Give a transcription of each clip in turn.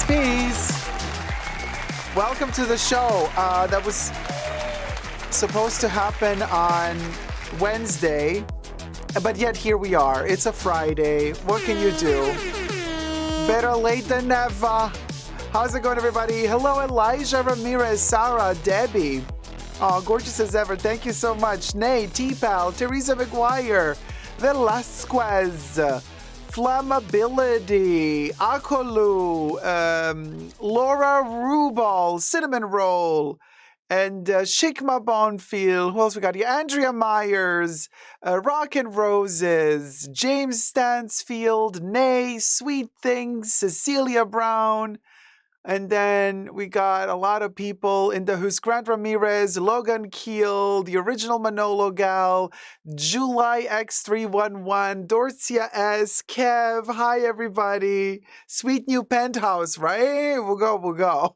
Peace. Welcome to the show. That was supposed to happen on Wednesday, but yet here we are. It's a Friday. What can you do? Better late than never. How's it going, everybody? Hello, Elijah Ramirez, Sarah, Debbie. Oh, gorgeous as ever. Thank you so much. Nate, T-Pal, Teresa McGuire, Velasquez, Flammability, Akolu, Laura Rubal, Cinnamon Roll, and Shikma Bonfield. Who else we got here? Andrea Myers, Rock and Roses, James Stansfield, Nay, Sweet Things, Cecilia Brown. And then we got a lot of people in the Who's Grant Ramirez, Logan Keel, the original Manolo Gal, July X311, Dorcia S, Kev, hi everybody. Sweet new penthouse, right? We'll go.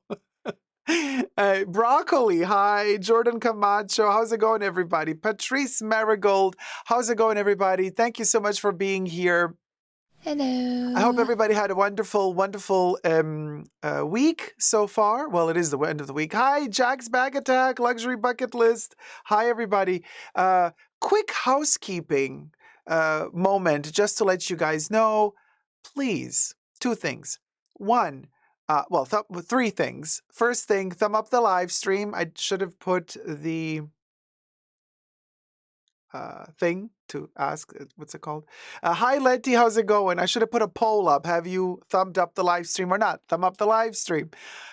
Broccoli, hi. Jordan Camacho, how's it going, everybody? Patrice Marigold, how's it going, everybody? Thank you so much for being here. Hello. I hope everybody had a wonderful week so far. Well, it is the end of the week. Hi, Jack's Bag Attack, Luxury Bucket List. Hi, everybody. Quick housekeeping moment just to let you guys know. Please, two things. One, three things. First thing, thumb up the live stream. I should have put the thing to ask. What's it called? Hi, Letty. How's it going? I should have put a poll up. Have you thumbed up the live stream or not? Thumb up the live stream.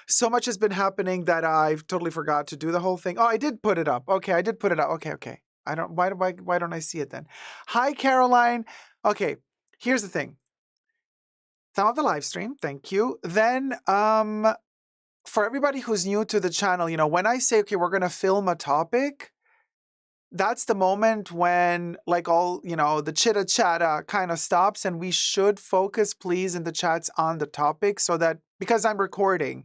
So much has been happening that I've totally forgot to do the whole thing. Oh, I did put it up. Okay, I did put it up. Okay. Why don't I see it then? Hi, Caroline. Okay, here's the thing. Thumb up the live stream. Thank you. Then, for everybody who's new to the channel, when I say, okay, we're going to film a topic, that's the moment when all, the chitta chatta kind of stops, and we should focus, please, in the chats on the topic, so that, because I'm recording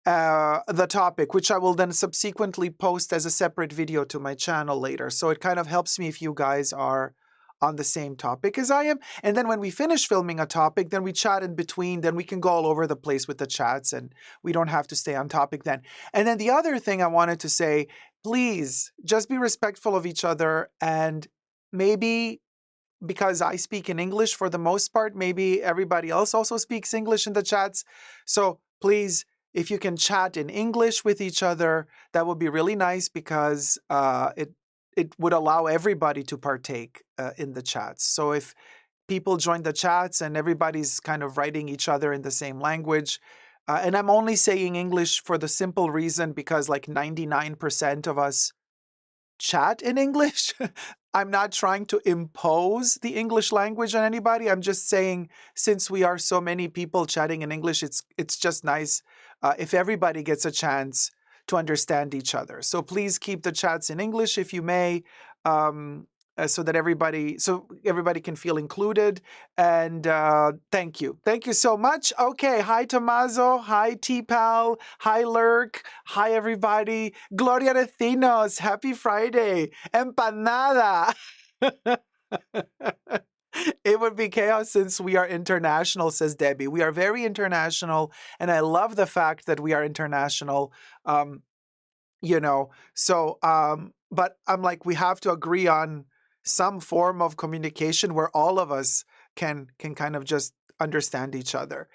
the topic, which I will then subsequently post as a separate video to my channel later. So it kind of helps me if you guys are on the same topic as I am. And then when we finish filming a topic, then we chat in between, then we can go all over the place with the chats and we don't have to stay on topic then. And then the other thing I wanted to say, please just be respectful of each other, and maybe because I speak in English for the most part, maybe everybody else also speaks English in the chats. So please, if you can chat in English with each other, that would be really nice, because it would allow everybody to partake in the chats. So if people join the chats and everybody's kind of writing each other in the same language, and I'm only saying English for the simple reason because 99% of us chat in English. I'm not trying to impose the English language on anybody. I'm just saying, since we are so many people chatting in English, it's just nice if everybody gets a chance to understand each other. So please keep the chats in English if you may, so that everybody can feel included. And thank you so much. Okay, hi Tommaso, hi T-Pal, hi Lurk, hi everybody. Gloria Recinos, happy Friday. Empanada. It would be chaos since we are international, says Debbie. We are very international, and I love the fact that we are international. But I'm like, we have to agree on some form of communication where all of us can kind of just understand each other.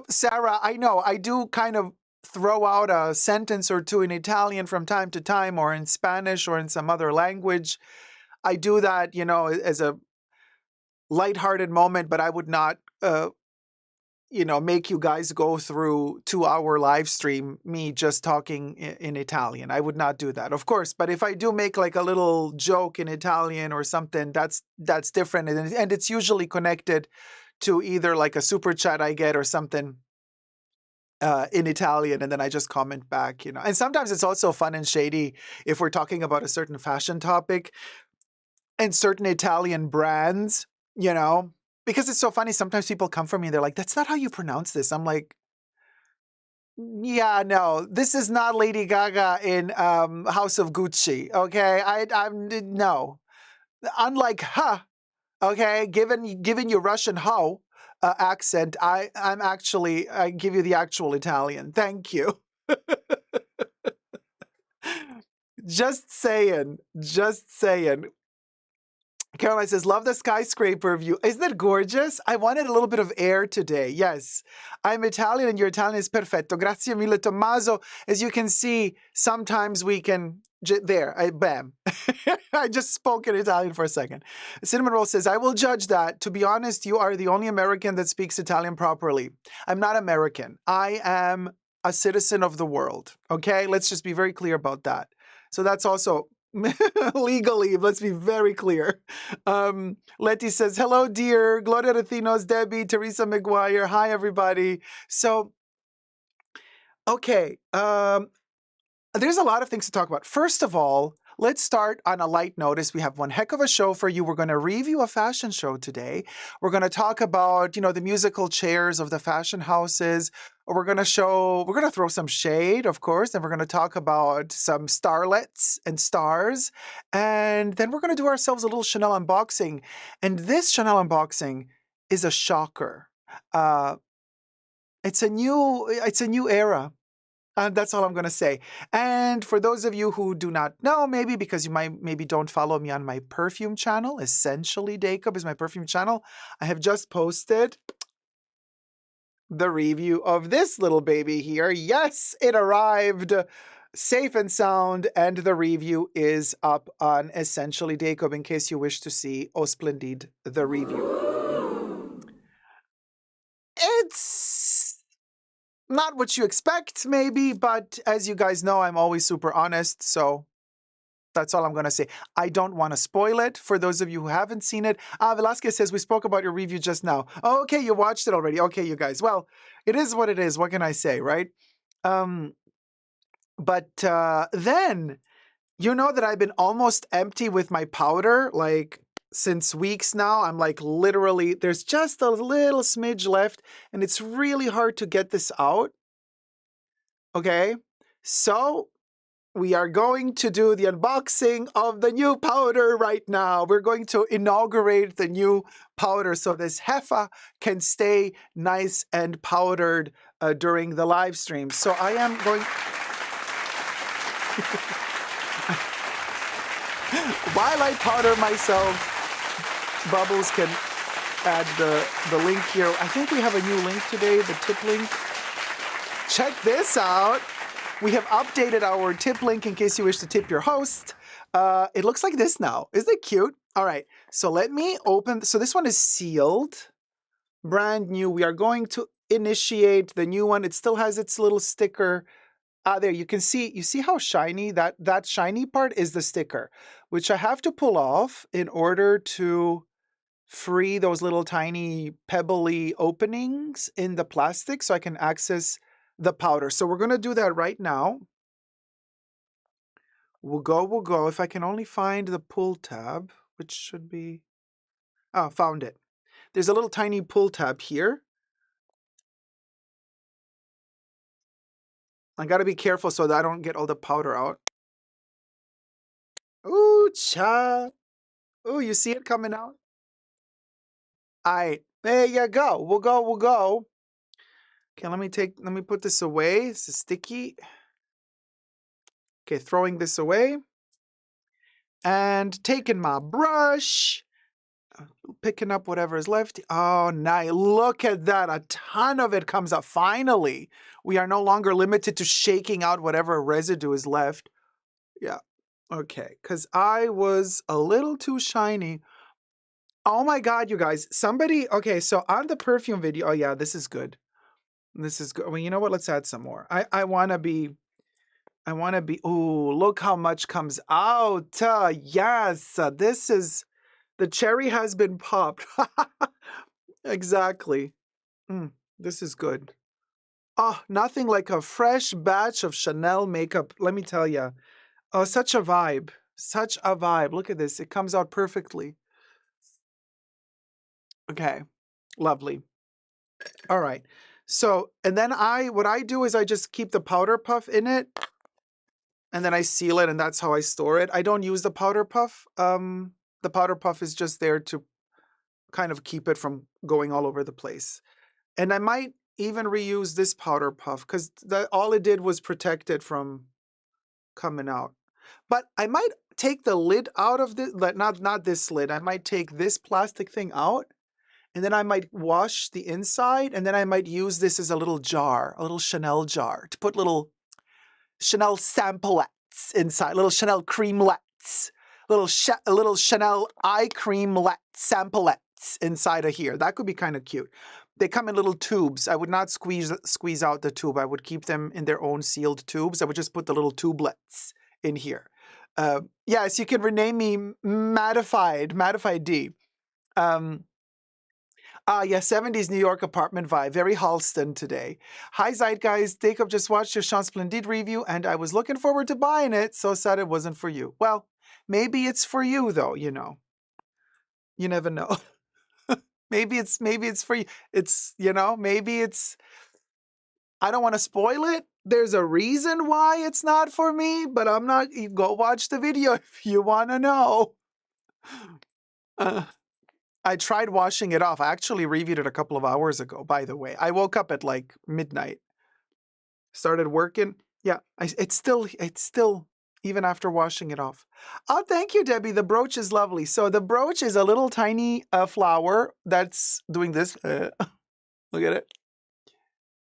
Sarah, I know I do kind of throw out a sentence or two in Italian from time to time, or in Spanish, or in some other language. I do that, as a lighthearted moment, but I would not, make you guys go through 2-hour live stream, me just talking in Italian. I would not do that, of course. But if I do make a little joke in Italian or something, that's different. And it's usually connected to either a super chat I get or something in Italian, and then I just comment back, And sometimes it's also fun and shady if we're talking about a certain fashion topic and certain Italian brands, because it's so funny. Sometimes people come for me and they're like, that's not how you pronounce this. I'm like, yeah, no, this is not Lady Gaga in House of Gucci. Okay. I'm no, unlike, okay, given you Russian ho, accent. I give you the actual Italian. Thank you. Just saying. Just saying. Caroline says, love the skyscraper view. Isn't it gorgeous? I wanted a little bit of air today. Yes. I'm Italian and your Italian is perfetto. Grazie mille, Tommaso. As you can see, sometimes we can... bam. I just spoke in Italian for a second. Cinnamon Roll says, I will judge that. To be honest, you are the only American that speaks Italian properly. I'm not American. I am a citizen of the world. Okay? Let's just be very clear about that. So that's also... legally, let's be very clear. Letty says, hello, dear. Gloria Retinos, Debbie, Teresa McGuire. Hi, everybody. So, okay. There's a lot of things to talk about. First of all, let's start on a light notice. We have one heck of a show for you. We're going to review a fashion show today. We're going to talk about, the musical chairs of the fashion houses. We're going to throw some shade, of course, and we're going to talk about some starlets and stars. And then we're going to do ourselves a little Chanel unboxing. And this Chanel unboxing is a shocker. It's a new era. That's all I'm going to say. And for those of you who do not know, maybe because you maybe don't follow me on my perfume channel, essentially Dacob is my perfume channel, I have just posted the review of this little baby here. Yes, it arrived safe and sound, and the review is up on Essentially Dacob in case you wish to see Splendide, the review. It's not what you expect, maybe, but as you guys know, I'm always super honest, so that's all I'm going to say. I don't want to spoil it for those of you who haven't seen it. Velasquez says, we spoke about your review just now. Oh, okay, you watched it already. Okay, you guys. Well, it is what it is. What can I say, right? But then, you know that I've been almost empty with my powder, like, since weeks now. I'm like, literally, there's just a little smidge left, and it's really hard to get this out. Okay, so we are going to do the unboxing of the new powder right now. We're going to inaugurate the new powder so this heifer can stay nice and powdered during the live stream. So I am going... While I powder myself, Bubbles can add the link here. I think we have a new link today, the tip link. Check this out. We have updated our tip link in case you wish to tip your host. It looks like this now. Isn't it cute? All right, so let me open. So this one is sealed, brand new. We are going to initiate the new one. It still has its little sticker. There, you can see, you see how shiny that shiny part is the sticker, which I have to pull off in order to free those little tiny pebbly openings in the plastic so I can access the powder. So we're going to do that right now. We'll go. If I can only find the pull tab, which should be... Oh, found it. There's a little tiny pull tab here. I got to be careful so that I don't get all the powder out. Ooh, cha. Ooh, you see it coming out? All right, there you go. We'll go. Okay, let me put this away. This is sticky. Okay, throwing this away. And taking my brush, picking up whatever is left. Oh, nice. Look at that. A ton of it comes out. Finally, we are no longer limited to shaking out whatever residue is left. Yeah. Okay, because I was a little too shiny. Oh my God, you guys. Somebody, okay, so on the perfume video, oh yeah, this is good. This is good. Well, you know what? Let's add some more. I want to be, ooh, look how much comes out. Yes, this is, the cherry has been popped. Exactly. This is good. Oh, nothing like a fresh batch of Chanel makeup. Let me tell you. Oh, such a vibe. Such a vibe. Look at this. It comes out perfectly. Okay. Lovely. All right. So, and then what I do is I just keep the powder puff in it, and then I seal it, and that's how I store it. I don't use the powder puff. The powder puff is just there to kind of keep it from going all over the place. And I might even reuse this powder puff because all it did was protect it from coming out. But I might take the lid out of this, not this lid. I might take this plastic thing out, and then I might wash the inside, and then I might use this as a little jar, a little Chanel jar, to put little Chanel samplettes inside, little Chanel creamlets, little Chanel eye creamlet samplettes inside of here. That could be kind of cute. They come in little tubes. I would not squeeze out the tube. I would keep them in their own sealed tubes. I would just put the little tubelets in here. Yes, you can rename me Mattified D. Yeah, 70s New York apartment vibe. Very Halston today. Hi, Zeitgeist. Dacob just watched your Splendide review, and I was looking forward to buying it. So sad it wasn't for you. Well, maybe it's for you, though, you know. You never know. maybe it's for you. It's, you know, maybe it's... I don't want to spoil it. There's a reason why it's not for me, but I'm not... You go watch the video if you want to know. I tried washing it off. I actually reviewed it a couple of hours ago, by the way. I woke up at like midnight. Started working. Yeah, it's still, even after washing it off. Oh, thank you, Debbie. The brooch is lovely. So the brooch is a little tiny flower that's doing this. Look at it.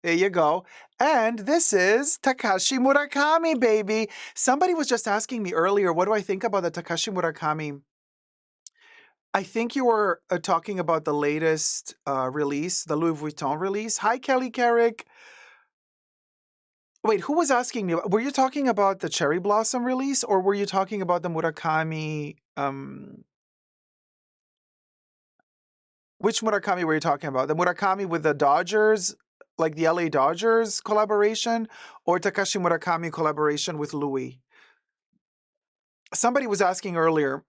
There you go. And this is Takashi Murakami, baby. Somebody was just asking me earlier, what do I think about the Takashi Murakami? I think you were talking about the latest release, the Louis Vuitton release. Hi, Kelly Carrick. Wait, who was asking me? Were you talking about the Cherry Blossom release, or were you talking about the Murakami? Which Murakami were you talking about? The Murakami with the Dodgers, like the LA Dodgers collaboration, or Takashi Murakami collaboration with Louis? Somebody was asking earlier.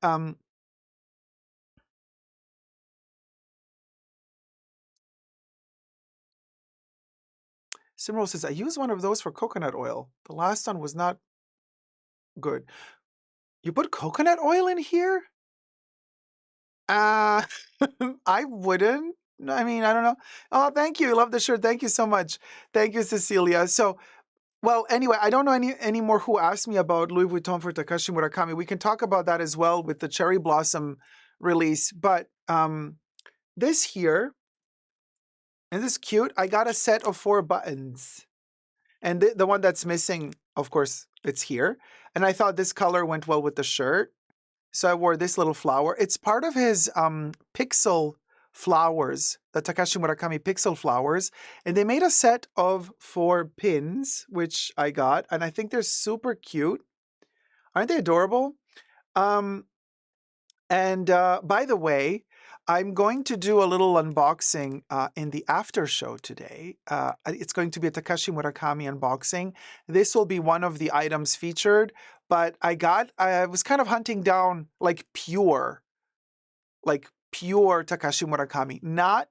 Simro says, I used one of those for coconut oil. The last one was not good. You put coconut oil in here? I wouldn't. I mean, I don't know. Oh, thank you. Love the shirt. Thank you so much. Thank you, Cecilia. So, well, anyway, I don't know any more who asked me about Louis Vuitton for Takashi Murakami. We can talk about that as well with the Cherry Blossom release. But this here, isn't this cute? I got a set of 4 buttons. And the one that's missing, of course, it's here. And I thought this color went well with the shirt. So I wore this little flower. It's part of his pixel flowers, the Takashi Murakami pixel flowers. And they made a set of 4 pins, which I got. And I think they're super cute. Aren't they adorable? By the way, I'm going to do a little unboxing in the after show today. It's going to be a Takashi Murakami unboxing. This will be one of the items featured, but I was kind of hunting down like pure Takashi Murakami, not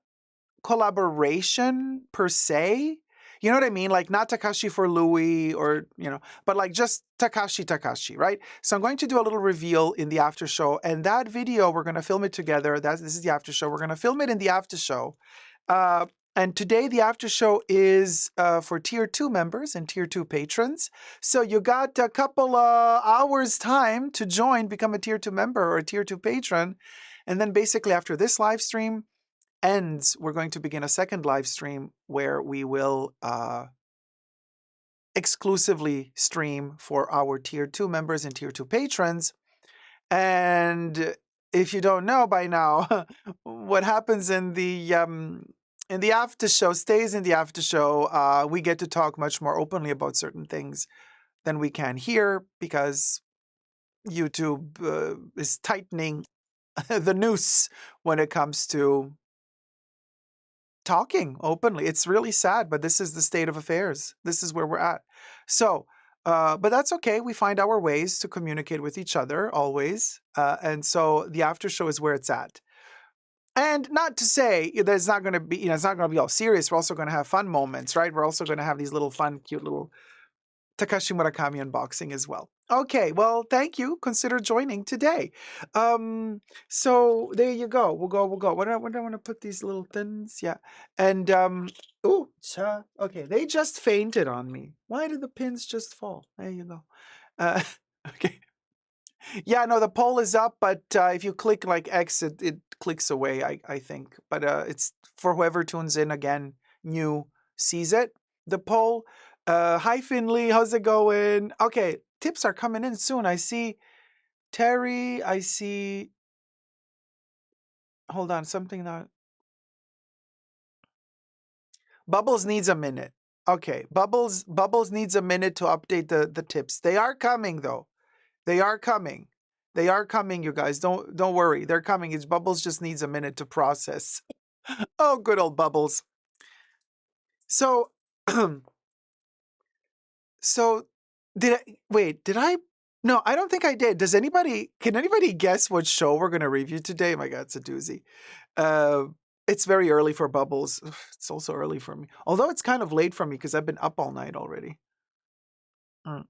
collaboration per se. You know what I mean? Like not Takashi for Louis or, you know, but like just Takashi, right? So I'm going to do a little reveal in the after show, and that video, we're going to film it together. This is the after show. We're going to film it in the after show. And today the after show is for Tier 2 members and Tier 2 patrons. So you got a couple hours time to join, become a Tier 2 member or a Tier 2 patron. And then basically after this live stream ends, we're going to begin a second live stream where we will exclusively stream for our Tier 2 members and Tier 2 patrons. And if you don't know by now, what happens in the after show stays in the after show. We get to talk much more openly about certain things than we can here because YouTube is tightening the noose when it comes to talking openly. It's really sad, but this is the state of affairs. This is where we're at. So, but that's okay. We find our ways to communicate with each other always. And so the after show is where it's at. And not to say there's not going to be, it's not going to be all serious. We're also going to have fun moments, right? We're also going to have these little fun, cute little Takashi Murakami unboxing as well. Okay, well, thank you. Consider joining today. So there you go. We'll go. What do I want to put these little things? Yeah. And okay, they just fainted on me. Why did the pins just fall? There you go. Okay. Yeah, no, the poll is up, but if you click like X, it clicks away, I think. But it's for whoever tunes in again, new, sees it. The poll. Hi, Finley. How's it going? Okay, tips are coming in soon. I see Terry. I see. Hold on, something that. Bubbles needs a minute. Okay, Bubbles needs a minute to update the tips. They are coming though. They are coming. They are coming, you guys. Don't worry. They're coming. It's Bubbles just needs a minute to process. Oh, good old Bubbles. So so did I no, I don't think I did. Can anybody guess what show we're gonna review today? My God, it's a doozy. It's very early for Bubbles. It's also early for me. Although it's kind of late for me because I've been up all night already. Mm.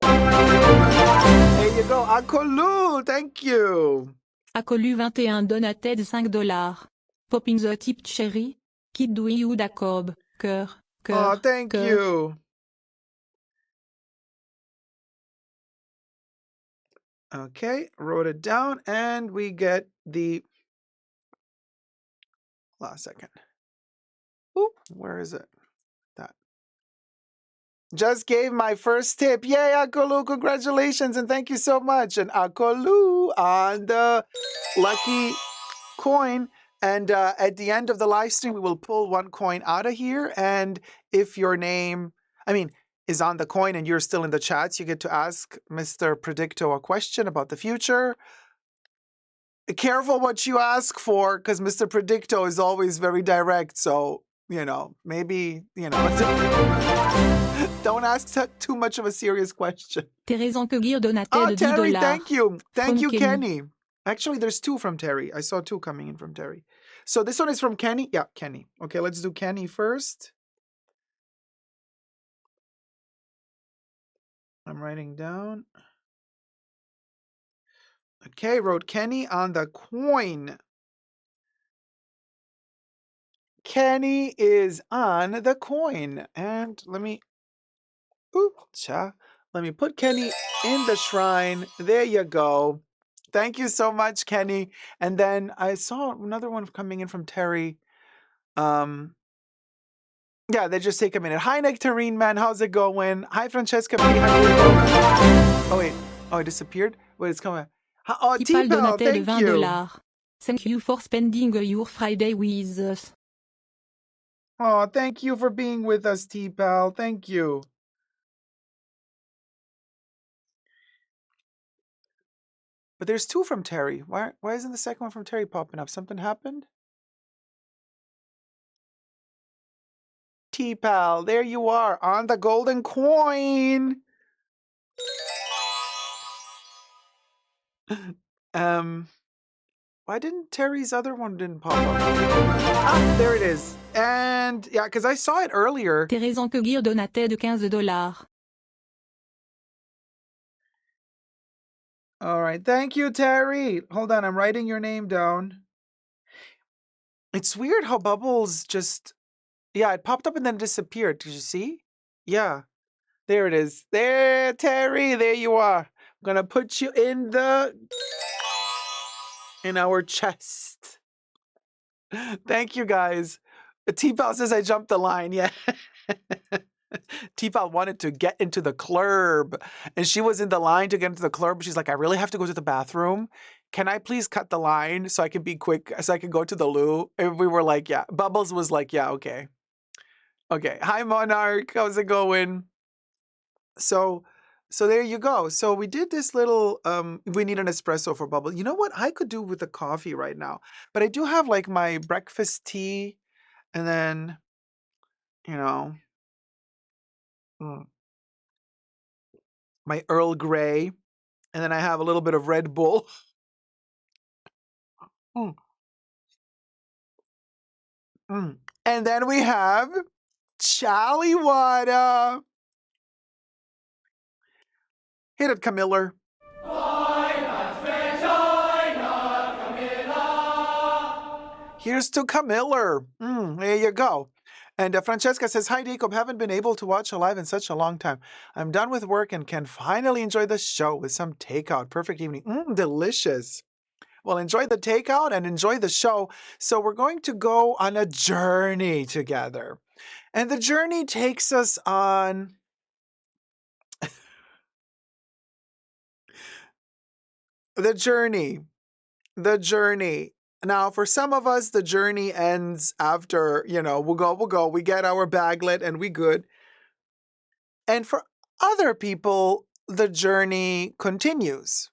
There you go. Akolu, thank you. Akolu 21 donated $5. Popping the tip cherry. Kid do you Dacob. Cœur. Cœur. Oh, thank cœur. you. Okay, wrote it down, and we get the last second. Oop, where is it? That. Just gave my first tip. Yay, Akolu, congratulations, and thank you so much. And Akolu on the lucky coin. And at the end of the live stream, we will pull one coin out of here. And if your name, is on the coin and you're still in the chats, you get to ask Mr. Predicto a question about the future. Careful what you ask for, because Mr. Predicto is always very direct. So, maybe, don't ask too much of a serious question. Thérèse Anqueguir donated Oh, $10. Terry, thank you. Thank From you, Kenny. Kenny. Actually, there's two from Terry. I saw two coming in from Terry. So this one is from Kenny. Yeah, Kenny. Okay, let's do Kenny first. I'm writing down. Okay, wrote Kenny on the coin. Kenny is on the coin. And let me put Kenny in the shrine. There you go. Thank you so much, Kenny. And then I saw another one coming in from Terry. Yeah, they just take a minute. Hi, Nectarine Man. How's it going? Hi, Francesca. Oh, wait. Oh, it disappeared? Wait, it's coming. Oh, Tipal T-Pal, donated thank you. $20. Thank you for spending your Friday with us. Oh, thank you for being with us, T-Pal. Thank you. But there's two from Terry. Why isn't the second one from Terry popping up? Something happened? T-Pal, there you are on the golden coin. Why didn't Terry's other one didn't pop up? Ah, there it is. And yeah, because I saw it earlier. Thérèse Anqueguir donated $15. All right. Thank you, Terry. Hold on. I'm writing your name down. It's weird how Bubbles just... Yeah, it popped up and then disappeared. Did you see? Yeah. There it is. There, Terry. There you are. I'm going to put you in our chest. Thank you, guys. T-Pal says I jumped the line. Yeah. T-Pal wanted to get into the club, and she was in the line to get into the club. She's like, I really have to go to the bathroom. Can I please cut the line so I can be quick, so I can go to the loo? And we were like, yeah. Bubbles was like, yeah, okay. Okay. Hi, Monarch. How's it going? So there you go. So we did this little, we need an espresso for Bubble. You know what I could do with the coffee right now? But I do have like my breakfast tea, and then, my Earl Grey, and then I have a little bit of Red Bull. Mm. Mm. And then we have Chali water. Hit it, Camiller. Here's to Camiller. There you go. And Francesca says, hi, Dacob. Haven't been able to watch a live in such a long time. I'm done with work and can finally enjoy the show with some takeout. Perfect evening. Delicious. Well, enjoy the takeout and enjoy the show. So we're going to go on a journey together. And the journey takes us on the journey. Now, for some of us, the journey ends after, we'll go. We get our baglet and we good. And for other people, the journey continues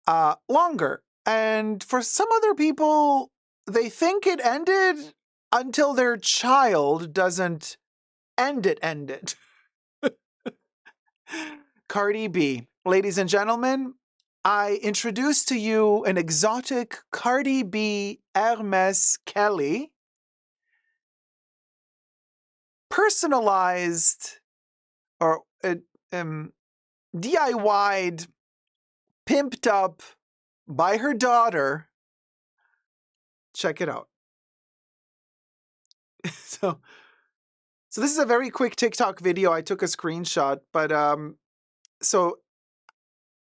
longer. And for some other people, they think it ended until their child doesn't end it. Cardi B. Ladies and gentlemen, I introduce to you an exotic Cardi B Hermes Kelly, personalized or DIY'd, pimped up by her daughter. Check it out. So this is a very quick TikTok video. I took a screenshot, but so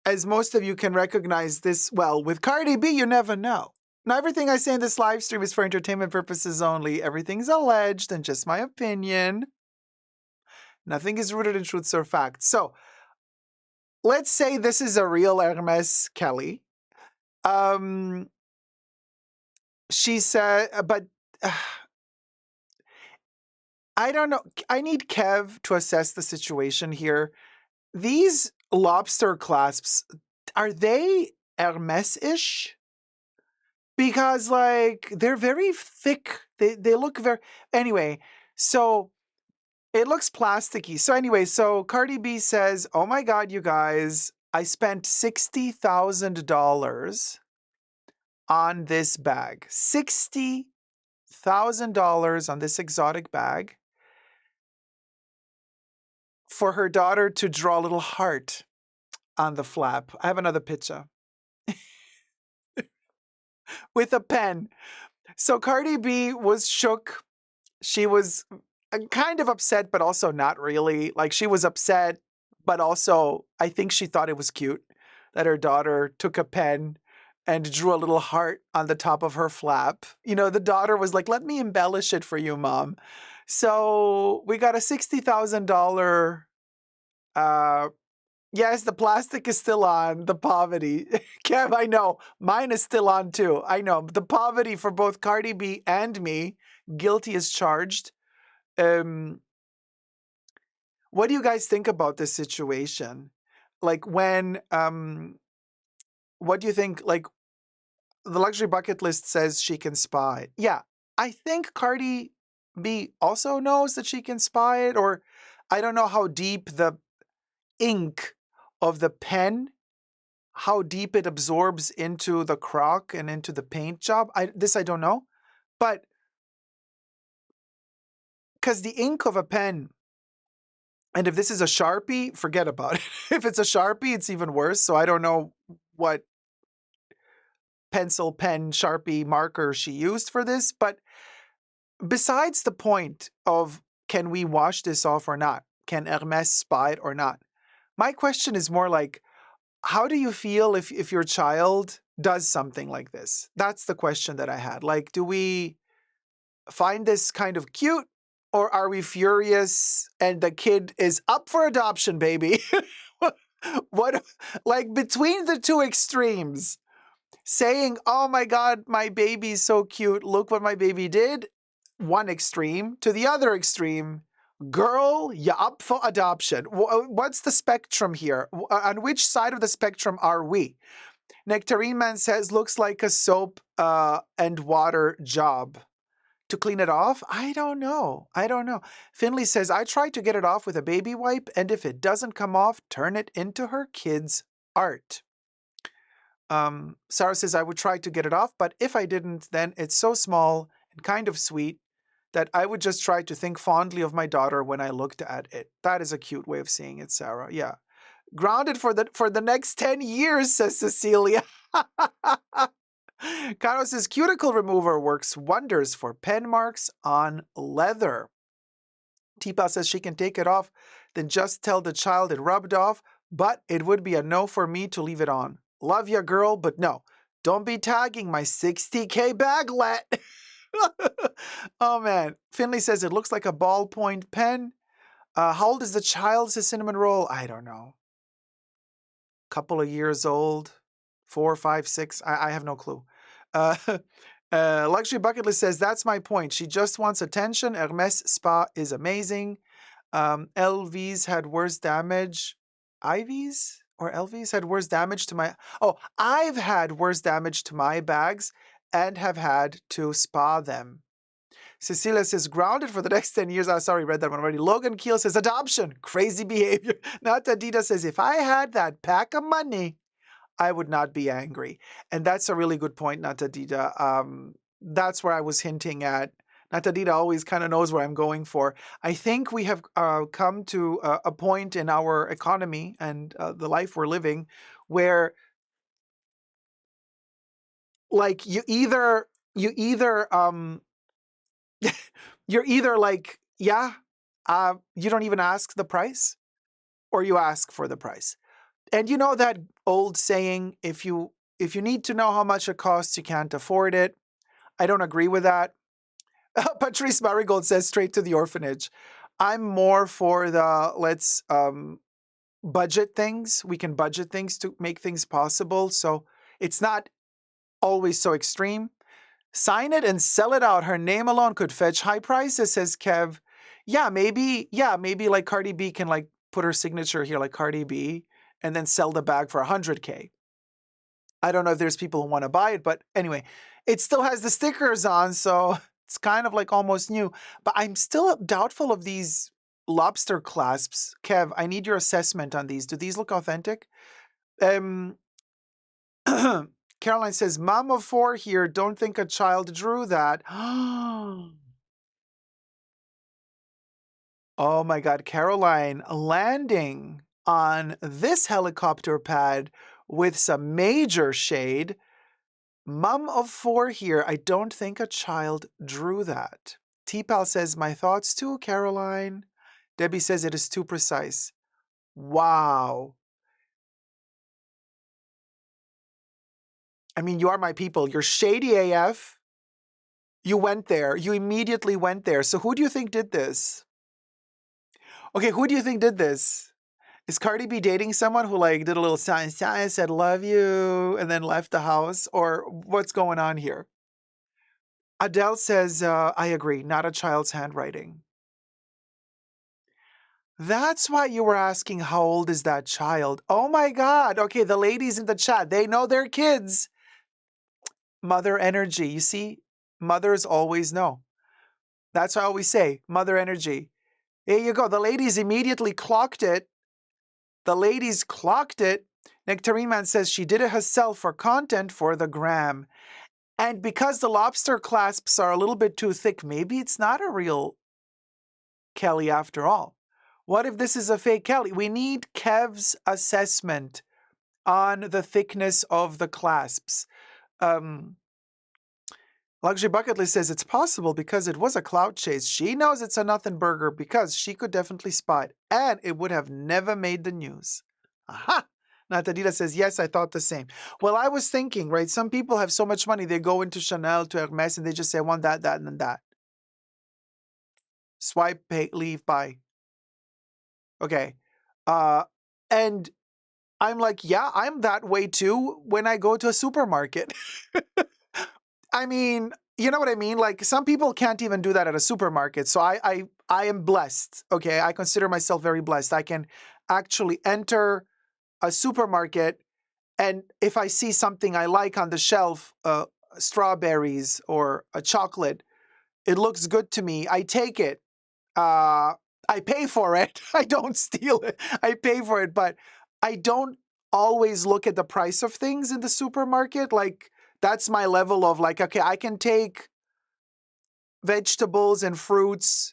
as most of you can recognize this, well, with Cardi B, you never know. Now, everything I say in this live stream is for entertainment purposes only. Everything's alleged and just my opinion. Nothing is rooted in truths or facts. So let's say this is a real Hermes Kelly. She said, but I don't know. I need Kev to assess the situation here. These lobster clasps, are they Hermes-ish? Because they're very thick. They look very, anyway, so it looks plasticky. So anyway, so Cardi B says, oh my God, you guys, I spent $60,000 on this bag. $60,000 on this exotic bag for her daughter to draw a little heart on the flap. I have another picture. With a pen. So Cardi B was shook. She was kind of upset, but also not really. She was upset, but also I think she thought it was cute that her daughter took a pen and drew a little heart on the top of her flap. The daughter was like, let me embellish it for you, Mom. So we got a $60,000. Yes, the plastic is still on, the poverty. Kev, I know. Mine is still on too. I know. The poverty for both Cardi B and me, guilty as charged. What do you guys think about this situation? What do you think? The luxury bucket list says she can spy. Yeah, I think Cardi B also knows that she can spy it, or I don't know how deep the ink of the pen, how deep it absorbs into the crock and into the paint job. I don't know. But because the ink of a pen, and if this is a Sharpie, forget about it. If it's a Sharpie, it's even worse. So I don't know what pencil, pen, Sharpie, marker she used for this. But besides the point of can we wash this off or not? Can Hermes spy it or not? My question is more like, how do you feel if your child does something like this? That's the question that I had. Do we find this kind of cute, or are we furious and the kid is up for adoption, baby? What, between the two extremes, saying, oh my God, my baby's so cute, look what my baby did, one extreme, to the other extreme, girl, you up for adoption. What's the spectrum here? On which side of the spectrum are we? Nectarine Man says, looks like a soap and water job. To clean it off? I don't know. Finley says, I tried to get it off with a baby wipe, and if it doesn't come off, turn it into her kid's art. Sarah says, I would try to get it off, but if I didn't, then it's so small and kind of sweet that I would just try to think fondly of my daughter when I looked at it. That is a cute way of seeing it, Sarah. Yeah. Grounded for the next 10 years, says Cecilia. Caro says cuticle remover works wonders for pen marks on leather. Tipa says she can take it off, then just tell the child it rubbed off, but it would be a no for me to leave it on. Love ya, girl, but no. Don't be tagging my 60K baglet. Oh, man. Finley says it looks like a ballpoint pen. How old is the child, says Cinnamon Roll? I don't know. Couple of years old. 4, 5, 6. I have no clue. Luxury Bucket List says, that's my point. She just wants attention. Hermes Spa is amazing. LVs had worse damage. Ivy's or LVs had worse damage to my... Oh, I've had worse damage to my bags and have had to spa them. Cecilia says, grounded for the next 10 years. Sorry, read that one already. Logan Keel says, adoption. Crazy behavior. Natadita says, if I had that pack of money, I would not be angry. And that's a really good point, Natadita. That's where I was hinting at. Natadita always kind of knows where I'm going for. I think we have come to a point in our economy and the life we're living where, like, you're either like, yeah, you don't even ask the price, or you ask for the price. And you know that old saying, if you need to know how much it costs, you can't afford it. I don't agree with that. Patrice Marigold says, straight to the orphanage. I'm more for the let's budget things. We can budget things to make things possible. So it's not always so extreme. Sign it and sell it out. Her name alone could fetch high prices, says Kev. Yeah, maybe like Cardi B can like put her signature here like Cardi B and then sell the bag for 100K. I don't know if there's people who want to buy it, but anyway, it still has the stickers on, so it's kind of like almost new. But I'm still doubtful of these lobster clasps. Kev, I need your assessment on these. Do these look authentic? Caroline says, Mom of 4 here, don't think a child drew that. Oh my God, Caroline, landing on this helicopter pad with some major shade. Mom of 4 here, I don't think a child drew that. T-Pal says, my thoughts too, Caroline. Debbie says it is too precise. Wow. I mean, you are my people. You're shady AF. You went there. You immediately went there. So who do you think did this? Okay, who do you think did this? Is Cardi B dating someone who like did a little sign, said love you, and then left the house? Or what's going on here? Adele says, I agree, not a child's handwriting. That's why you were asking how old is that child. Oh my God. Okay, the ladies in the chat, they know their kids. Mother energy. You see, mothers always know. That's why I always say, mother energy. Here you go. The ladies immediately clocked it. The ladies clocked it. Nectarine Man says she did it herself for content for the gram. And because the lobster clasps are a little bit too thick, maybe it's not a real Kelly after all. What if this is a fake Kelly? We need Kev's assessment on the thickness of the clasps. Luxury Bucket List says it's possible because it was a clout chase. She knows it's a nothing burger because she could definitely spot, and it would have never made the news. Aha! Natadita says, yes, I thought the same. Well, I was thinking, right, some people have so much money, they go into Chanel, to Hermes, and they just say, I want that, and then that. Swipe, pay, leave, buy. Okay. And I'm like, yeah, I'm that way too when I go to a supermarket. I mean, you know what I mean? Like some people can't even do that at a supermarket. So I am blessed. Okay. I consider myself very blessed. I can actually enter a supermarket, and if I see something I like on the shelf, strawberries or a chocolate, it looks good to me. I take it. I pay for it. I don't steal it. I pay for it, but I don't always look at the price of things in the supermarket. Like that's my level of like, okay, I can take vegetables and fruits.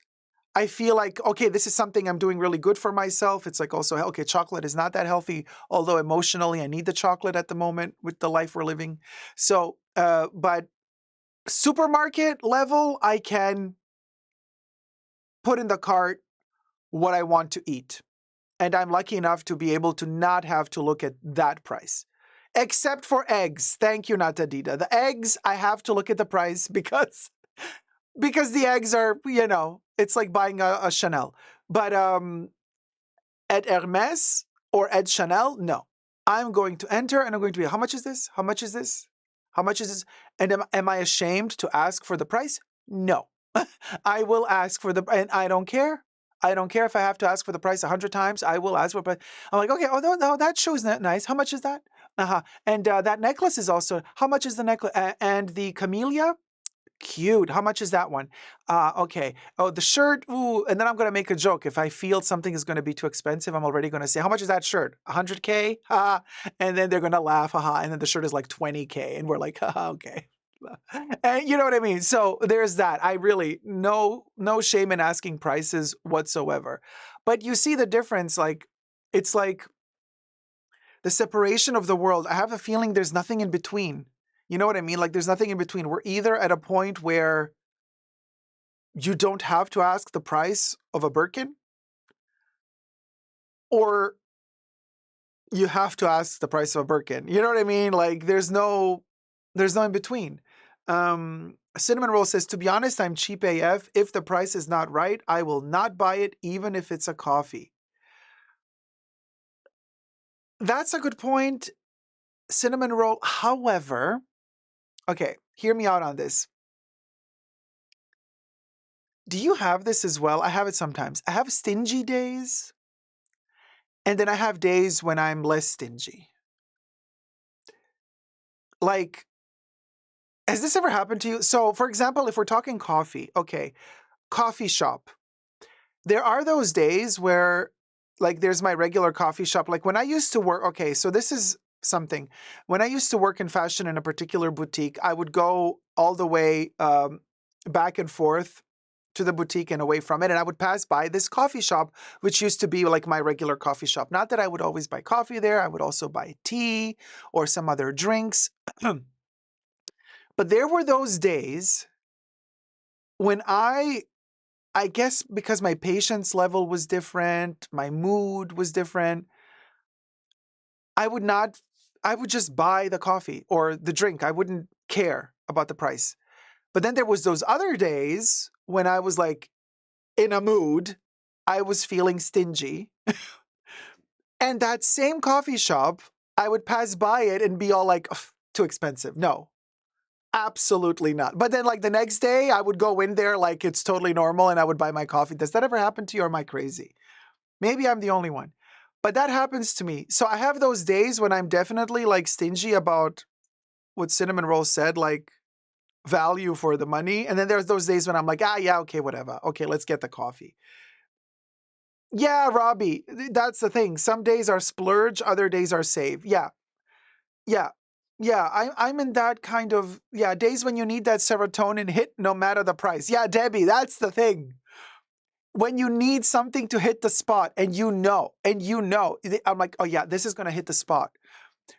I feel like, okay, this is something I'm doing really good for myself. It's like also, okay, chocolate is not that healthy, although emotionally I need the chocolate at the moment with the life we're living. So, but supermarket level, I can put in the cart what I want to eat. And I'm lucky enough to be able to not have to look at that price. Except for eggs. Thank you, Natadita. The eggs, I have to look at the price because the eggs are, it's like buying a Chanel. But at Hermes or at Chanel, no. I'm going to enter and I'm going to be, how much is this? How much is this? How much is this? And am I ashamed to ask for the price? No. I will ask for and I don't care. I don't care if I have to ask for the price 100 times. I will ask for the price. I'm like, okay, oh, no, that shoe is nice. How much is that? Uh-huh. And that necklace is also, how much is the necklace? And the camellia? Cute. How much is that one? Okay. Oh, the shirt. Ooh. And then I'm going to make a joke. If I feel something is going to be too expensive, I'm already going to say, how much is that shirt? 100K? And then they're going to laugh. And then the shirt is like 20K. And we're like, okay. And you know what I mean? So there's that. I really, no shame in asking prices whatsoever. But you see the difference. Like, it's like the separation of the world. I have a feeling there's nothing in between. You know what I mean? Like there's nothing in between. We're either at a point where you don't have to ask the price of a Birkin, or you have to ask the price of a Birkin. You know what I mean? Like there's no in between. Cinnamon Roll says, to be honest, I'm cheap AF. If the price is not right, I will not buy it, even if it's a coffee. That's a good point, Cinnamon Roll. However, okay, hear me out on this. Do you have this as well? I have it sometimes. I have stingy days, and then I have days when I'm less stingy. Like, has this ever happened to you? So, for example, if we're talking coffee, okay, coffee shop. There are those days where, like, there's my regular coffee shop. Like, when I used to work, okay, so this is something. When I used to work in fashion in a particular boutique, I would go all the way back and forth to the boutique and away from it. And I would pass by this coffee shop, which used to be like my regular coffee shop. Not that I would always buy coffee there. I would also buy tea or some other drinks. But there were those days when I guess because my patience level was different, my mood was different, I would just buy the coffee or the drink. I wouldn't care about the price. But then there was those other days when I was like in a mood, I was feeling stingy. And that same coffee shop, I would pass by it and be all like, too expensive. No, absolutely not. But then like the next day I would go in there like it's totally normal and I would buy my coffee. Does that ever happen to you, or am I crazy? Maybe I'm the only one. But that happens to me. So I have those days when I'm definitely like stingy about what Cinnamon Roll said, like value for the money. And then there's those days when I'm like, yeah, okay, whatever. Okay, let's get the coffee. Yeah, Robbie, that's the thing. Some days are splurge, other days are save. Yeah, yeah, yeah. I'm in that kind of, days when you need that serotonin hit no matter the price. Yeah, Debbie, that's the thing. When you need something to hit the spot and I'm like, oh yeah, this is going to hit the spot.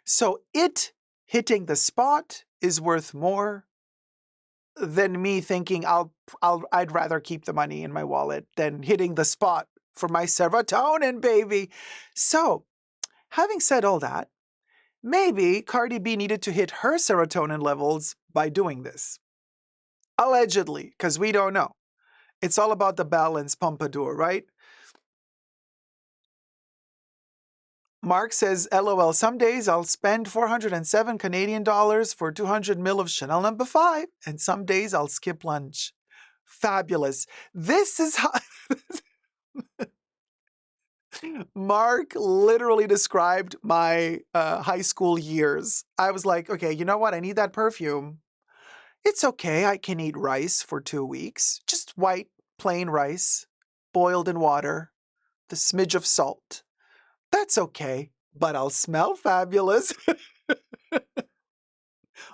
So it hitting the spot is worth more than me thinking I'd rather keep the money in my wallet than hitting the spot for my serotonin, baby. So, having said all that, maybe Cardi B needed to hit her serotonin levels by doing this. Allegedly, because we don't know. It's all about the balance, Pompadour, right? Mark says, LOL, some days I'll spend 407 Canadian dollars for 200 ml of Chanel No. 5, and some days I'll skip lunch. Fabulous. This is how Mark literally described my high school years. I was like, okay, you know what? I need that perfume. It's okay. I can eat rice for 2 weeks. Just white, plain rice, boiled in water, the smidge of salt. That's okay, but I'll smell fabulous.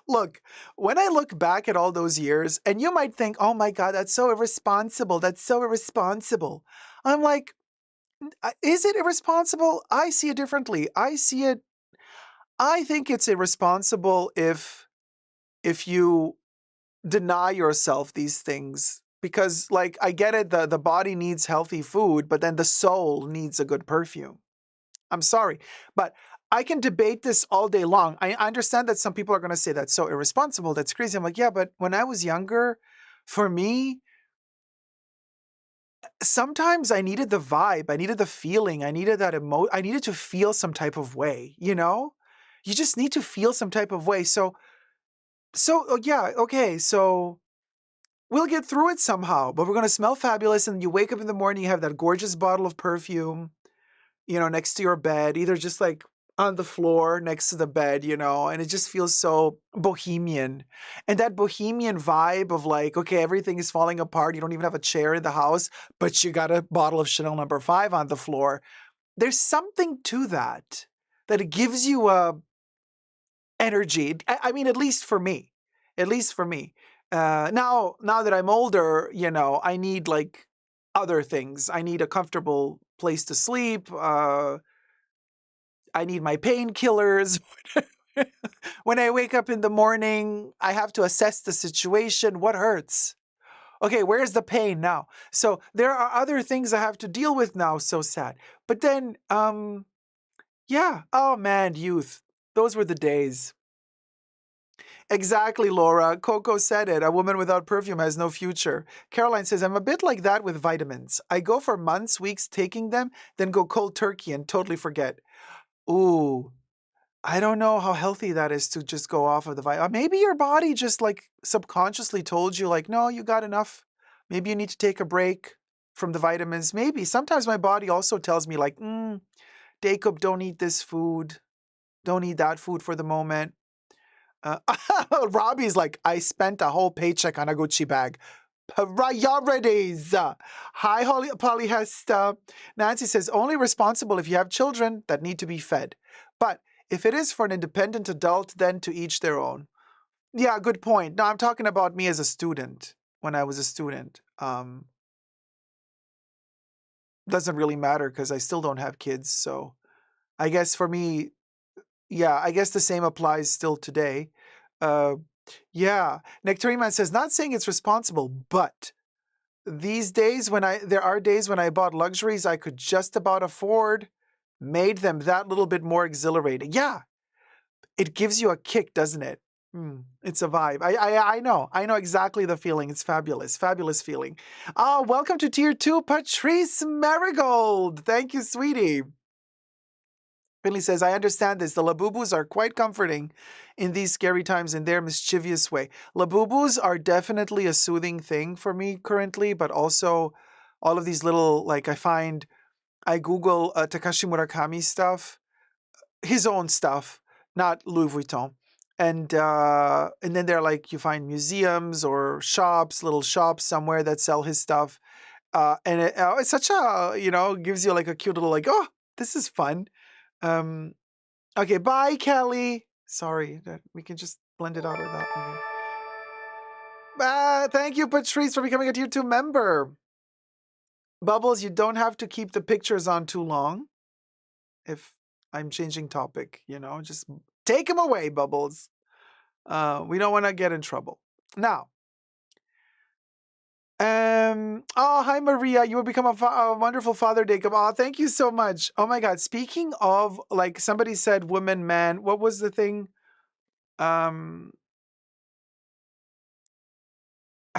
Look, when I look back at all those years, and you might think, oh my God, that's so irresponsible. That's so irresponsible. I'm like, is it irresponsible? I see it differently. I think it's irresponsible if you deny yourself these things. Because, like, I get it, the body needs healthy food, but then the soul needs a good perfume. I'm sorry, but I can debate this all day long. I understand that some people are going to say that's so irresponsible, that's crazy. I'm like, yeah, but when I was younger, for me, sometimes I needed the vibe, I needed the feeling, I needed that I needed to feel some type of way, you know? You just need to feel some type of way. So yeah, okay, so we'll get through it somehow, but we're going to smell fabulous. And you wake up in the morning, you have that gorgeous bottle of perfume, next to your bed, either just like on the floor next to the bed, and it just feels so bohemian. And that bohemian vibe of like, okay, everything is falling apart. You don't even have a chair in the house, but you got a bottle of Chanel No. 5 on the floor. There's something to that it gives you a energy. I mean, at least for me, at least for me. Now that I'm older, I need like other things. I need a comfortable place to sleep. I need my painkillers. When I wake up in the morning, I have to assess the situation. What hurts? Okay, where's the pain now? So there are other things I have to deal with now. So sad. But then, yeah. Oh man, youth. Those were the days. Exactly, Laura. Coco said it. A woman without perfume has no future. Caroline says, I'm a bit like that with vitamins. I go for months, weeks taking them, then go cold turkey and totally forget. Ooh, I don't know how healthy that is to just go off of the vitamin. Maybe your body just like subconsciously told you, like, no, you got enough. Maybe you need to take a break from the vitamins. Maybe. Sometimes my body also tells me, like, Dacob, don't eat this food. Don't eat that food for the moment. Uh, Robbie's like, I spent a whole paycheck on a Gucci bag. Priorities. Hi, Holly Polyhesta. Nancy says, only responsible if you have children that need to be fed. But if it is for an independent adult, then to each their own. Yeah, good point. No, I'm talking about me as a student. When I was a student, doesn't really matter because I still don't have kids. So I guess for me, yeah, I guess the same applies still today. Uh, yeah, Nectarine Man says, not saying it's responsible, but these days there are days when I bought luxuries I could just about afford, made them that little bit more exhilarating. Yeah, it gives you a kick, doesn't it? It's a vibe. I know exactly the feeling. It's fabulous, fabulous feeling. Welcome to Tier 2, Patrice Marigold. Thank you, sweetie. Finley says, I understand this. The Labubus are quite comforting in these scary times in their mischievous way. Labubus are definitely a soothing thing for me currently, but also all of these little, like I Google Takashi Murakami stuff, his own stuff, not Louis Vuitton. And then they're like, you find museums or shops, little shops somewhere that sell his stuff. And it's such a, gives you like a cute little like, oh, this is fun. Okay, bye, Kelly. Sorry, we can just blend it out of that one. Thank you, Patrice, for becoming a Tier 2 member. Bubbles, you don't have to keep the pictures on too long. If I'm changing topic, just take them away, Bubbles. We don't want to get in trouble. Now, hi, Maria. You will become a wonderful father, Dacob. Oh, thank you so much. Oh my God. Speaking of, like somebody said, woman, man, what was the thing? I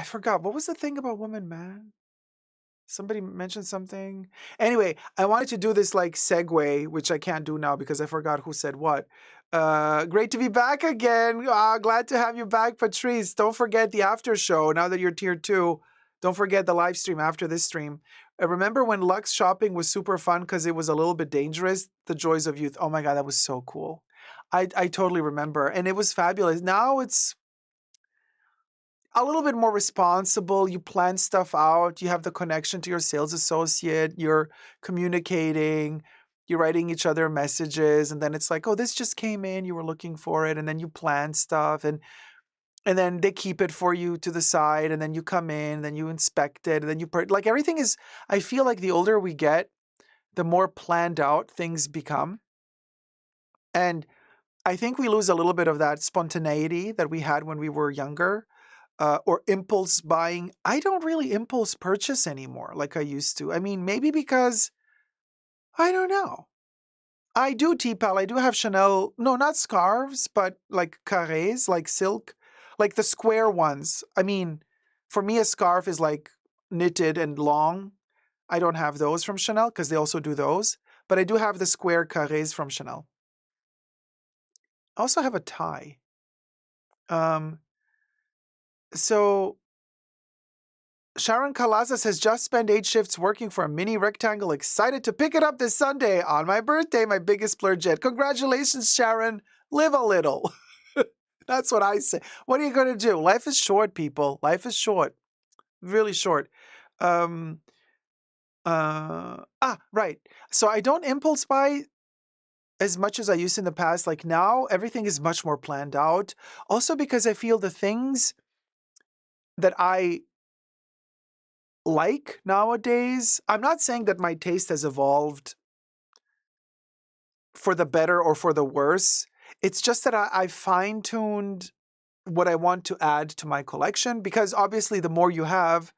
forgot. What was the thing about woman, man? Somebody mentioned something. Anyway, I wanted to do this like segue, which I can't do now because I forgot who said what. Great to be back again. Glad to have you back, Patrice. Don't forget the after show. Now that you're Tier 2, don't forget the live stream after this stream. Remember when Lux shopping was super fun because it was a little bit dangerous? The joys of youth. Oh my God, that was so cool. I totally remember. And it was fabulous. Now it's a little bit more responsible. You plan stuff out. You have the connection to your sales associate. You're communicating. you're writing each other messages, and then it's like, oh, this just came in, you were looking for it, and then you plan stuff, and then they keep it for you to the side, and then you come in, then you inspect it, and then like everything is, I feel like the older we get, the more planned out things become. And I think we lose a little bit of that spontaneity that we had when we were younger, or impulse buying. I don't really impulse purchase anymore like I used to. I mean, maybe because, I don't know. I do T-Pal. I do have Chanel, no, not scarves, but like carrés, like silk, like the square ones. I mean, for me, a scarf is like knitted and long. I don't have those from Chanel because they also do those, but I do have the square carrés from Chanel. I also have a tie. So Sharon Calaza says, just spent 8 shifts working for a mini rectangle. Excited to pick it up this Sunday on my birthday, my biggest splurge yet. Congratulations, Sharon. Live a little. That's what I say. What are you going to do? Life is short, people. Life is short. Really short. Right. So I don't impulse buy as much as I used in the past. Like now, everything is much more planned out. Also because I feel the things that I like nowadays, I'm not saying that my taste has evolved for the better or for the worse. It's just that I fine-tuned what I want to add to my collection, because obviously the more you have,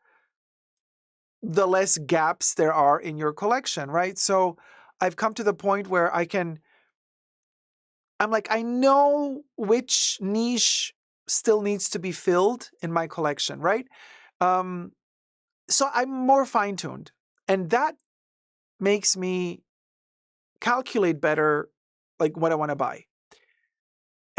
the less gaps there are in your collection, right? So I've come to the point where I'm like, I know which niche still needs to be filled in my collection, right? So I'm more fine-tuned, and that makes me calculate better, like what I want to buy.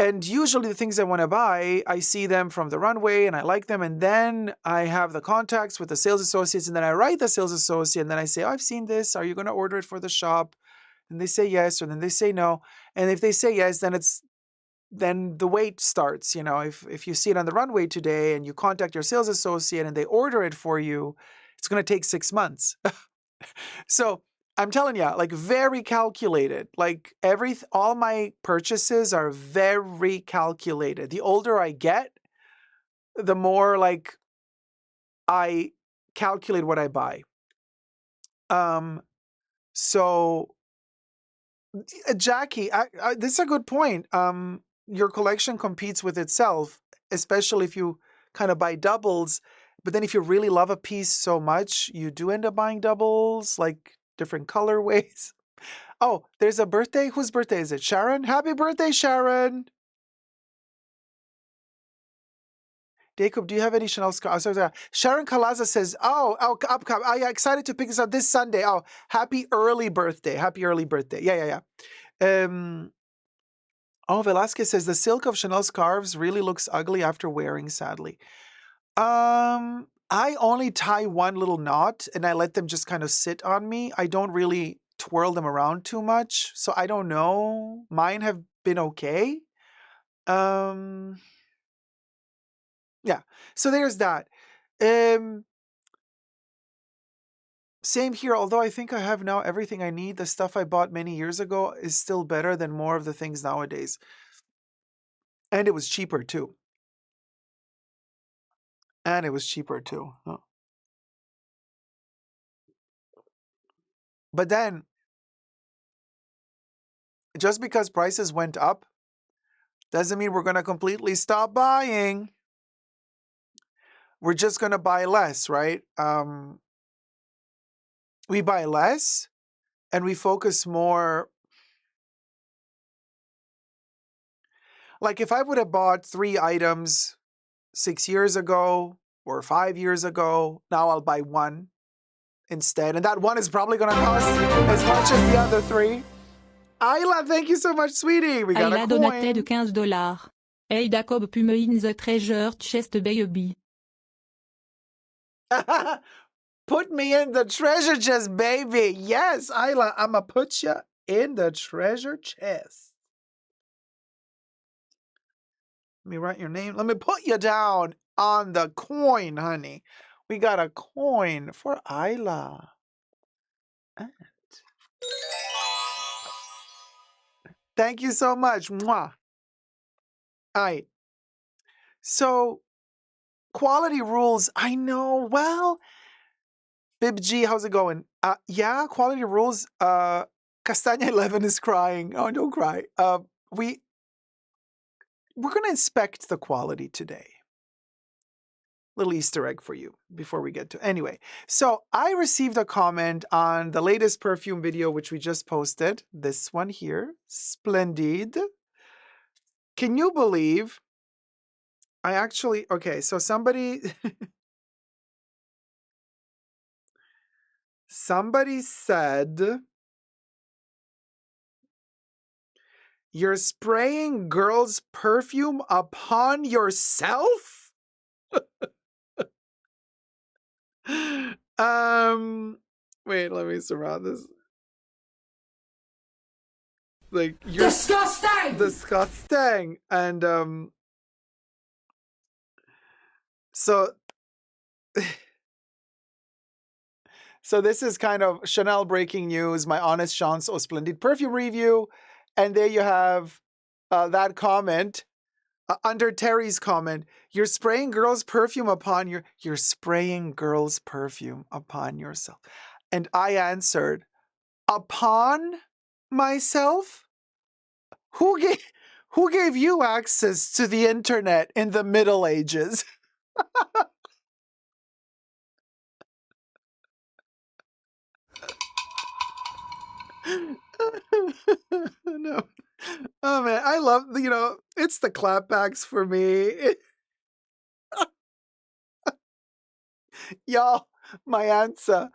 And usually the things I want to buy, I see them from the runway and I like them. And then I have the contacts with the sales associates, and then I write the sales associate, and then I say, oh, I've seen this. Are you going to order it for the shop? And they say yes, or then they say no. And if they say yes, then the wait starts. You know, if you see it on the runway today and you contact your sales associate and they order it for you, it's going to take 6 months. So I'm telling you, like very calculated. Like all my purchases are very calculated. The older I get, the more like I calculate what I buy. So Jackie, this is a good point. Your collection competes with itself, especially if you kind of buy doubles. But then if you really love a piece so much, you do end up buying doubles, like different colorways. Oh, there's a birthday. Whose birthday is it? Sharon? Happy birthday, Sharon. Dacob, do you have any Chanel scarves? Sharon Calaza says, yeah, excited to pick this up this Sunday. Oh, happy early birthday. Happy early birthday. Yeah. Velasquez says, the silk of Chanel scarves really looks ugly after wearing, sadly. I only tie one little knot and I let them just kind of sit on me. I don't really twirl them around too much. So I don't know. Mine have been okay. Yeah. So there's that. Same here, although I think I have now everything I need. The stuff I bought many years ago is still better than more of the things nowadays. And it was cheaper too. But then, just because prices went up doesn't mean we're going to completely stop buying. We're just going to buy less, right? We buy less and we focus more. Like if I would have bought 3 items 6 years ago or 5 years ago, now I'll buy 1 instead. And that 1 is probably going to cost as much as the other 3. Ayla, thank you so much, sweetie. We got Ayla a donatait de coin. $15. Hey Dacob Pume in the treasure chest baby. Put me in the treasure chest, baby. Yes, Ayla, I'ma put you in the treasure chest. Let me write your name. Let me put you down on the coin, honey. We got a coin for Ayla. Thank you so much. Mwah. All right. So, quality rules. I know. Well, Bib G, how's it going? Yeah, quality rules. Castagna 11 is crying. Oh, don't cry. We're gonna inspect the quality today. Little Easter egg for you before we get to anyway. So I received a comment on the latest perfume video, which we just posted. This one here, Splendide. Can you believe I actually, okay, so somebody said, you're spraying girls' perfume upon yourself? Wait, let me surround this. Like, you're disgusting. And so this is kind of Chanel breaking news, my honest chance au Splendide perfume review. And there you have that comment under Terry's comment. You're spraying girls' perfume upon you're spraying girls' perfume upon yourself. And I answered, upon myself? Who gave you access to the internet in the Middle Ages? No. Oh man, I love, it's the clapbacks for me. Y'all, my answer.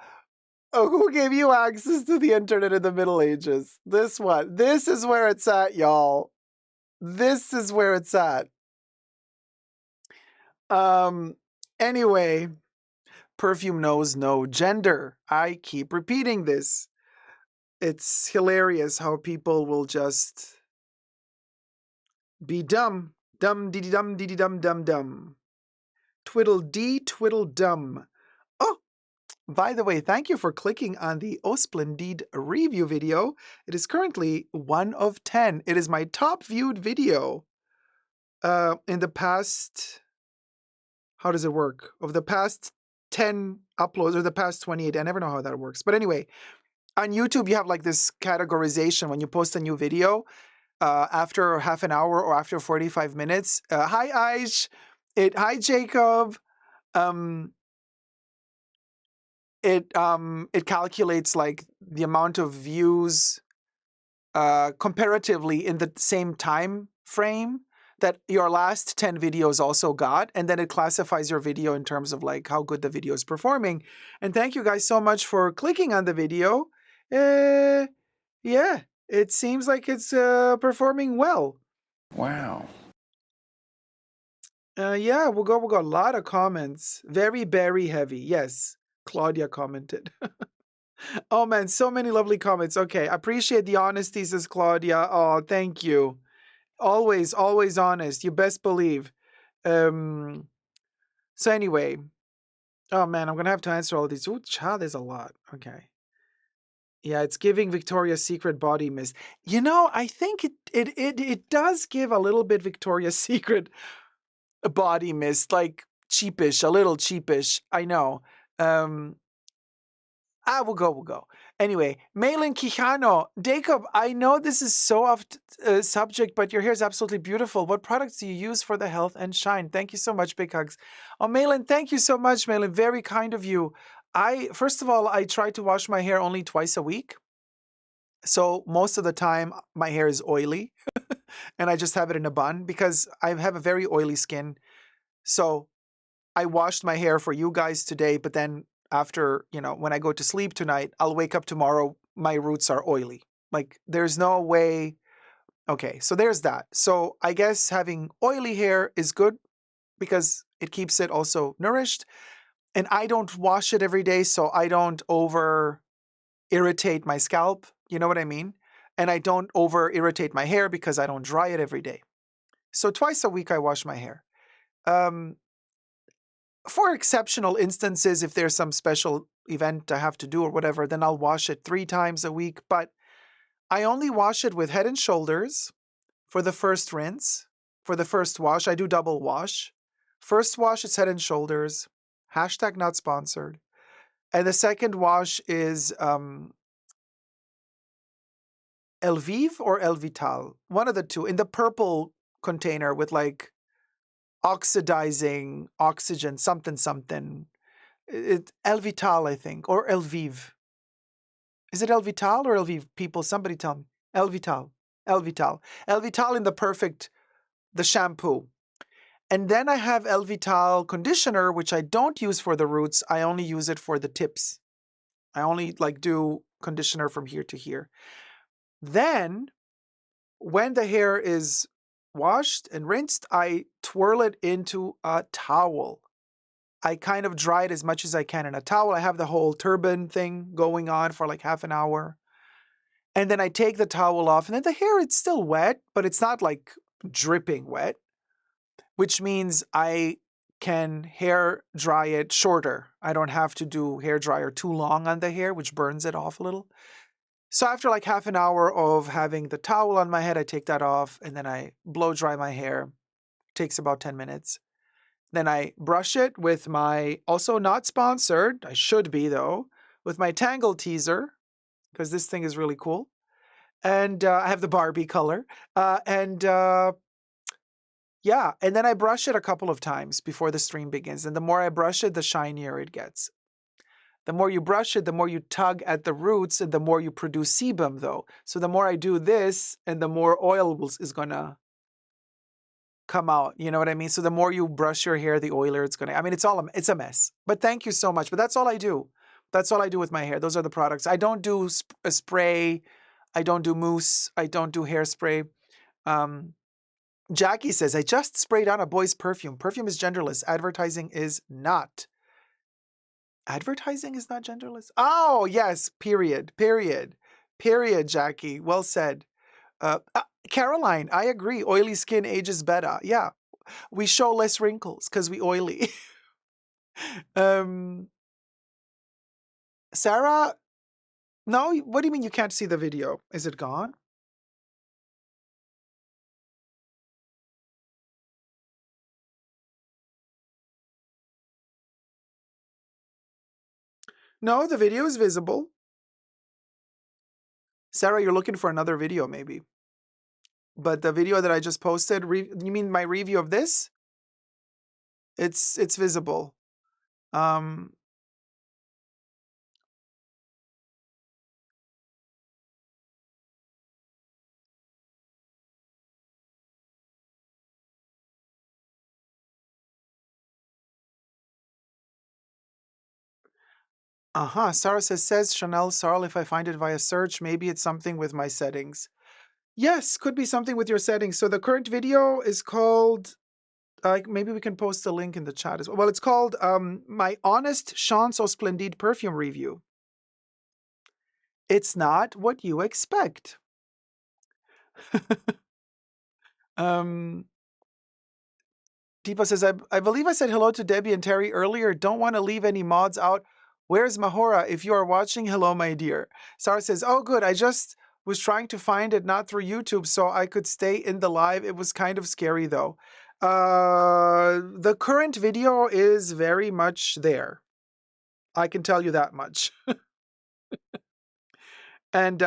Oh, who gave you access to the internet in the Middle Ages? This one. This is where it's at, y'all. This is where it's at. Anyway, perfume knows no gender. I keep repeating this. It's hilarious how people will just be dumb. Dum dee dum dee dum dum dum. Twiddle dee twiddle dum. Oh, by the way, thank you for clicking on the Au Splendide review video. It is currently 1 of 10. It is my top viewed video in the past, how does it work? Of the past 10 uploads or the past 28. I never know how that works. But anyway, on YouTube, you have like this categorization when you post a new video after half an hour or after 45 minutes. Hi, Aish. Hi, Jacob. It calculates like the amount of views comparatively in the same time frame that your last 10 videos also got, and then it classifies your video in terms of like how good the video is performing. And thank you guys so much for clicking on the video. Yeah, it seems like it's performing well. Wow. Yeah, we'll go a lot of comments. Very berry heavy. Yes, Claudia commented. Oh man, so many lovely comments. Okay, appreciate the honesty, says Claudia. Oh, thank you. Always honest. You best believe. So anyway, oh man, I'm gonna have to answer all these. Ooh, child, there's a lot. Okay. Yeah, it's giving Victoria's Secret body mist. I think it does give a little bit Victoria's Secret body mist, like cheapish, a little cheapish. I know. We'll go. Anyway, Malin Quijano, Dacob, I know this is so off subject, but your hair is absolutely beautiful. What products do you use for the health and shine? Thank you so much, big hugs. Oh, Malin, thank you so much, Malin. Very kind of you. First of all, I try to wash my hair only twice a week. So most of the time, my hair is oily, and I just have it in a bun because I have a very oily skin. So I washed my hair for you guys today, but then after, when I go to sleep tonight, I'll wake up tomorrow, my roots are oily. Like, there's no way. Okay, so there's that. So I guess having oily hair is good because it keeps it also nourished. And I don't wash it every day, so I don't over irritate my scalp. You know what I mean? And I don't over irritate my hair because I don't dry it every day. So twice a week I wash my hair. For exceptional instances, if there's some special event I have to do or whatever, then I'll wash it 3 times a week. But I only wash it with Head and Shoulders for the first rinse. For the first wash, I do double wash. First wash is Head and Shoulders. Hashtag not sponsored. And the second wash is Elvive or Elvital. One of the two. In the purple container with like oxidizing oxygen, something, something. Elvital, I think, or Elvive. Is it Elvital or Elvive? People, somebody tell me. Elvital. Elvital. Elvital in the shampoo. And then I have Elvital conditioner, which I don't use for the roots. I only use it for the tips. I only like do conditioner from here to here. Then, when the hair is washed and rinsed, I twirl it into a towel. I kind of dry it as much as I can in a towel. I have the whole turban thing going on for like half an hour. And then I take the towel off, and then the hair, it's still wet, but it's not like dripping wet, which means I can hair dry it shorter. I don't have to do hair dryer too long on the hair, which burns it off a little. So after like half an hour of having the towel on my head, I take that off, and then I blow dry my hair. Takes about 10 minutes. Then I brush it with my, also not sponsored, I should be though, with my Tangle Teaser, because this thing is really cool. And I have the Barbie color. Yeah, and then I brush it a couple of times before the stream begins. And the more I brush it, the shinier it gets. The more you brush it, the more you tug at the roots, and the more you produce sebum, though. So the more I do this, and the more oil is going to come out. You know what I mean? So the more you brush your hair, the oilier it's going to. I mean, it's a mess. But thank you so much. But that's all I do. That's all I do with my hair. Those are the products. I don't do a spray. I don't do mousse. I don't do hairspray. Jackie says, I just sprayed on a boy's perfume. Perfume is genderless. Advertising is not. Advertising is not genderless? Oh, yes. Period. Period. Period, Jackie. Well said. Caroline, I agree. Oily skin ages better. Yeah. We show less wrinkles because we oily. Sarah, no, what do you mean you can't see the video? Is it gone? No, the video is visible. Sarah, you're looking for another video maybe. But the video that I just posted, you mean my review of this? It's visible. Sarah says Chanel Sarl, if I find it via search, maybe it's something with my settings. Yes, could be something with your settings. So the current video is called, maybe we can post a link in the chat as well. Well, it's called My Honest Chance au Splendide Perfume Review. It's not what you expect. Deepa says, I believe I said hello to Debbie and Terry earlier. Don't want to leave any mods out. Where's Mahora? If you are watching, hello, my dear. Sarah says, oh, good. I just was trying to find it, not through YouTube, so I could stay in the live. It was kind of scary, though. The current video is very much there. I can tell you that much. And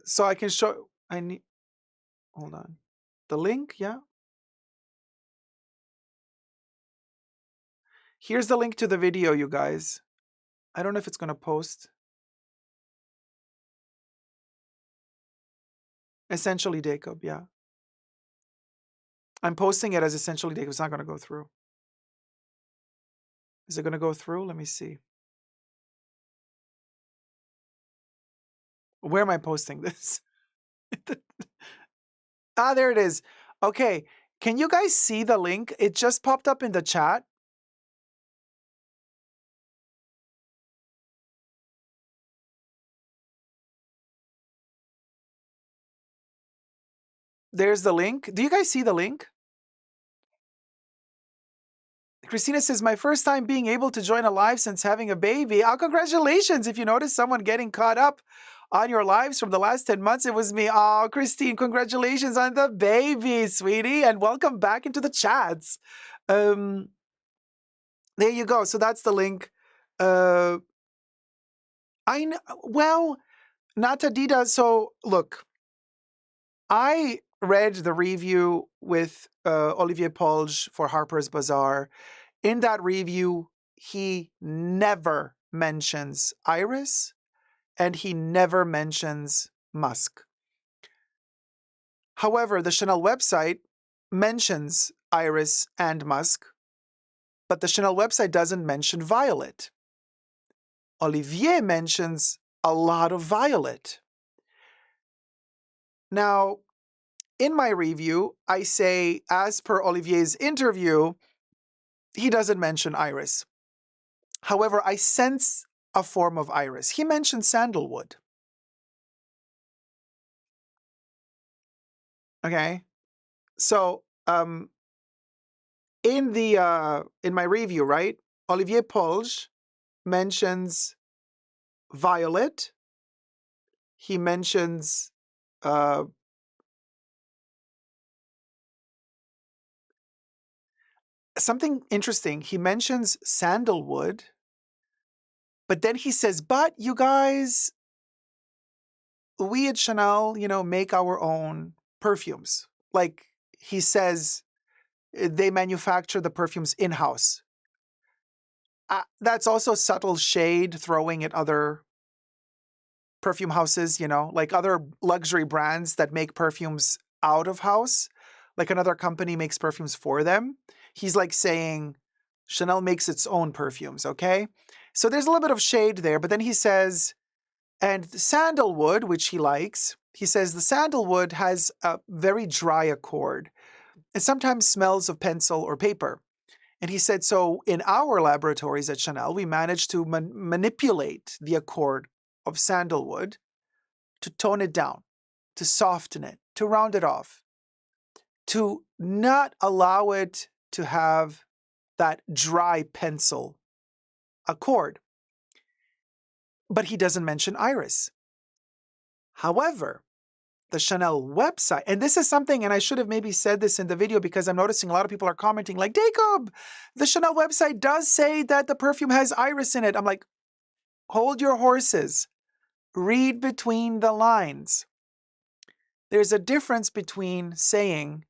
so I can show, hold on. The link, yeah. Here's the link to the video, you guys. I don't know if it's going to post. Essentially Dacob, yeah. I'm posting it as Essentially Dacob. It's not going to go through. Is it going to go through? Let me see. Where am I posting this? There it is. Okay. Can you guys see the link? It just popped up in the chat. There's the link. Do you guys see the link? Christina says, my first time being able to join a live since having a baby. Oh, congratulations. If you notice someone getting caught up on your lives from the last 10 months, it was me. Oh, Christine, congratulations on the baby, sweetie. And welcome back into the chats. There you go. So that's the link. Well, Natadida. So look, I read the review with Olivier Polge for Harper's Bazaar. In that review, he never mentions Iris and he never mentions musk. However, the Chanel website mentions Iris and musk, but the Chanel website doesn't mention violet. Olivier mentions a lot of violet. Now, in my review, I say, as per Olivier's interview, he doesn't mention iris. However, I sense a form of iris. He mentioned sandalwood. Okay, so in my review, right, Olivier Polge mentions violet. He mentions something interesting. He mentions sandalwood, but then he says, "But you guys, we at Chanel, make our own perfumes." Like he says, they manufacture the perfumes in-house. That's also subtle shade throwing at other perfume houses, like other luxury brands that make perfumes out of house, like another company makes perfumes for them. He's like saying Chanel makes its own perfumes, okay? So there's a little bit of shade there, but then he says, and sandalwood, which he likes, he says the sandalwood has a very dry accord. It sometimes smells of pencil or paper. And he said, so in our laboratories at Chanel, we managed to manipulate the accord of sandalwood to tone it down, to soften it, to round it off, to not allow it to have that dry pencil accord. But he doesn't mention iris. However, the Chanel website, and this is something, and I should have maybe said this in the video because I'm noticing a lot of people are commenting like, Dacob, the Chanel website does say that the perfume has iris in it. I'm like, hold your horses. Read between the lines. There's a difference between saying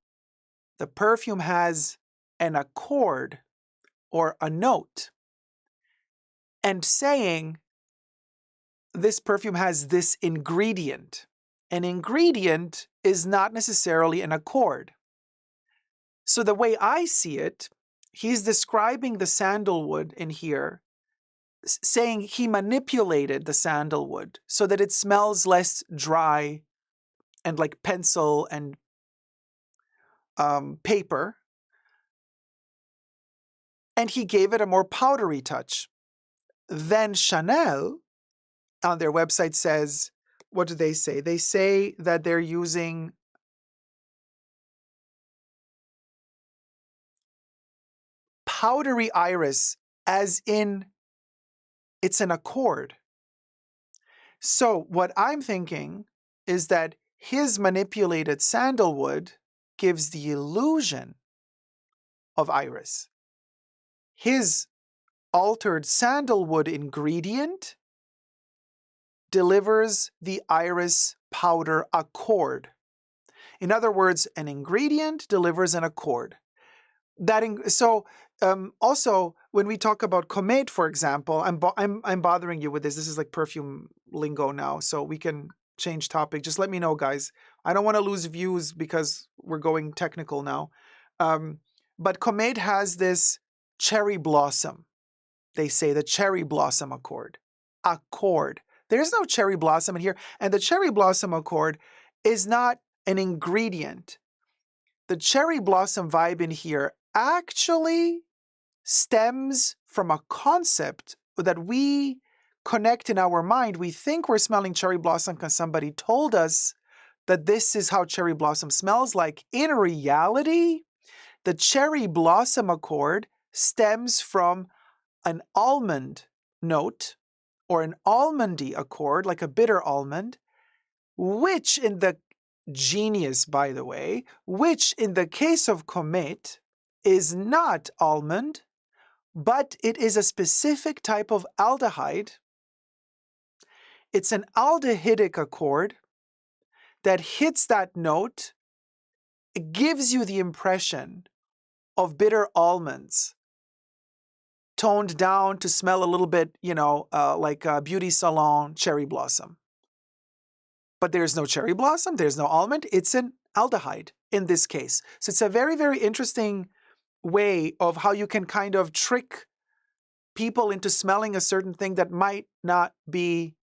the perfume has an accord or a note and saying this perfume has this ingredient. An ingredient is not necessarily an accord. So the way I see it, he's describing the sandalwood in here, saying he manipulated the sandalwood so that it smells less dry and like pencil and paper. And he gave it a more powdery touch. Then Chanel on their website says, what do they say? They say that they're using powdery iris, as in it's an accord. So what I'm thinking is that his manipulated sandalwood gives the illusion of iris. His altered sandalwood ingredient delivers the iris powder accord. In other words, an ingredient delivers an accord. Also, when we talk about Comète, for example, I'm bothering you with this. This is like perfume lingo now, so we can change topic. Just let me know, guys. I don't want to lose views because we're going technical now. But Comète has this cherry blossom. They say the cherry blossom accord. Accord. There's no cherry blossom in here, and the cherry blossom accord is not an ingredient. The cherry blossom vibe in here actually stems from a concept that we connect in our mind. We think we're smelling cherry blossom because somebody told us that this is how cherry blossom smells like. In reality, the cherry blossom accord stems from an almond note or an almondy accord, like a bitter almond, which in the genius, by the way, which in the case of Comet is not almond, but it is a specific type of aldehyde. It's an aldehydic accord that hits that note. It gives you the impression of bitter almonds, toned down to smell a little bit, like a beauty salon cherry blossom. But there's no cherry blossom, there's no almond, it's an aldehyde in this case. So it's a very, very interesting way of how you can kind of trick people into smelling a certain thing that might not be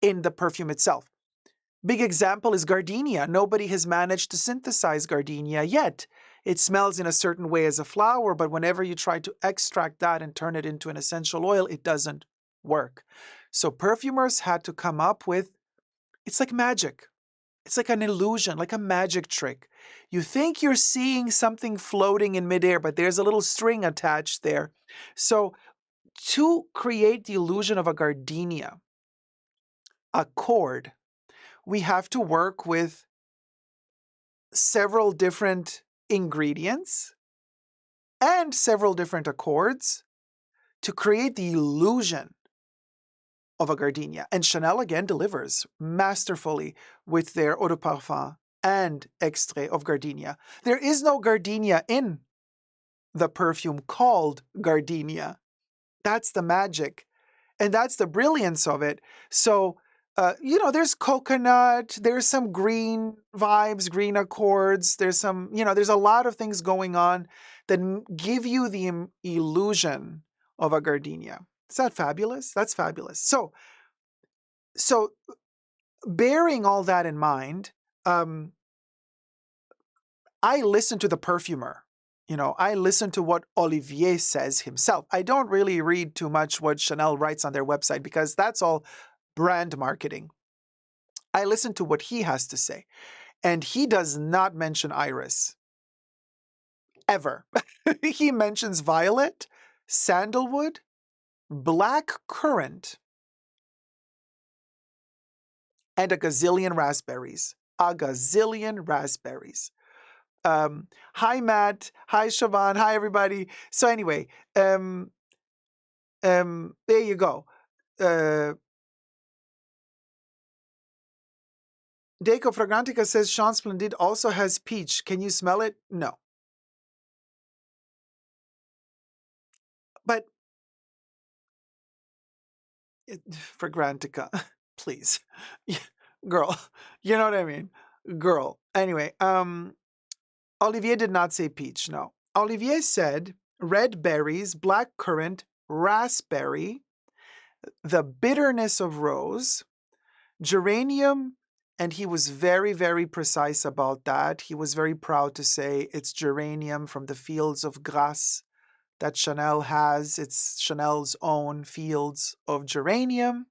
in the perfume itself. Big example is gardenia. Nobody has managed to synthesize gardenia yet. It smells in a certain way as a flower, but whenever you try to extract that and turn it into an essential oil, it doesn't work. So perfumers had to come up with, it's like magic. It's like an illusion, like a magic trick. You think you're seeing something floating in midair, but there's a little string attached there. So to create the illusion of a gardenia, a cord, we have to work with several different ingredients and several different accords to create the illusion of a gardenia. And Chanel again delivers masterfully with their eau de parfum and extrait of gardenia. There is no gardenia in the perfume called gardenia. That's the magic. And that's the brilliance of it. So, there's coconut, there's some green vibes, green accords, there's a lot of things going on that give you the illusion of a gardenia. Is that fabulous? That's fabulous. So bearing all that in mind, I listen to the perfumer. I listen to what Olivier says himself. I don't really read too much what Chanel writes on their website because that's all brand marketing. I listen to what he has to say. And he does not mention iris. Ever. He mentions violet, sandalwood, black currant, and a gazillion raspberries. A gazillion raspberries. Hi, Matt. Hi, Siobhan. Hi, everybody. So anyway, there you go. Dacob Fragrantica says Sean Splendide also has peach. Can you smell it? No. But Fragrantica, please. Girl, you know what I mean? Girl. Anyway, Olivier did not say peach, no. Olivier said red berries, black currant, raspberry, the bitterness of rose, geranium, and he was very, very precise about that. He was very proud to say it's geranium from the fields of Grasse that Chanel has. It's Chanel's own fields of geranium.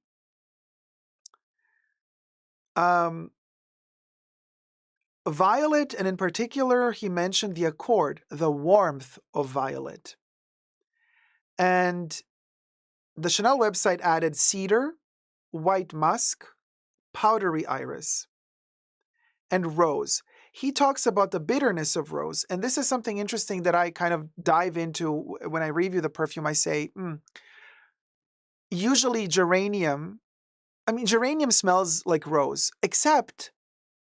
Violet, and in particular, he mentioned the accord, the warmth of violet. And the Chanel website added cedar, white musk, powdery iris, and rose. He talks about the bitterness of rose. And this is something interesting that I kind of dive into when I review the perfume. I say, usually geranium smells like rose, except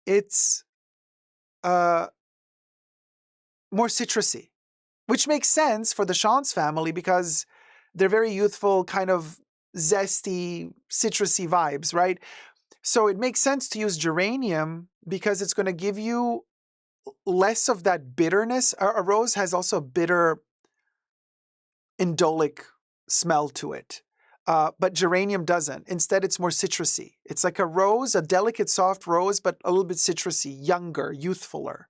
it's more citrusy, which makes sense for the Chance family because they're very youthful, kind of zesty, citrusy vibes, right? So it makes sense to use geranium because it's going to give you less of that bitterness. A rose has also a bitter indolic smell to it. But geranium doesn't. Instead, it's more citrusy. It's like a rose, a delicate, soft rose, but a little bit citrusy, younger, youthfuler.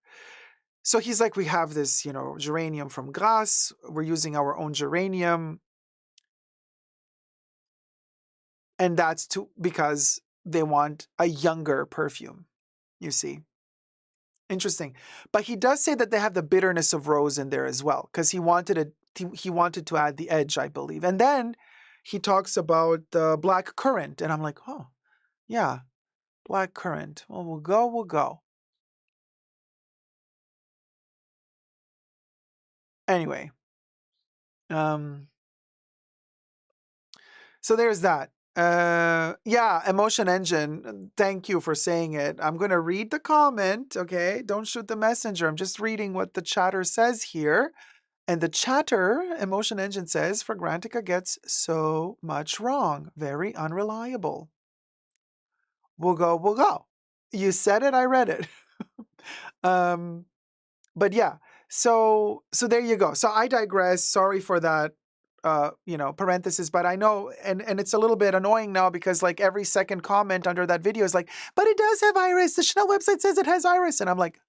So he's like, we have this, geranium from Grasse. We're using our own geranium. And that's because they want a younger perfume, you see. Interesting. But he does say that they have the bitterness of rose in there as well, because he wanted he wanted to add the edge, I believe. And then he talks about the black currant. And I'm like, oh, yeah, black currant. Well, we'll go. Anyway, so there's that. Yeah, Emotion Engine. Thank you for saying it. I'm going to read the comment, okay? Don't shoot the messenger. I'm just reading what the chatter says here. And the chatter, Emotion Engine says, Fragrantica gets so much wrong. Very unreliable. We'll go. You said it, I read it. But yeah, so there you go. So I digress. Sorry for that, parenthesis, but I know, and it's a little bit annoying now because like every second comment under that video is like, but it does have iris. The Chanel website says it has iris. And I'm like,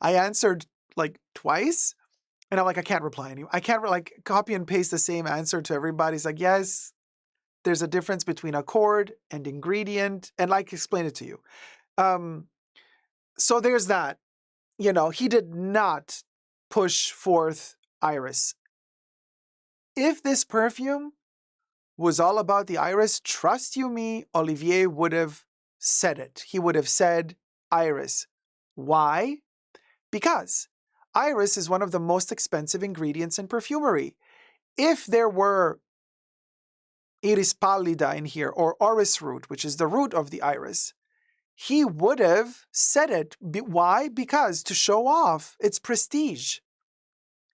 I answered like twice. And I'm like, I can't reply anymore. I can't like copy and paste the same answer to everybody. It's like, yes, there's a difference between accord and ingredient. And like, explain it to you. So there's that. He did not push forth iris. If this perfume was all about the iris, trust you me, Olivier would have said it. He would have said iris. Why? Because iris is one of the most expensive ingredients in perfumery. If there were iris pallida in here, or orris root, which is the root of the iris, he would have said it. Why? Because to show off, it's prestige.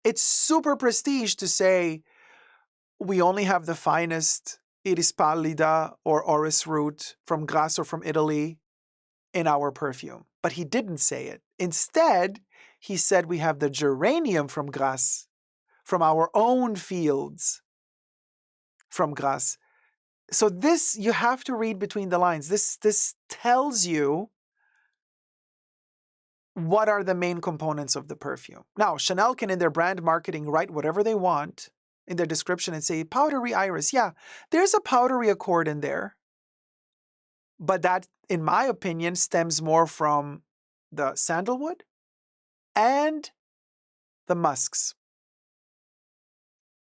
It's super prestige to say, we only have the finest iris pallida or orris root from Grasse or from Italy in our perfume. But he didn't say it. Instead, he said we have the geranium from Grasse, from our own fields from Grasse. So this, you have to read between the lines. This tells you what are the main components of the perfume. Now, Chanel can in their brand marketing write whatever they want in their description and say powdery iris. Yeah, there's a powdery accord in there. But that, in my opinion, stems more from the sandalwood and the musks,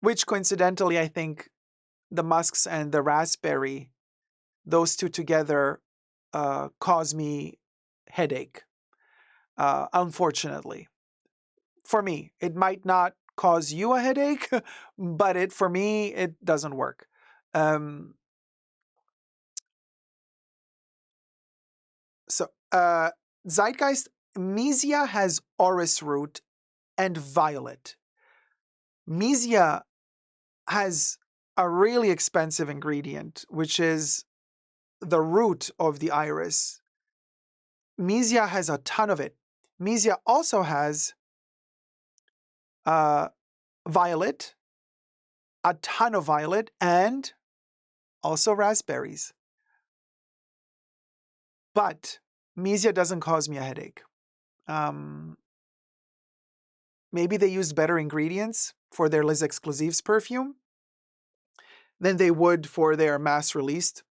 which coincidentally, I think the musks and the raspberry, those two together cause me headache, unfortunately. For me, it might not cause you a headache, but for me, it doesn't work. Zeitgeist, Mesia has orris root and violet. Mesia has a really expensive ingredient, which is the root of the iris. Mesia has a ton of it. Mesia also has violet, a ton of violet, and also raspberries. But Mesia doesn't cause me a headache. Maybe they used better ingredients for their Les Exclusives perfume than they would for their mass-released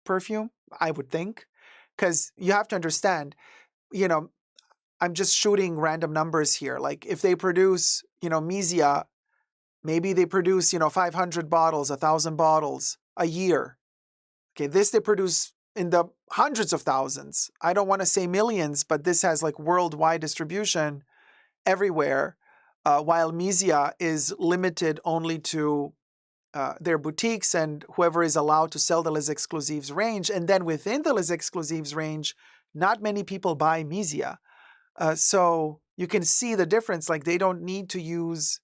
perfume, I would think. Because you have to understand, I'm just shooting random numbers here. Like if they produce, Mesia, maybe they produce, 500 bottles, 1,000 bottles a year. Okay, this they produce in the hundreds of thousands. I don't want to say millions, but this has like worldwide distribution everywhere, while Mesia is limited only to their boutiques and whoever is allowed to sell the Les Exclusives range. And then within the Les Exclusives range, not many people buy Mesia. So you can see the difference. Like they don't need to use,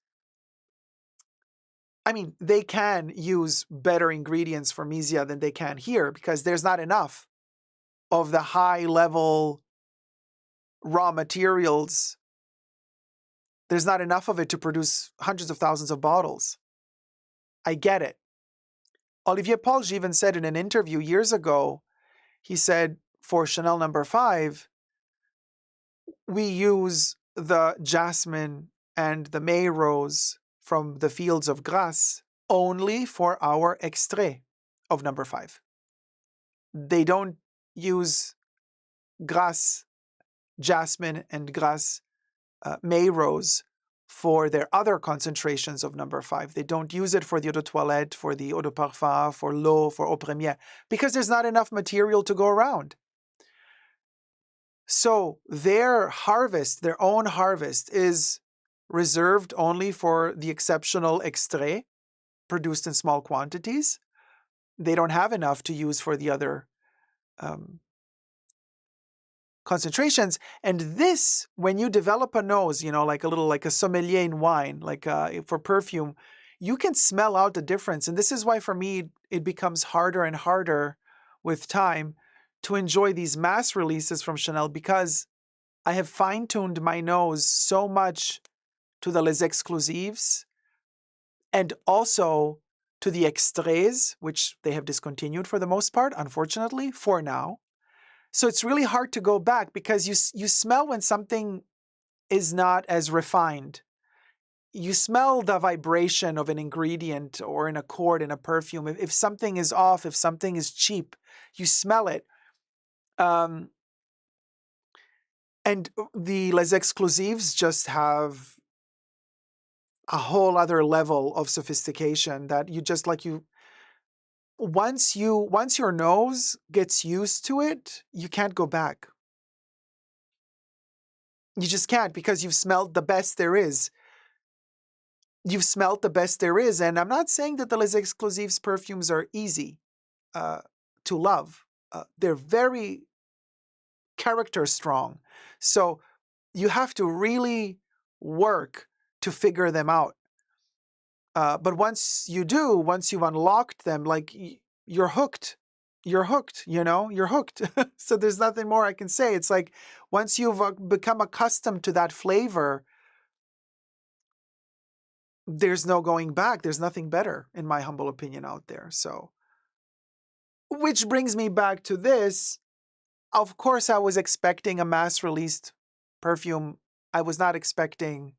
they can use better ingredients for Mesia than they can here because there's not enough of the high level raw materials. There's not enough of it to produce hundreds of thousands of bottles. I get it. Olivier Polge even said in an interview years ago, he said, for Chanel No. 5, we use the jasmine and the May rose from the fields of Grasse only for our extrait of No. 5. They don't use Grasse jasmine and Grasse May rose for their other concentrations of number 5. They don't use it for the eau de toilette, for the eau de parfum, for l'eau, for eau première, because there's not enough material to go around. So their harvest, their own harvest, is reserved only for the exceptional extrait produced in small quantities. They don't have enough to use for the other concentrations. And this, when you develop a nose, like a sommelier in wine, like for perfume, you can smell out the difference. And this is why, for me, it becomes harder and harder with time to enjoy these mass releases from Chanel, because I have fine-tuned my nose so much to the Les Exclusives and also to the extraits, which they have discontinued for the most part, unfortunately, for now. So it's really hard to go back, because you smell when something is not as refined. You smell the vibration of an ingredient or an accord in a perfume. If something is off, if something is cheap, you smell it. And the Les Exclusives just have a whole other level of sophistication that once your nose gets used to it, you can't go back. You just can't, because you've smelled the best there is. You've smelled the best there is. And I'm not saying that the Les Exclusives perfumes are easy to love. They're very character strong. So you have to really work to figure them out. But once you do, once you've unlocked them, like, you're hooked. You're hooked, you're hooked. So there's nothing more I can say. It's like, once you've become accustomed to that flavor, there's no going back. There's nothing better, in my humble opinion, out there. So, which brings me back to this. Of course, I was expecting a mass-released perfume. I was not expecting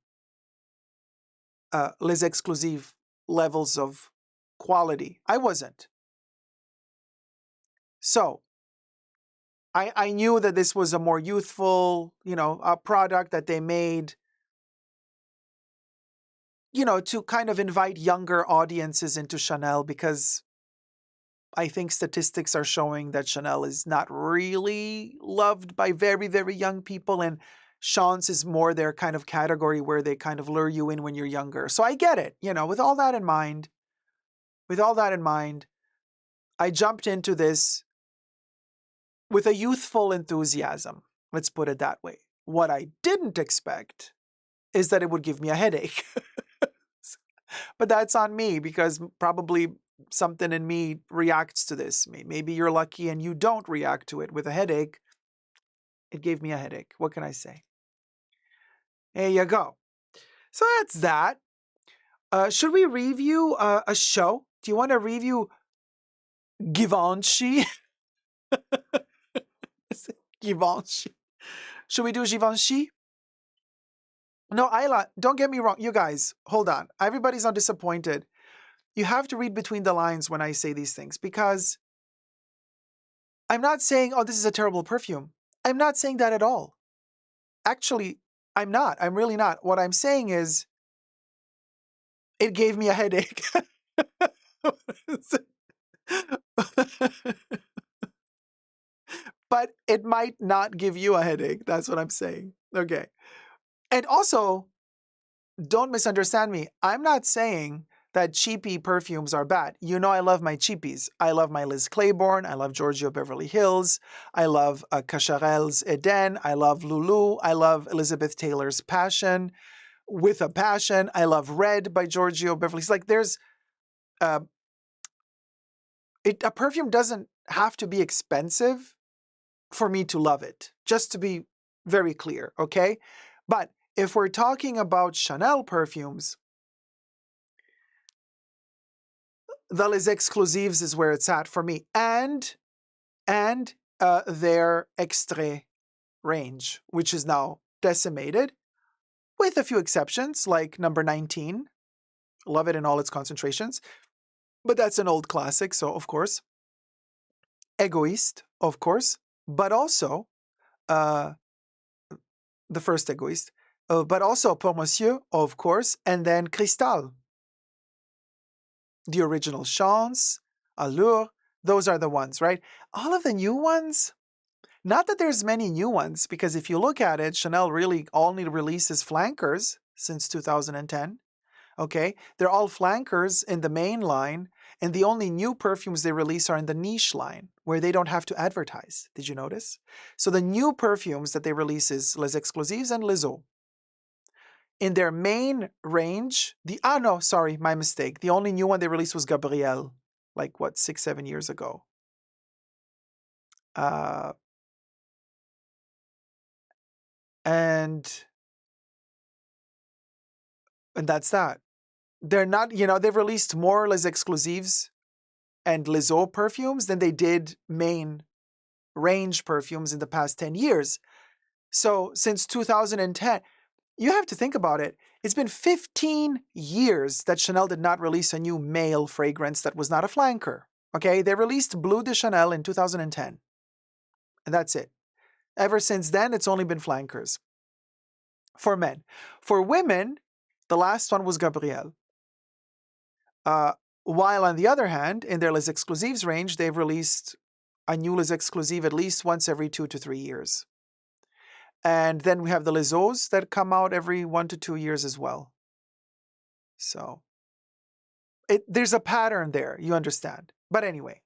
Les Exclusives levels of quality. I wasn't. So, I knew that this was a more youthful, a product that they made, to kind of invite younger audiences into Chanel, because I think statistics are showing that Chanel is not really loved by very, very young people, and Chance is more their kind of category where they kind of lure you in when you're younger. So I get it, with all that in mind, I jumped into this with a youthful enthusiasm. Let's put it that way. What I didn't expect is that it would give me a headache. But that's on me, because probably something in me reacts to this. Maybe you're lucky and you don't react to it with a headache. It gave me a headache. What can I say? There you go. So that's that. Should we review a show? Do you want to review Givenchy? Givenchy. Should we do Givenchy? No, Ayla, don't get me wrong. You guys, hold on. Everybody's not disappointed. You have to read between the lines when I say these things, because I'm not saying, oh, this is a terrible perfume. I'm not saying that at all. Actually, I'm not. I'm really not. What I'm saying is, it gave me a headache. But it might not give you a headache. That's what I'm saying. Okay. And also, don't misunderstand me. I'm not saying that cheapy perfumes are bad. I love my cheapies. I love my Liz Claiborne. I love Giorgio Beverly Hills. I love Cacharel's Eden. I love Lulu. I love Elizabeth Taylor's Passion. With a Passion. I love Red by Giorgio Beverly Hills. Like, there's a perfume doesn't have to be expensive for me to love it. Just to be very clear, okay? But if we're talking about Chanel perfumes, the Les Exclusives is where it's at for me, and their extrait range, which is now decimated, with a few exceptions, like number 19. Love it in all its concentrations, but that's an old classic, so of course. Egoist, of course, but also the first Egoist, but also Pour Monsieur, of course, and then Cristal. The original Chance, Allure, those are the ones, right? All of the new ones, not that there's many new ones, because if you look at it, Chanel really only releases flankers since 2010. Okay, they're all flankers in the main line, and the only new perfumes they release are in the niche line, where they don't have to advertise. Did you notice? So the new perfumes that they release is Les Exclusives and Les Eaux. In their main range, my mistake. The only new one they released was Gabrielle, like 6-7 years ago. And that's that. They're not, they've released more Les Exclusives and Les Eaux perfumes than they did main range perfumes in the past 10 years. So since 2010, you have to think about it. It's been 15 years that Chanel did not release a new male fragrance that was not a flanker. Okay, they released Bleu de Chanel in 2010. And that's it. Ever since then, it's only been flankers. For men. For women, the last one was Gabrielle. While on the other hand, in their Les Exclusives range, they've released a new Les Exclusive at least once every 2 to 3 years. And then we have the Les Eaux that come out every 1 to 2 years as well. So there's a pattern there, you understand. But anyway,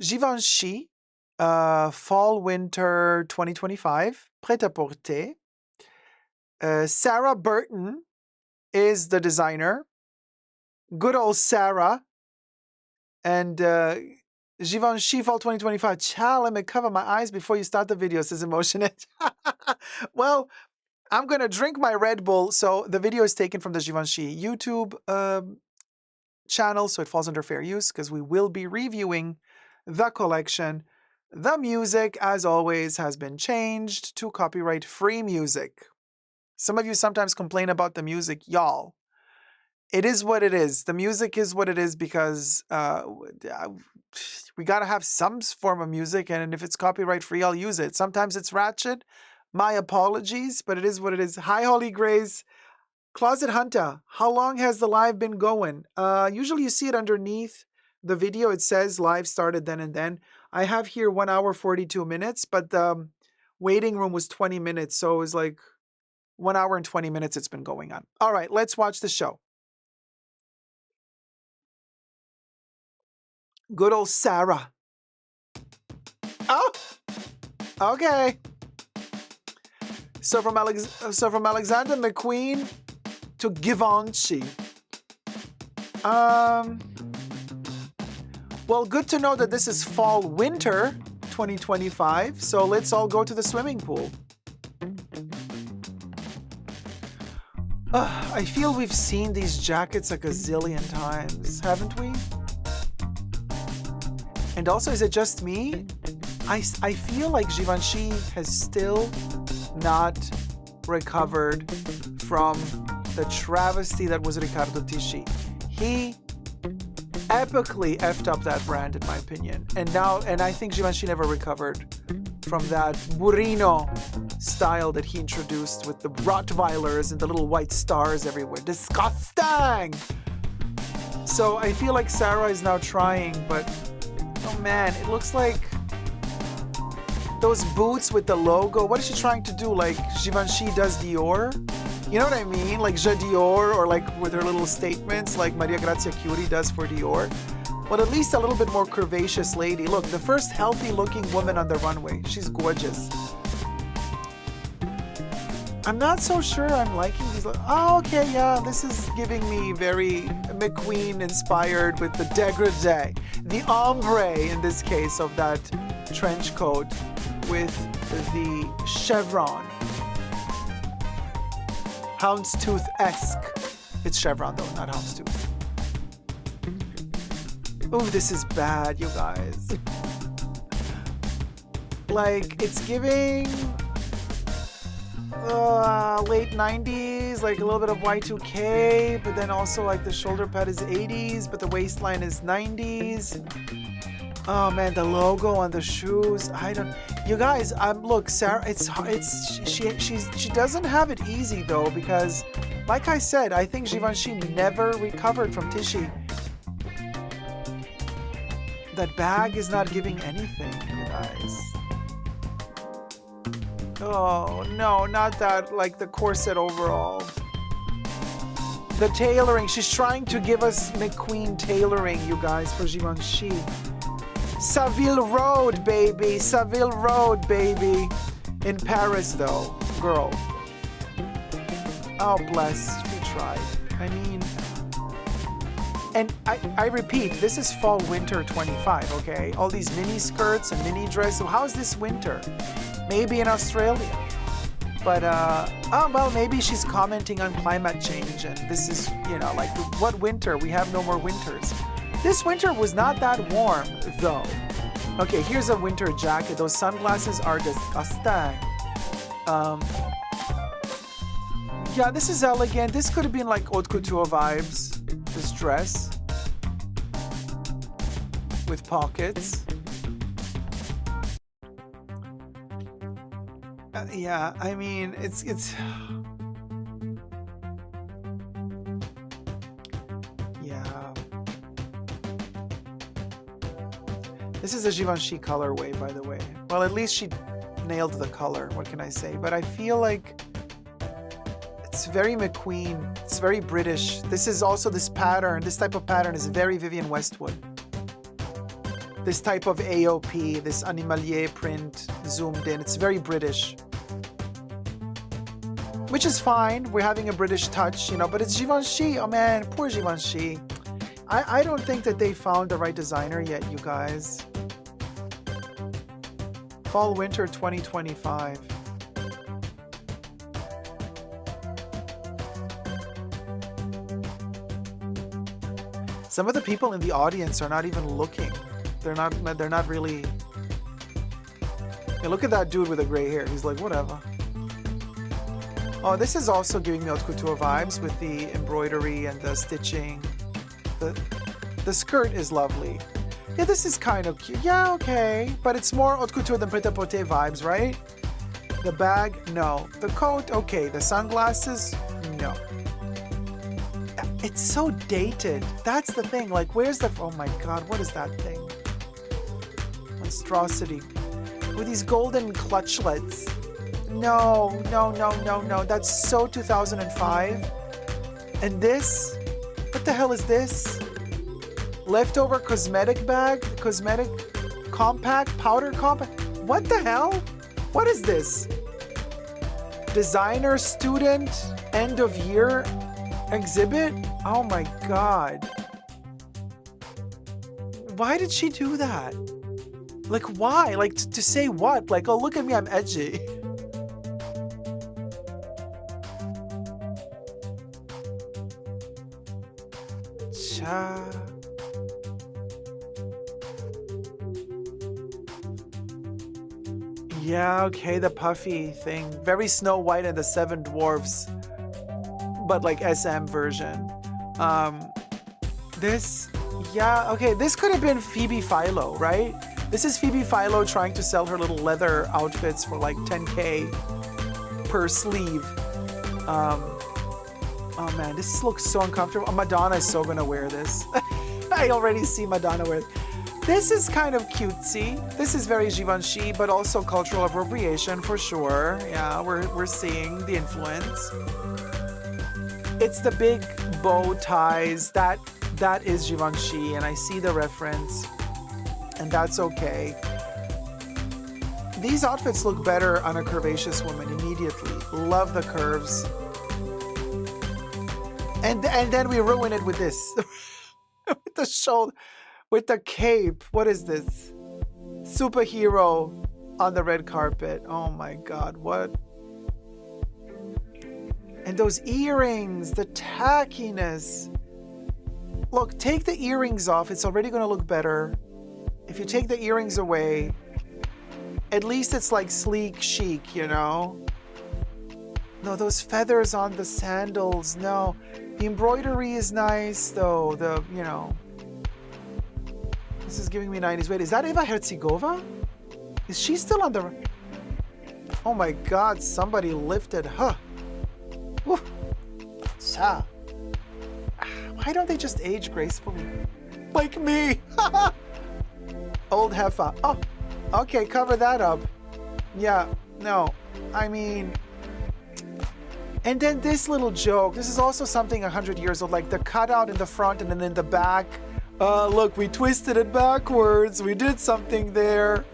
Givenchy, Fall-Winter 2025, Prêt-à-Porter. Sarah Burton is the designer. Good old Sarah. And Givenchy Fall 2025. Child, let me cover my eyes before you start the video, says Emotionate. Well, I'm going to drink my Red Bull. So the video is taken from the Givenchy YouTube channel, so it falls under fair use because we will be reviewing the collection. The music, as always, has been changed to copyright-free music. Some of you sometimes complain about the music. Y'all, it is what it is. The music is what it is because we got to have some form of music, and if it's copyright-free, I'll use it. Sometimes it's ratchet. My apologies, but it is what it is. Hi, Holy Grace. Closet Hunter, how long has the live been going? Usually you see it underneath the video. It says live started then and then. I have here 1 hour, 42 minutes, but the waiting room was 20 minutes. So it was like 1 hour and 20 minutes it's been going on. All right, let's watch the show. Good old Sarah. Oh, okay. So from Alexander McQueen to Givenchy. Well, good to know that this is Fall-Winter 2025. So let's all go to the swimming pool. I feel we've seen these jackets a gazillion times, haven't we? And also, is it just me? I feel like Givenchy has still not recovered from the travesty that was Riccardo Tisci. He epically effed up that brand, in my opinion. And I think Givenchy never recovered from that Burrino style that he introduced with the Rottweilers and the little white stars everywhere. Disgusting! So I feel like Sarah is now trying, but oh man, it looks like those boots with the logo. What is she trying to do? Like Givenchy does Dior? You know what I mean? Like Je Dior, or like with her little statements like Maria Grazia Chiuri does for Dior. But at least a little bit more curvaceous lady. Look, the first healthy looking woman on the runway. She's gorgeous. I'm not so sure I'm liking these. Oh, okay, yeah, this is giving me very McQueen inspired with the dégradé. The ombre, in this case, of that trench coat with the chevron. Houndstooth-esque. It's chevron though, not houndstooth. Oh, this is bad, you guys. Like, it's giving late 90s, like a little bit of Y2K, but then also like the shoulder pad is 80s, but the waistline is 90s. Oh man, the logo on the shoes. I don't. You guys, look, Sarah. She doesn't have it easy though, because, like I said, I think Givenchy never recovered from Tichy. That bag is not giving anything, you guys. Oh no, not that. Like the corset overall. The tailoring. She's trying to give us McQueen tailoring, you guys, for Givenchy. Savile Road, baby. Savile Road, baby. In Paris, though. Girl. Oh, bless. She tried. I mean... And I repeat, this is fall-winter 25, okay? All these mini skirts and mini dresses. How is this winter? Maybe in Australia. But, oh, well, maybe she's commenting on climate change. And this is, you know, like, what winter? We have no more winters. This winter was not that warm, though. Okay, here's a winter jacket. Those sunglasses are disgusting. Yeah, this is elegant. This could have been like haute couture vibes. This dress. With pockets. Yeah, I mean, it's... Yeah. This is a Givenchy colorway, by the way. Well, at least she nailed the color. What can I say? But I feel like it's very McQueen. It's very British. This is also this pattern. This type of pattern is very Vivienne Westwood. This type of AOP, this animalier print zoomed in. It's very British. Which is fine. We're having a British touch, you know, but it's Givenchy. Oh man, poor Givenchy. I don't think that they found the right designer yet, you guys. Fall winter 2025. Some of the people in the audience are not even looking. They're not really. Hey, look at that dude with the gray hair. He's like, whatever. Oh, this is also giving me haute couture vibes with the embroidery and the stitching. The skirt is lovely. Yeah, this is kind of cute. Yeah, okay. But it's more haute couture than Pret-a-Porter vibes, right? The bag, no. The coat, okay. The sunglasses, no. It's so dated. That's the thing. Like, where's the... Oh my God, what is that thing? Monstrosity. With these golden clutchlets. No. That's so 2005. And this? What the hell is this? Leftover cosmetic bag? Cosmetic compact? Powder compact? What the hell? What is this? Designer student end of year exhibit? Oh my God. Why did she do that? Like, why? Like, to say what? Like, oh, look at me, I'm edgy. Cha. Yeah, okay, the puffy thing. Very Snow White and the Seven Dwarfs. But like SM version. This, yeah, okay, this could have been Phoebe Philo, right? This is Phoebe Philo trying to sell her little leather outfits for like 10K per sleeve. Oh man, this looks so uncomfortable. Oh, Madonna is so gonna wear this. I already see Madonna wear it. This is kind of cutesy. This is very Givenchy, but also cultural appropriation for sure. Yeah, we're seeing the influence. It's the big bow ties. That is Givenchy, and I see the reference, and that's okay. These outfits look better on a curvaceous woman immediately. Love the curves. And then we ruin it with this. With the shoulder, with the cape. What is this? Superhero on the red carpet. Oh my God, what? And those earrings, the tackiness. Look, take the earrings off. It's already going to look better. If you take the earrings away, at least it's like sleek chic, you know? No, those feathers on the sandals, no. The embroidery is nice, though. The, you know. This is giving me 90s. Wait, is that Eva Hertzigova? Is she still on the... Oh my God, somebody lifted her. Woo. Sa. Why don't they just age gracefully? Like me. Old heifer. Oh, okay, cover that up. Yeah, no. I mean... And then this little joke. This is also something 100 years old. Like the cutout in the front and then in the back. Look, we twisted it backwards. We did something there.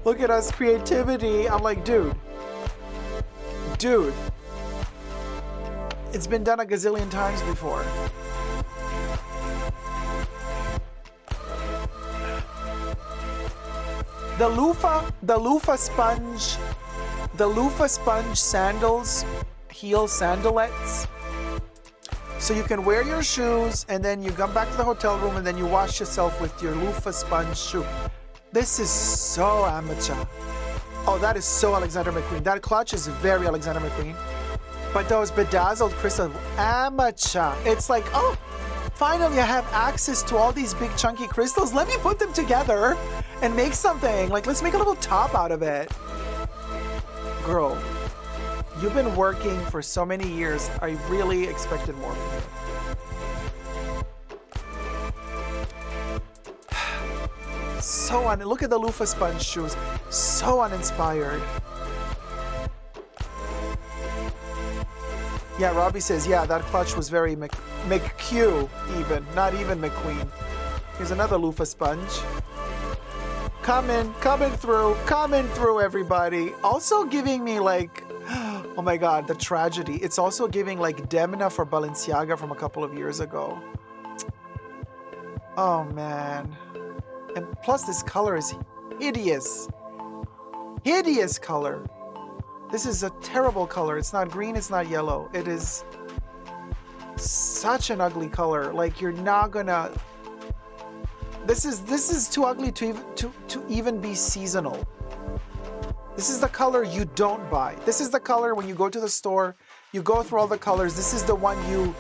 Look at us, creativity. I'm like, dude. Dude. It's been done a gazillion times before. The loofah sponge sandals, heel sandalettes. So you can wear your shoes and then you come back to the hotel room and then you wash yourself with your loofah sponge shoe. This is so amateur. Oh, that is so Alexander McQueen. That clutch is very Alexander McQueen. But those bedazzled crystals, amateur. It's like, oh, finally I have access to all these big chunky crystals. Let me put them together and make something. Like, let's make a little top out of it. Girl, you've been working for so many years. I really expected more from you. So look at the loofah sponge shoes. So uninspired. Yeah, Robbie says, yeah, that clutch was very McQ even, not even McQueen. Here's another loofah sponge. Coming through, everybody. Also giving me like, oh my God, the tragedy. It's also giving like Demna for Balenciaga from a couple of years ago. Oh man. And plus this color is hideous. Hideous color. This is a terrible color. It's not green, it's not yellow. It is such an ugly color. Like you're not gonna... This is too ugly to even be seasonal. This is the color you don't buy. This is the color when you go to the store, you go through all the colors. This is the one you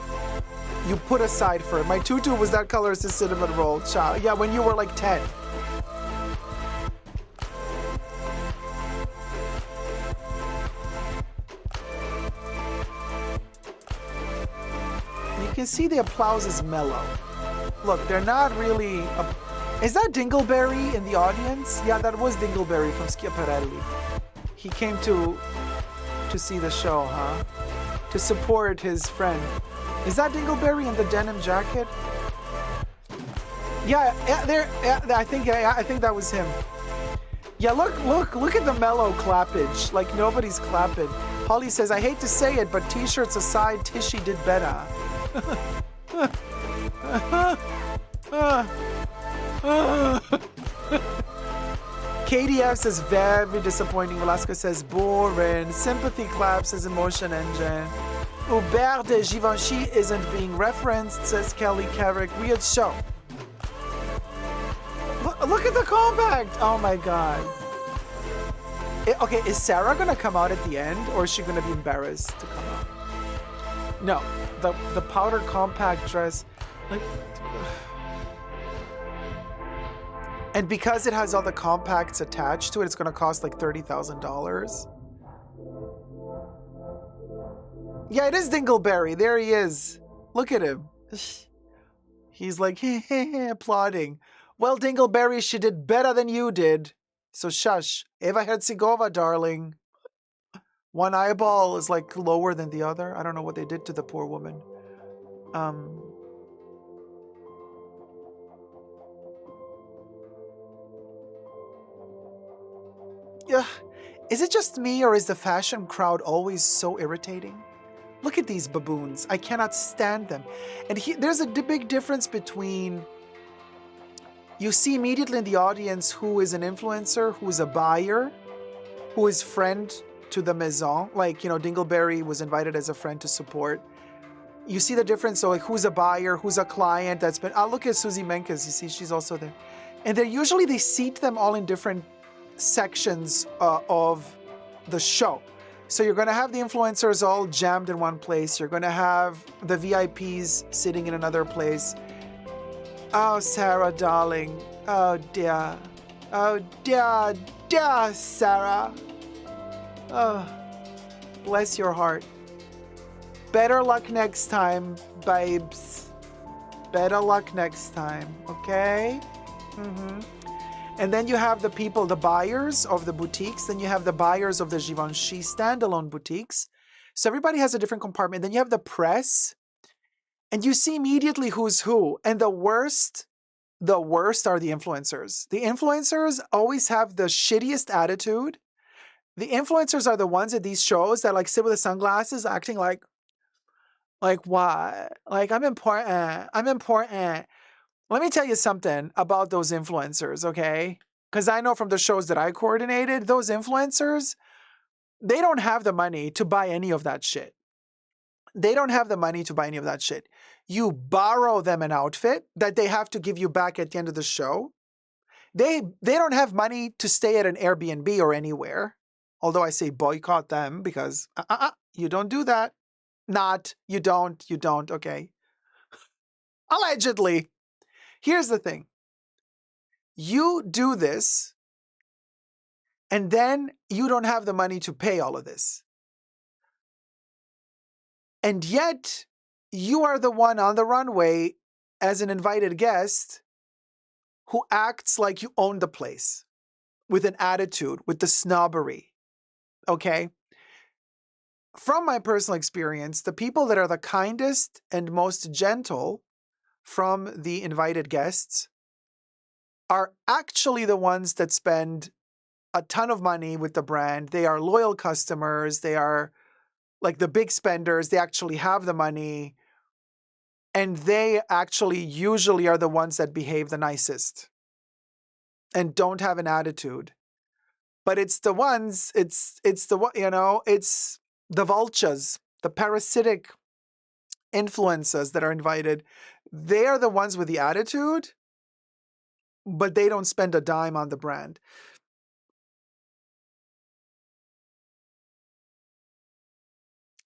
put aside for it. My tutu was that color, it's the cinnamon roll. Yeah, when you were like 10. You can see the applause is mellow. Look, they're not really... Is that Dingleberry in the audience? Yeah, that was Dingleberry from Schiaparelli. He came to see the show, huh? To support his friend. Is that Dingleberry in the denim jacket? Yeah, I think that was him. Yeah, look at the mellow clappage. Like nobody's clapping. Holly says, I hate to say it, but t-shirts aside, Tishy did better. KDF says very disappointing. Velasco says boring. Sympathy clap says emotion engine. Hubert de Givenchy isn't being referenced, says Kelly Carrick. Weird show. Look at the compact. Oh my God. Okay, is Sarah gonna come out at the end, or is she gonna be embarrassed to come out? No, the powder compact dress. Like, and because it has all the compacts attached to it, it's gonna cost like $30,000. Yeah, it is Dingleberry. There he is. Look at him. He's like, applauding. Well, Dingleberry, she did better than you did. So shush. Eva Hertzigova, darling. One eyeball is like lower than the other. I don't know what they did to the poor woman. Yeah. Is it just me, or is the fashion crowd always so irritating? Look at these baboons. I cannot stand them. And there's a big difference between... You see immediately in the audience who is an influencer, who is a buyer, who is friend to the maison. Like, you know, Dingleberry was invited as a friend to support. You see the difference. So like, who's a buyer, who's a client that's been... look at Susie Menkes. You see, she's also there. And they seat them all in different sections of the show. So you're going to have the influencers all jammed in one place. You're going to have the VIPs sitting in another place. Oh, Sarah, darling. Oh dear. Oh dear, dear Sarah. Oh, bless your heart. Better luck next time, babes. Better luck next time, okay? And then you have the people, the buyers of the boutiques. Then you have the buyers of the Givenchy standalone boutiques. So everybody has a different compartment. Then you have the press. And you see immediately who's who. And the worst are the influencers. The influencers always have the shittiest attitude. The influencers are the ones at these shows that like sit with the sunglasses acting like what? Like I'm important. I'm important. Let me tell you something about those influencers, okay? Because I know from the shows that I coordinated, those influencers, they don't have the money to buy any of that shit. They don't have the money to buy any of that shit. You borrow them an outfit that they have to give you back at the end of the show. They don't have money to stay at an Airbnb or anywhere. Although I say boycott them because you don't do that. You don't, okay? Allegedly. Here's the thing. You do this, and then you don't have the money to pay all of this. And yet, you are the one on the runway as an invited guest who acts like you own the place with an attitude, with the snobbery, okay? From my personal experience, the people that are the kindest and most gentle from the invited guests are actually the ones that spend a ton of money with the brand. They are loyal customers. They are like the big spenders. They actually have the money. And they actually usually are the ones that behave the nicest and don't have an attitude. But it's the ones, it's the, it's the vultures, the parasitic influencers that are invited. They are the ones with the attitude, but they don't spend a dime on the brand.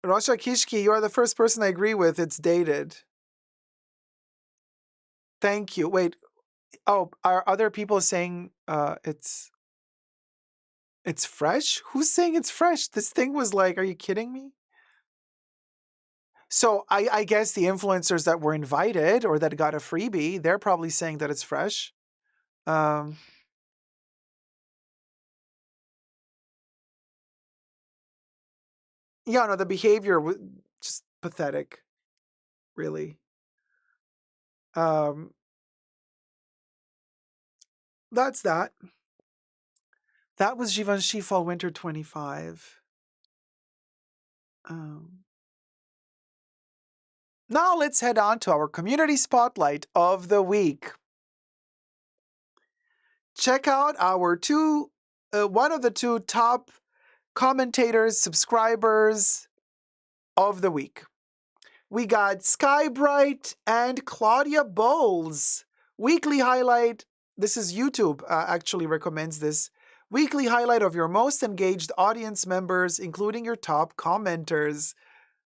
Rasha Kishki, you are the first person I agree with. It's dated. Thank you. Wait. Oh, are other people saying it's fresh? Who's saying it's fresh? This thing was like, are you kidding me? So I guess the influencers that were invited or that got a freebie, they're probably saying that it's fresh. Yeah, no, the behavior was just pathetic, really. That's that. That was Givenchy Fall Winter 25. Now let's head on to our community spotlight of the week. Check out our one of the two top commentators, subscribers of the week. We got Skybright and Claudia Bowles. Weekly highlight. This is YouTube actually recommends this. Weekly highlight of your most engaged audience members, including your top commenters.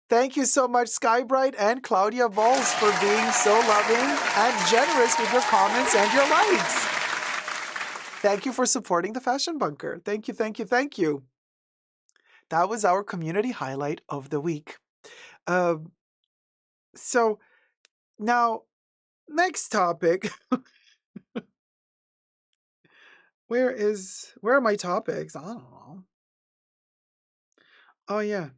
Thank you so much, Skybright and Claudia Bowles, for being so loving and generous with your comments and your likes. Thank you for supporting the Fashion Bunker. Thank you, thank you, thank you. That was our community highlight of the week. So now, next topic. Where are my topics? I don't know. Oh yeah.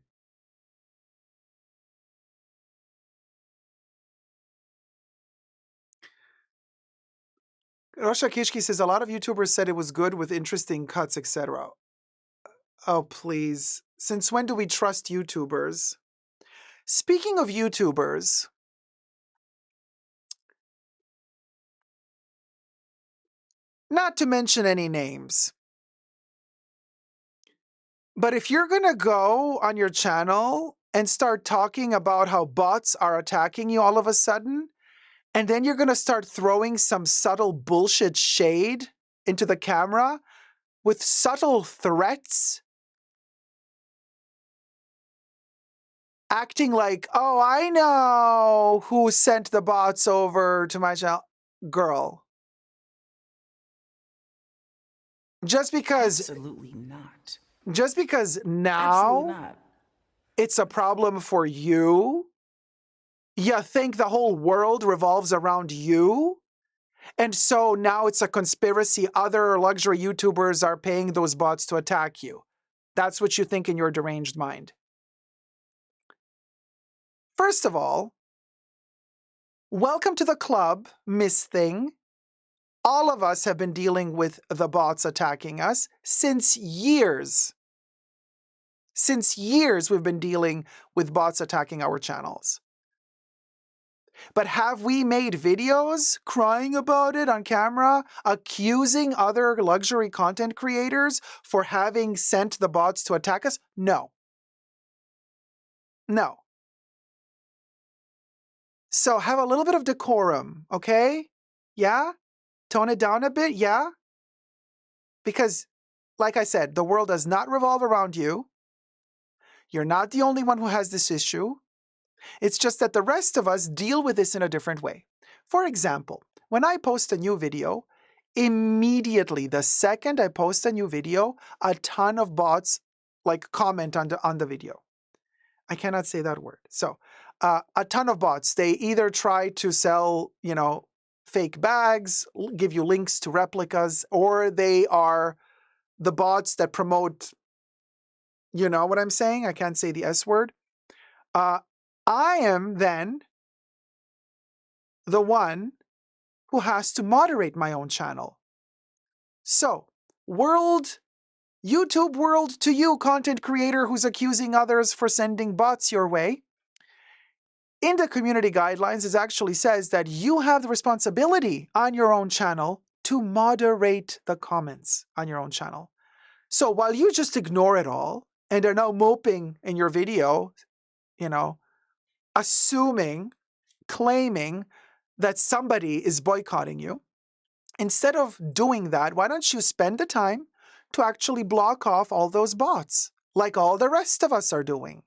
Rasha Kishki says a lot of YouTubers said it was good with interesting cuts, etc. Oh please. Since when do we trust YouTubers? Speaking of YouTubers, not to mention any names, but if you're gonna go on your channel and start talking about how bots are attacking you all of a sudden, and then you're gonna start throwing some subtle bullshit shade into the camera with subtle threats, acting like, oh, I know who sent the bots over to my channel. Girl, Just because Absolutely not. just because Absolutely now not. it's a problem for you, you think the whole world revolves around you? And so now it's a conspiracy. Other luxury YouTubers are paying those bots to attack you. That's what you think in your deranged mind. First of all, welcome to the club, Miss Thing. All of us have been dealing with the bots attacking us since years. Since years, we've been dealing with bots attacking our channels. But have we made videos crying about it on camera, accusing other luxury content creators for having sent the bots to attack us? No. No. So have a little bit of decorum, okay? Yeah? Tone it down a bit, yeah? Because, like I said, the world does not revolve around you. You're not the only one who has this issue. It's just that the rest of us deal with this in a different way. For example, when I post a new video, immediately, the second I post a new video, a ton of bots comment on the video. I cannot say that word. So, a ton of bots, they either try to sell, fake bags, give you links to replicas, or they are the bots that promote, you know what I'm saying? I can't say the S word. I am then the one who has to moderate my own channel. So, YouTube world, to you, content creator who's accusing others for sending bots your way, in the community guidelines, it actually says that you have the responsibility on your own channel to moderate the comments on your own channel. So while you just ignore it all and are now moping in your video, assuming, claiming that somebody is boycotting you, instead of doing that, why don't you spend the time to actually block off all those bots, like all the rest of us are doing,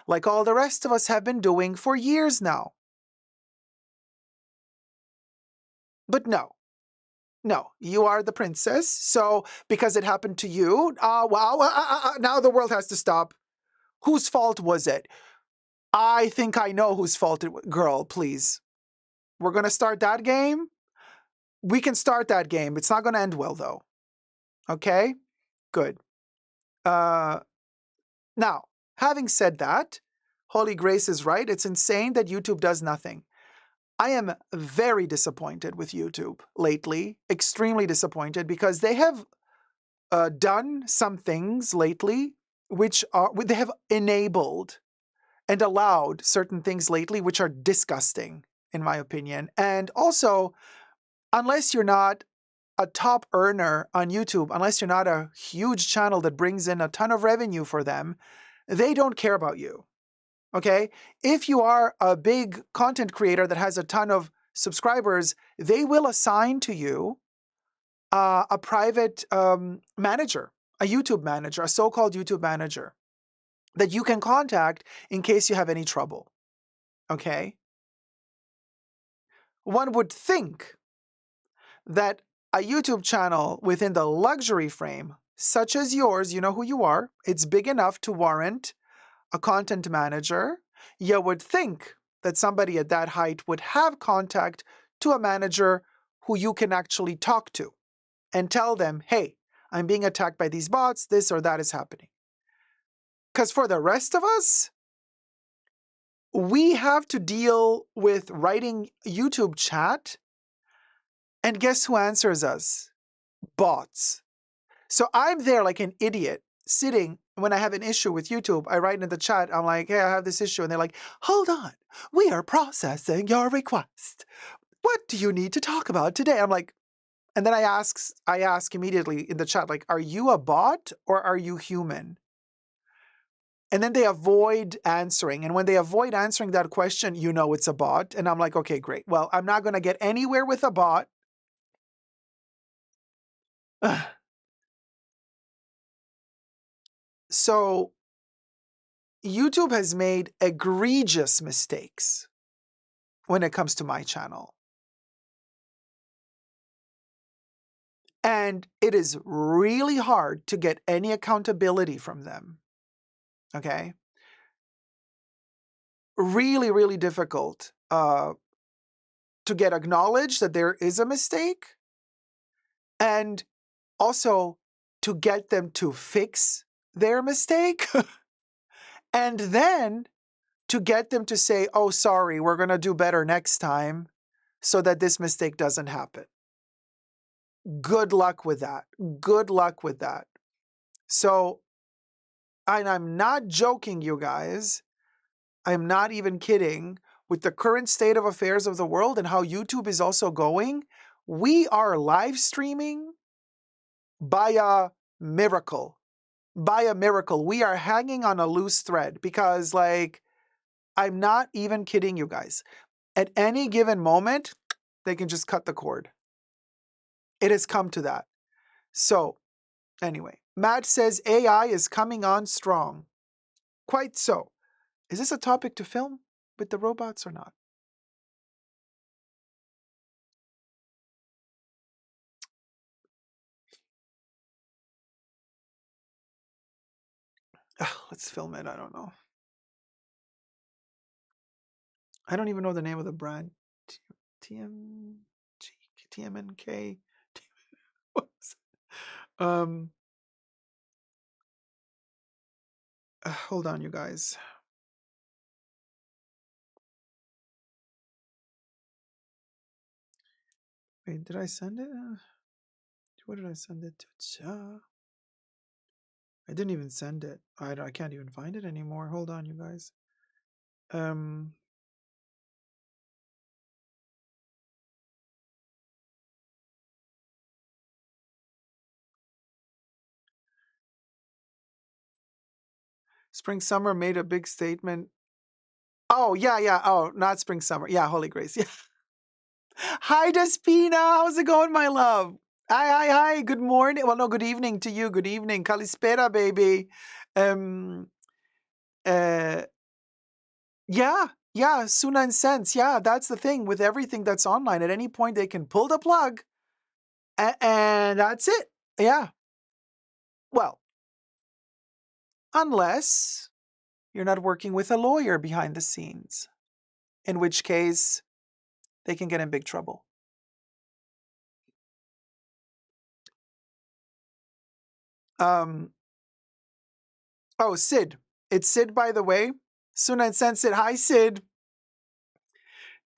like all the rest of us have been doing for years now. But no, you are the princess, so because it happened to you, now the world has to stop. Whose fault was it? I think I know whose fault it was. Girl, please. We're going to start that game? We can start that game. It's not going to end well, though. Okay? Good. Now, having said that, Holy Grace is right. It's insane that YouTube does nothing. I am very disappointed with YouTube lately, extremely disappointed, because they have done some things lately which they have enabled and allowed certain things lately which are disgusting, in my opinion. And also, unless you're not a top earner on YouTube, unless you're not a huge channel that brings in a ton of revenue for them, they don't care about you. Okay? If you are a big content creator that has a ton of subscribers, they will assign to you a private manager, a YouTube manager, a so-called YouTube manager that you can contact in case you have any trouble. Okay? One would think that a YouTube channel within the luxury frame, such as yours, you know who you are, it's big enough to warrant a content manager. You would think that somebody at that height would have contact to a manager who you can actually talk to and tell them, hey, I'm being attacked by these bots, this or that is happening. Because for the rest of us, we have to deal with writing YouTube chat, and guess who answers us? Bots. So I'm there like an idiot, sitting. When I have an issue with YouTube, I write in the chat, I'm like, hey, I have this issue. And they're like, hold on, we are processing your request. What do you need to talk about today? I'm like, and then I ask immediately in the chat, like, are you a bot or are you human? And then they avoid answering. And when they avoid answering that question, you know it's a bot. And I'm like, okay, great. Well, I'm not going to get anywhere with a bot. So YouTube has made egregious mistakes when it comes to my channel. And it is really hard to get any accountability from them. Okay? Really, really difficult to get acknowledged that there is a mistake, and also to get them to fix their mistake, and then to get them to say, oh, sorry, we're going to do better next time so that this mistake doesn't happen. Good luck with that. Good luck with that. So, and I'm not joking, you guys. I'm not even kidding. With the current state of affairs of the world and how YouTube is also going, we are live streaming by a miracle. By a miracle. We are hanging on a loose thread because, like, I'm not even kidding you guys. At any given moment, they can just cut the cord. It has come to that. So, anyway, Matt says AI is coming on strong. Quite so. Is this a topic to film with the robots or not? Ugh, let's film it. I don't know. I don't even know the name of the brand. TMG, TMNK. um, hold on, you guys. Wait, did I send it? What did I send it to? I didn't even send it. I can't even find it anymore. Hold on, you guys. Spring Summer made a big statement. Oh, yeah. Oh, not Spring Summer. Yeah, Holy Grace. Yeah. Hi, Despina. How's it going, my love? Hi. Good morning. Well, no, good evening to you. Good evening. Kalispera, baby. Yeah, Suna and Sense. Yeah, that's the thing with everything that's online. At any point, they can pull the plug, and that's it. Yeah. Well, unless you're not working with a lawyer behind the scenes, in which case they can get in big trouble. Oh, Sid. It's Sid, by the way. Suna and Sense Sid. Hi, Sid.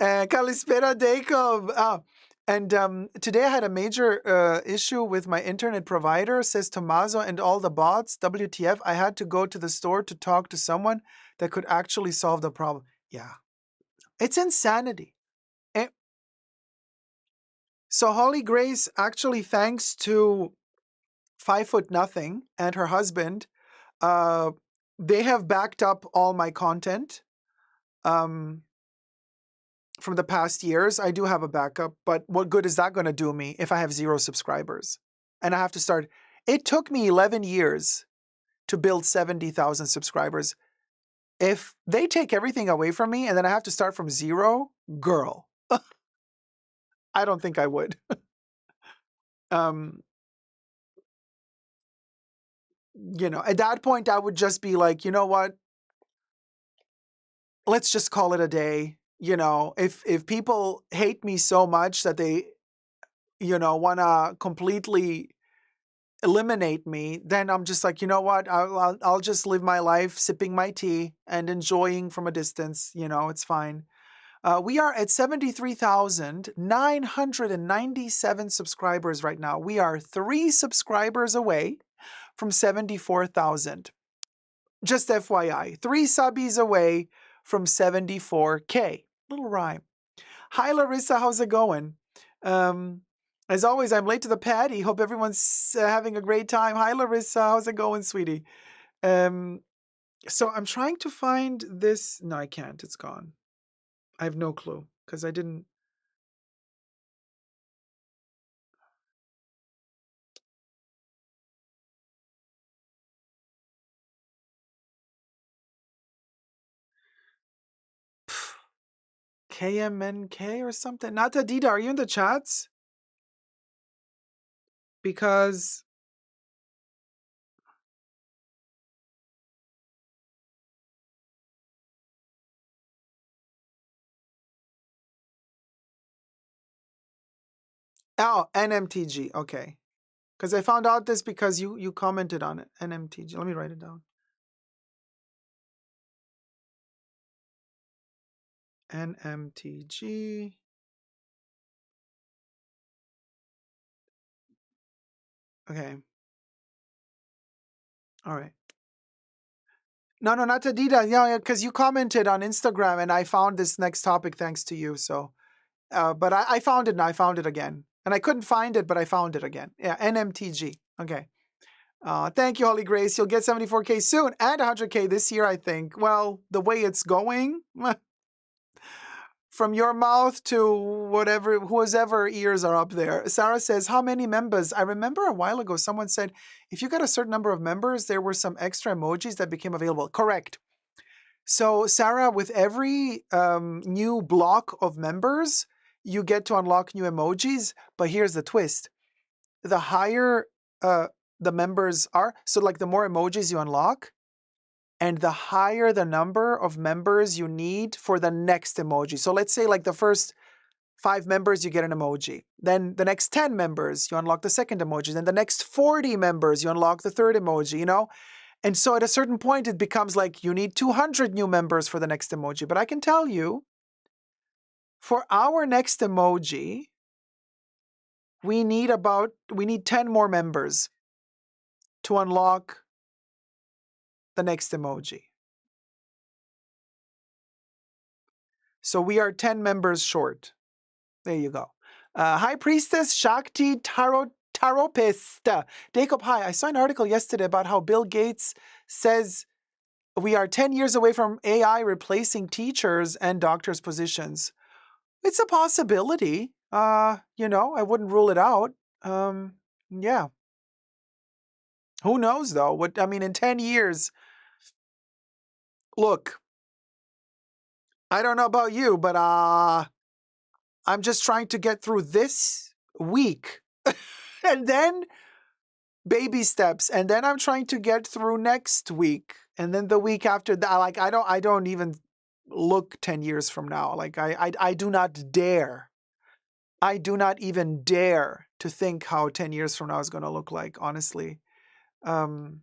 Kalispera Dacob. And today I had a major issue with my internet provider, says Tommaso, and all the bots. WTF, I had to go to the store to talk to someone that could actually solve the problem. Yeah. It's insanity. Eh, So Holly Grace, actually, thanks to 5 Foot Nothing and her husband, they have backed up all my content. From the past years. I do have a backup, but what good is that going to do me if I have 0 subscribers? And I have to start. It took me 11 years to build 70,000 subscribers. If they take everything away from me and then I have to start from 0, girl, I don't think I would. um, at that point, I would just be like, you know what? Let's just call it a day. If people hate me so much that they, want to completely eliminate me, then I'm just like, you know what? I'll just live my life sipping my tea and enjoying from a distance. It's fine. We are at 73,997 subscribers right now. We are 3 subscribers away from 74,000. Just FYI, 3 subbies away from 74K. Little rhyme. Hi, Larissa. How's it going? As always, I'm late to the party. Hope everyone's having a great time. Hi, Larissa. How's it going, sweetie? So I'm trying to find this. No, I can't. It's gone. I have no clue because I didn't. KMNK or something. Nata Dida, are you in the chats? because oh, NMTG. Okay. Because I found out this because you commented on it. NMTG. Let me write it down. NMTG. Okay. All right. No, not Adidas. Yeah, because you commented on Instagram and I found this next topic thanks to you. So, but I found it and I found it again. And I couldn't find it, but I found it again. Yeah, NMTG. Okay. Thank you, Holy Grace. You'll get 74K soon and 100K this year, I think. Well, the way it's going, from your mouth to whatever, whoever ears are up there. Sarah says, how many members? I remember a while ago, someone said, if you got a certain number of members, there were some extra emojis that became available. Correct. So, Sarah, with every new block of members, you get to unlock new emojis. But here's the twist. The higher the members are, so like the more emojis you unlock, and the higher the number of members you need for the next emoji. So let's say like the first 5 members, you get an emoji. Then the next 10 members, you unlock the second emoji. Then the next 40 members, you unlock the third emoji, you know? And so at a certain point, it becomes like you need 200 new members for the next emoji. But I can tell you, for our next emoji, we need 10 more members to unlock the next emoji. So we are 10 members short. There you go. High Priestess Shakti Taropist. Dacob, hi. I saw an article yesterday about how Bill Gates says we are 10 years away from AI replacing teachers and doctors' positions. It's a possibility. I wouldn't rule it out. Yeah. Who knows, though? In 10 years, look, I don't know about you, but I'm just trying to get through this week. And then baby steps. And then I'm trying to get through next week. And then the week after that, like I don't even look 10 years from now. Like I do not dare. I do not even dare to think how 10 years from now is going to look like, honestly. One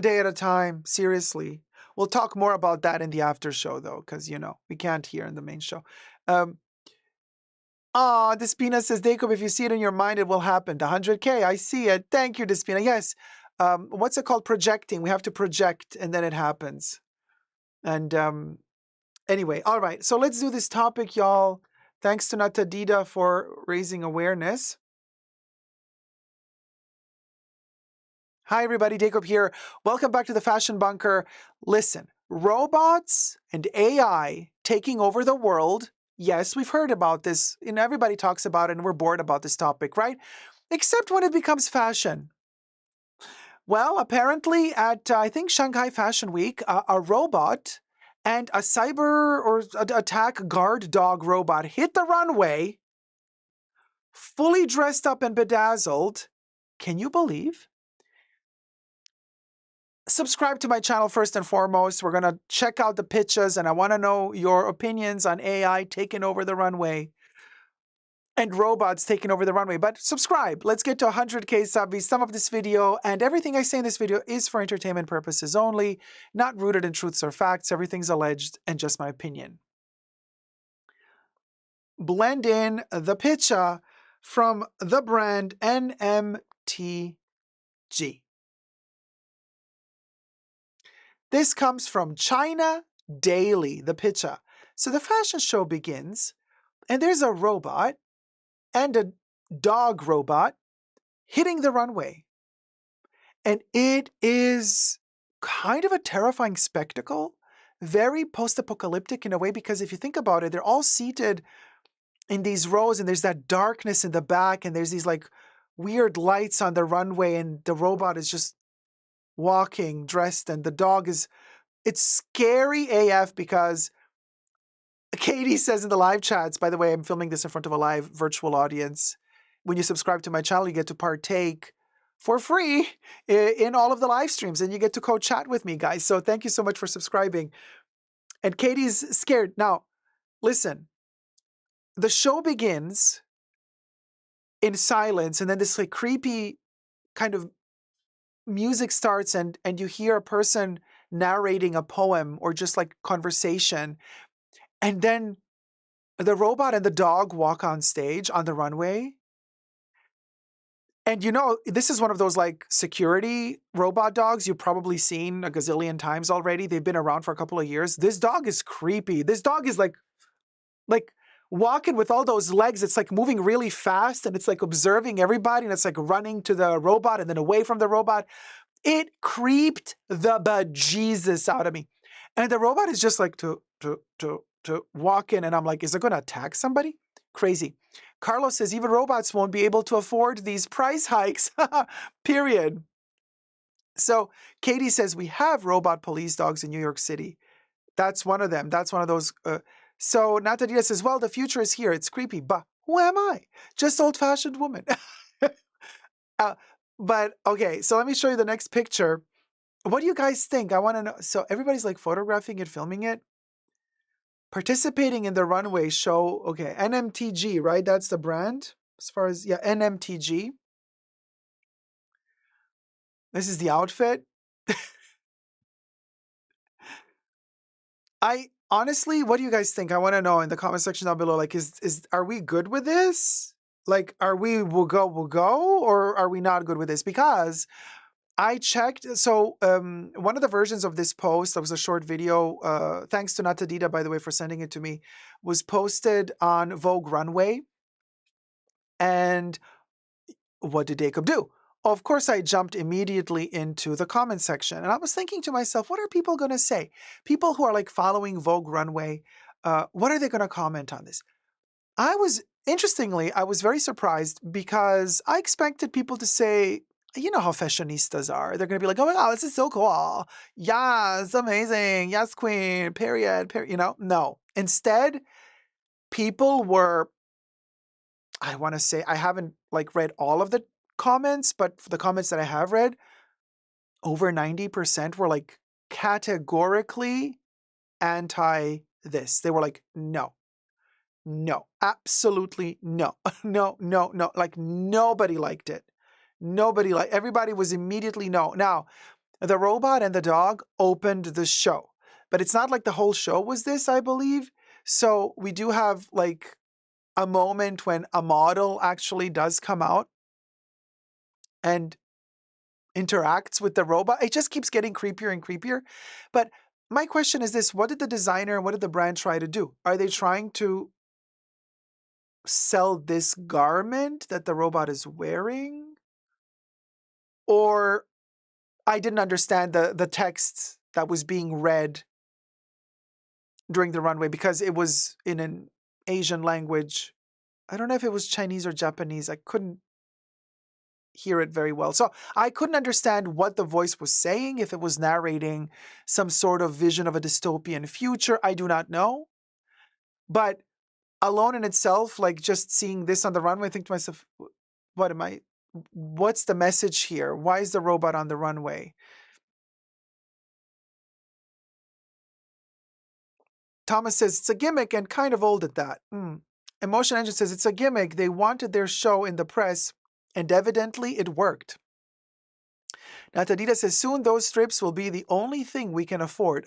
day at a time, seriously. We'll talk more about that in the after show, though, because, we can't hear in the main show. Despina says, Dacob, if you see it in your mind, it will happen. The 100K, I see it. Thank you, Despina. Yes. What's it called? Projecting. We have to project, and then it happens. And anyway, all right. So let's do this topic, y'all. Thanks to Natadida for raising awareness. Hi, everybody. Dacob here. Welcome back to the Fashion Bunker. Listen, robots and AI taking over the world. Yes, we've heard about this, and everybody talks about it, and we're bored about this topic, right? Except when it becomes fashion. Well, apparently at, I think, Shanghai Fashion Week, a robot and a cyber or attack guard dog robot hit the runway, fully dressed up and bedazzled. Can you believe? Subscribe to my channel first and foremost. We're going to check out the pictures, and I want to know your opinions on AI taking over the runway and robots taking over the runway. But subscribe. Let's get to 100K subs. Some of this video and everything I say in this video is for entertainment purposes only, not rooted in truths or facts. Everything's alleged and just my opinion. Blend in the picture from the brand NMTG. This comes from China Daily, the picture. So the fashion show begins, and there's a robot and a dog robot hitting the runway. And it is kind of a terrifying spectacle, very post-apocalyptic in a way, because if you think about it, they're all seated in these rows, and there's that darkness in the back, and there's these like weird lights on the runway, and the robot is just walking dressed, and the dog is, it's scary AF because Katie says in the live chats, by the way, I'm filming this in front of a live virtual audience. When you subscribe to my channel, you get to partake for free in all of the live streams, and you get to co-chat with me, guys. So thank you so much for subscribing. And Katie's scared. Now, listen, the show begins in silence, and then this like creepy kind of music starts, and you hear a person narrating a poem or just like conversation. And then the robot and the dog walk on stage on the runway. And you know, this is one of those like security robot dogs you've probably seen a gazillion times already. They've been around for a couple of years. This dog is creepy. This dog is like walking with all those legs. It's like moving really fast, and it's like observing everybody, and it's like running to the robot and then away from the robot. It creeped the bejesus out of me. And the robot is just like to walk in, and I'm like, is it going to attack somebody? Crazy. Carlos says even robots won't be able to afford these price hikes. Period. So Katie says we have robot police dogs in New York City. That's one of them. That's one of those. So Natalia says, well, the future is here. It's creepy, but who am I? Just old-fashioned woman. But okay, so let me show you the next picture. What do you guys think? I want to know. So everybody's like photographing it, filming it. Participating in the runway show. Okay, NMTG, right? That's the brand. As far as, yeah, NMTG. This is the outfit. I honestly, what do you guys think? I want to know in the comment section down below. Like, are we good with this? Like, are we will go, or are we not good with this? Because I checked. So one of the versions of this post, that was a short video, thanks to Natadita, by the way, for sending it to me, was posted on Vogue Runway. And what did Dacob do? Of course, I jumped immediately into the comment section. And I was thinking to myself, what are people going to say? People who are like following Vogue Runway, what are they going to comment on this? Interestingly, I was very surprised because I expected people to say, you know how fashionistas are. They're going to be like, oh my God, this is so cool. Yes, amazing. Yes, queen, period, you know? No. Instead, people were, I want to say, I haven't like read all of the comments, but for the comments that I have read, over 90% were like categorically anti this. They were like, no. No, absolutely no. No. Like nobody liked it. Everybody was immediately no. Now, the robot and the dog opened the show, but it's not like the whole show was this, I believe. So we do have like a moment when a model actually does come out and interacts with the robot. It just keeps getting creepier and creepier. But my question is this: what did the designer and what did the brand try to do? Are they trying to sell this garment that the robot is wearing? Or I didn't understand the text that was being read during the runway because it was in an Asian language. I don't know if it was Chinese or Japanese. I couldn't hear it very well. So I couldn't understand what the voice was saying, if it was narrating some sort of vision of a dystopian future. I do not know. But alone in itself, like just seeing this on the runway, I think to myself, what's the message here? Why is the robot on the runway? Thomas says it's a gimmick and kind of old at that. Emotion Engine says it's a gimmick. They wanted their show in the press and evidently it worked. Natadita says soon those strips will be the only thing we can afford.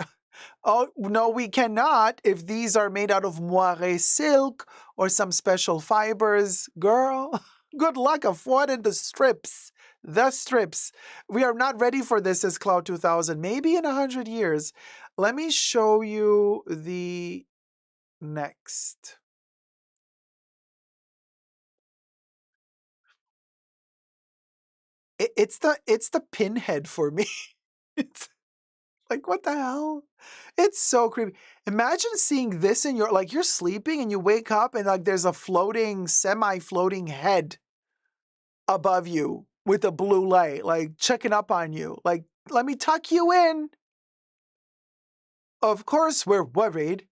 Oh, no, we cannot if these are made out of moire silk or some special fibers. Girl, good luck affording the strips. The strips. We are not ready for this, says Cloud 2000. Maybe in 100 years. Let me show you the next. It's the pinhead for me. It's like, what the hell? It's so creepy. Imagine seeing this in your, like, you're sleeping and you wake up and like there's a floating, semi-floating head above you with a blue light, like checking up on you. Like, let me tuck you in. Of course we're worried.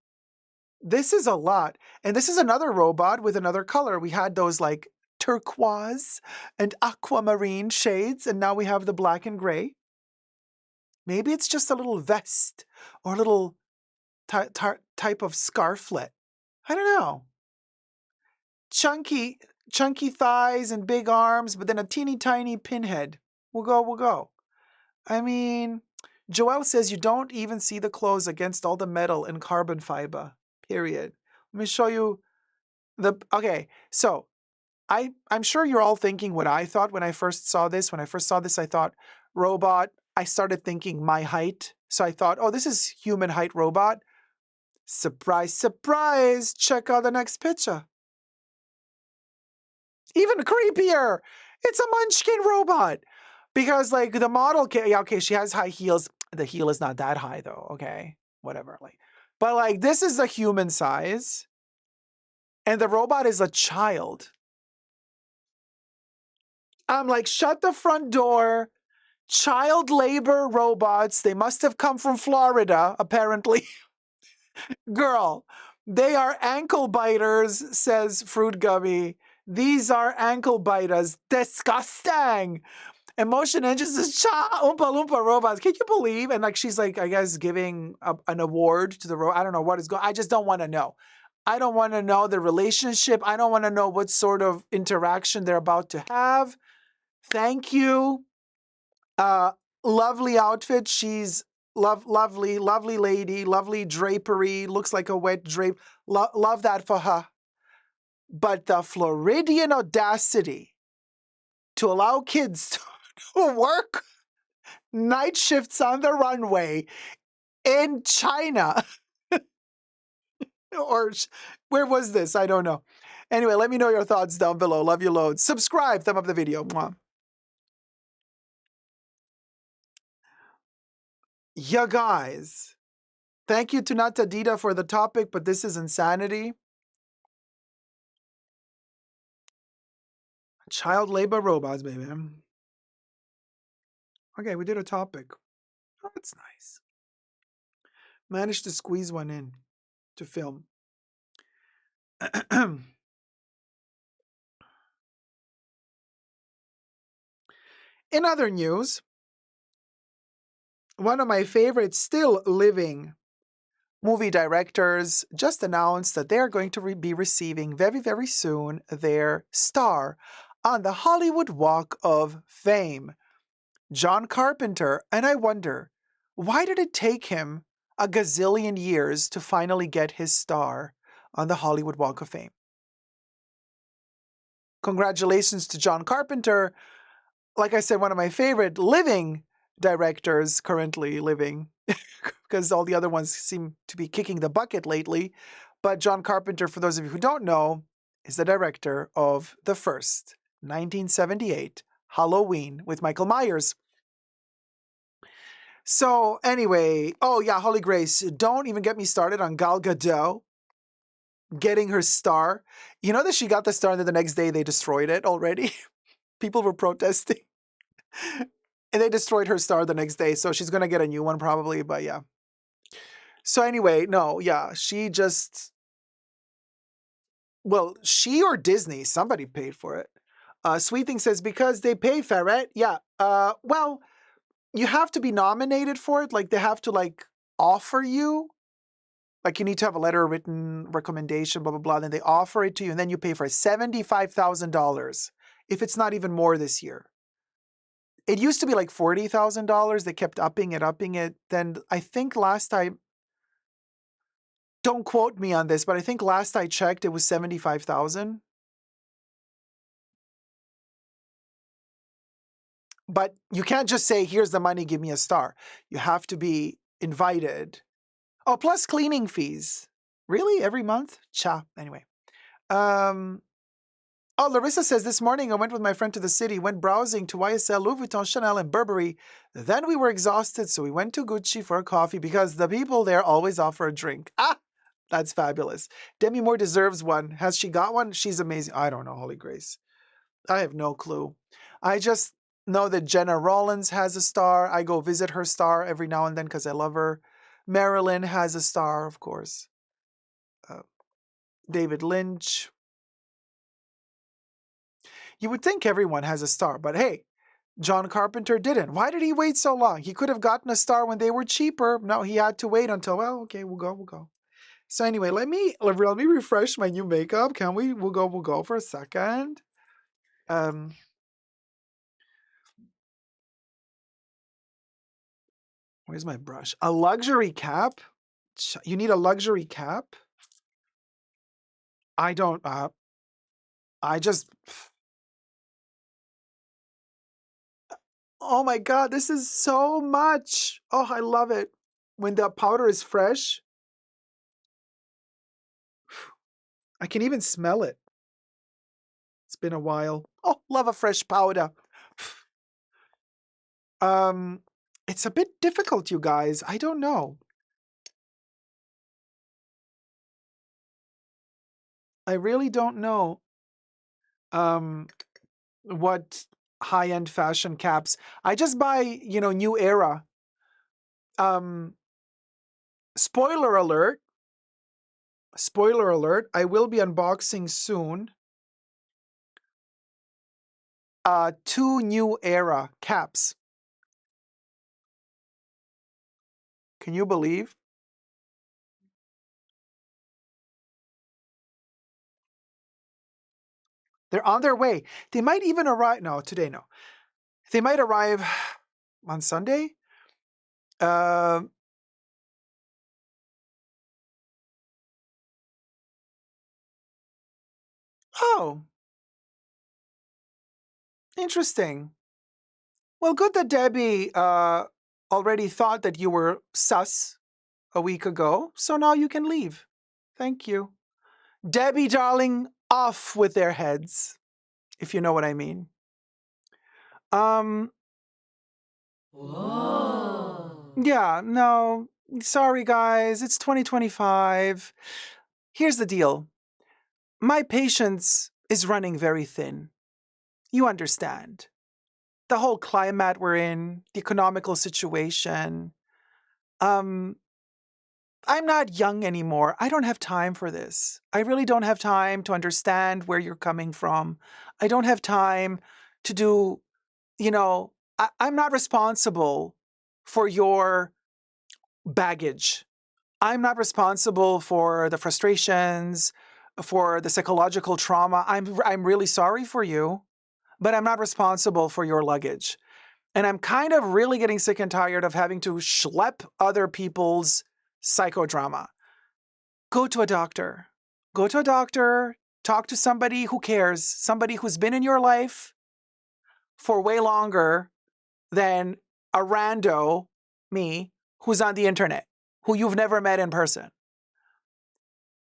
This is a lot. And this is another robot with another color. We had those like turquoise and aquamarine shades, and now we have the black and gray. Maybe it's just a little vest or a little type of scarflet. I don't know. Chunky thighs and big arms, but then a teeny tiny pinhead. We'll go. I mean, Joelle says you don't even see the clothes against all the metal and carbon fiber. Period. Let me show you okay, so I'm sure you're all thinking what I thought when I first saw this. When I first saw this, I thought robot. I started thinking my height. So I thought, oh, this is human height robot. Surprise, surprise. Check out the next picture. Even creepier. It's a munchkin robot. Because like the model, okay, she has high heels. The heel is not that high though. Okay, whatever. But like this is the human size. And the robot is a child. I'm like, shut the front door. Child labor robots. They must have come from Florida, apparently. Girl, they are ankle biters, says Fruit Gummy. These are ankle biters. Disgusting. Emotion Engine says, Oompa Loompa robots. Can you believe? And like, she's like, I guess, giving an award to the robot. I don't know what is going on. I just don't want to know. I don't want to know the relationship. I don't want to know what sort of interaction they're about to have. Thank you. Lovely outfit. She's lovely lady, lovely drapery. Looks like a wet drape. Love that for her. But the Floridian audacity to allow kids to work night shifts on the runway in China. Or where was this? I don't know. Anyway, let me know your thoughts down below. Love you loads. Subscribe, thumb up the video. Mwah. Ya guys. Thank you to Natadita for the topic, but this is insanity. Child labor robots, baby. Okay, we did a topic. Oh, that's nice. Managed to squeeze one in to film. In other news, one of my favorite still living movie directors just announced that they're going to be receiving very, very soon their star on the Hollywood Walk of Fame, John Carpenter. And I wonder, why did it take him a gazillion years to finally get his star on the Hollywood Walk of Fame? Congratulations to John Carpenter. Like I said, one of my favorite living directors currently living, because all the other ones seem to be kicking the bucket lately. But John Carpenter, for those of you who don't know, is the director of the first 1978 Halloween with Michael Myers. So anyway, oh yeah, Holy Grace, don't even get me started on Gal Gadot getting her star. You know that she got the star and then the next day they destroyed it already? People were protesting. And they destroyed her star the next day, so she's going to get a new one probably, but yeah. So anyway, no, yeah, she just... Well, she or Disney, somebody paid for it. Sweet Thing says, because they pay, Ferret. Yeah, well, you have to be nominated for it. Like, they have to, like, offer you. Like, you need to have a letter of written recommendation, blah, blah, blah. Then they offer it to you, and then you pay for it. $75,000, if it's not even more this year. It used to be like $40,000. They kept upping it. Then I think last time, don't quote me on this, but I think last I checked, it was $75,000. But you can't just say, here's the money, give me a star. You have to be invited. Oh, plus cleaning fees. Really? Every month? Cha. Anyway. Oh, Larissa says, this morning I went with my friend to the city, went browsing to YSL, Louis Vuitton, Chanel, and Burberry. Then we were exhausted, so we went to Gucci for a coffee because the people there always offer a drink. Ah, that's fabulous. Demi Moore deserves one. Has she got one? She's amazing. I don't know, Holy Grace. I have no clue. I just know that Jenna Rollins has a star. I go visit her star every now and then because I love her. Marilyn has a star, of course. David Lynch. You would think everyone has a star, but hey, John Carpenter didn't. Why did he wait so long? He could have gotten a star when they were cheaper. No, he had to wait until, well, okay, we'll go. So anyway, let me refresh my new makeup. Can we? We'll go for a second. Where's my brush? A luxury cap? You need a luxury cap? I don't, I just, oh my God, this is so much. Oh, I love it. When the powder is fresh, I can even smell it. It's been a while. Oh, love a fresh powder. It's a bit difficult, you guys. I don't know. I really don't know what high-end fashion caps. I just buy, New Era. Spoiler alert, I will be unboxing soon 2 New Era caps. Can you believe? They're on their way. They might even arrive. No, today, no. They might arrive on Sunday. Oh, interesting. Well, good that Debbie already thought that you were sus a week ago, so now you can leave. Thank you. Debbie, darling, off with their heads, if you know what I mean. Whoa. Yeah, no, sorry guys, it's 2025. Here's the deal. My patience is running very thin. You understand. The whole climate we're in, the economical situation. I'm not young anymore. I don't have time for this. I really don't have time to understand where you're coming from. I don't have time to do, I'm not responsible for your baggage. I'm not responsible for the frustrations, for the psychological trauma. I'm really sorry for you, but I'm not responsible for your luggage. And I'm kind of really getting sick and tired of having to schlep other people's psychodrama. Go to a doctor. Go to a doctor. Talk to somebody who cares, somebody who's been in your life for way longer than a rando, me, who's on the internet, who you've never met in person.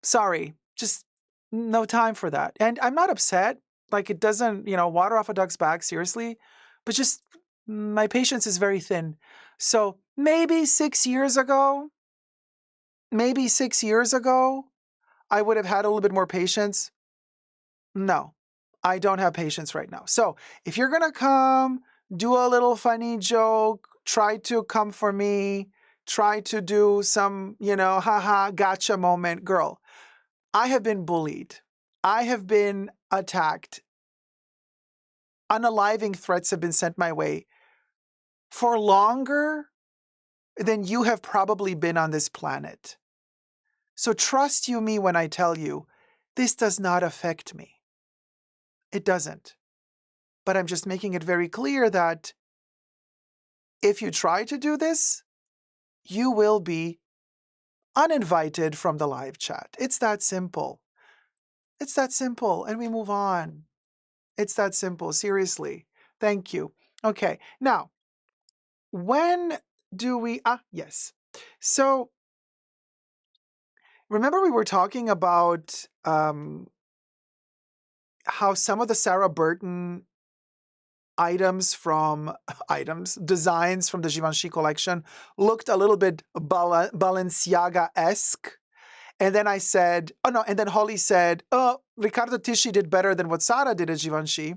Sorry, just no time for that. And I'm not upset. Like it doesn't, water off a duck's back, seriously. But just my patience is very thin. So maybe 6 years ago, I would have had a little bit more patience. No, I don't have patience right now. So if you're going to come, do a little funny joke, try to come for me, try to do some, haha, gotcha moment, girl. I have been bullied. I have been attacked. Unaliving threats have been sent my way for longer than you have probably been on this planet. So trust you me when I tell you, this does not affect me. It doesn't. But I'm just making it very clear that if you try to do this, you will be uninvited from the live chat. It's that simple. It's that simple. And we move on. It's that simple. Seriously. Thank you. Okay. Now, when do we, yes. So remember we were talking about how some of the Sarah Burton designs from the Givenchy collection looked a little bit Balenciaga-esque. And then I said, and then Holly said, Riccardo Tisci did better than what Sarah did at Givenchy.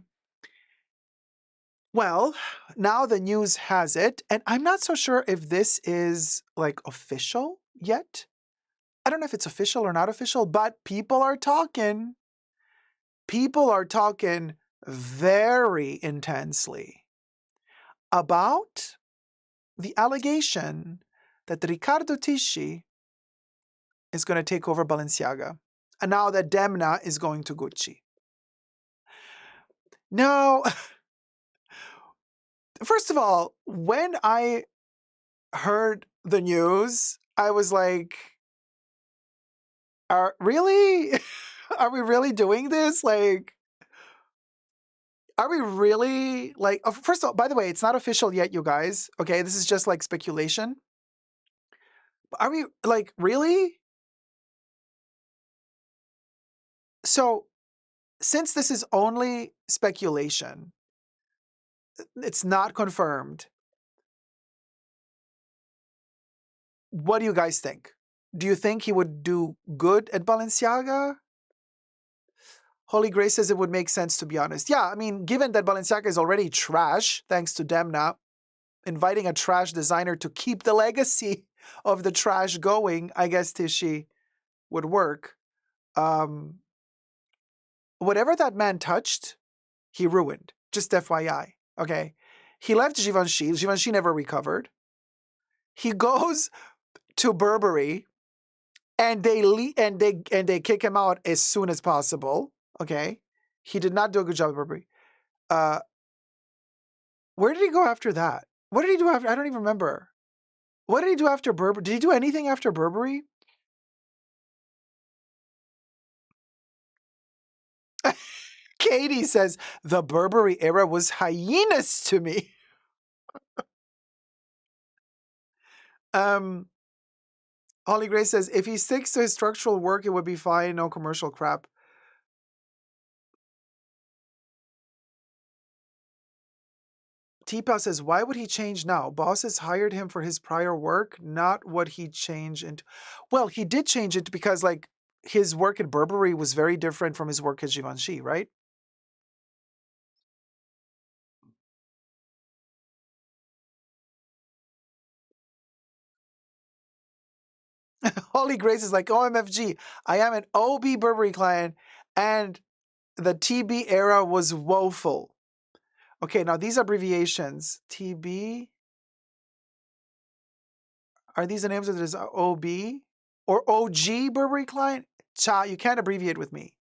Well, now the news has it, and I'm not so sure if this is like official yet, I don't know if it's official or not official, but people are talking. People are talking very intensely about the allegation that Riccardo Tisci is going to take over Balenciaga. And now that Demna is going to Gucci. Now, first of all, when I heard the news, I was like, really? Are we really doing this? Like, are we really like, first of all, by the way, it's not official yet, you guys. Okay, this is just like speculation. Are we like, really? So, since this is only speculation, it's not confirmed. What do you guys think? Do you think he would do good at Balenciaga? Holy Grace says it would make sense, to be honest. Yeah, I mean, given that Balenciaga is already trash, thanks to Demna, inviting a trash designer to keep the legacy of the trash going, I guess Tisci would work. Whatever that man touched, he ruined. Just FYI, okay? He left Givenchy. Givenchy never recovered. He goes to Burberry, and they kick him out as soon as possible. Okay, he did not do a good job at Burberry. Where did he go after that? What did he do after? I don't even remember. What did he do after Burberry? Did he do anything after Burberry? Katie says the Burberry era was hyenas to me. Holly Grace says if he sticks to his structural work, it would be fine. No commercial crap. T-Pal says, why would he change now? Bosses hired him for his prior work, not what he changed into. Well, he did change it because, like, his work at Burberry was very different from his work at Givenchy, right? Holy Grace is like, OMFG, I am an OB Burberry client, and the TB era was woeful. Okay, now these abbreviations, TB, are these the names of this OB or OG Burberry client? Cha, you can't abbreviate with me.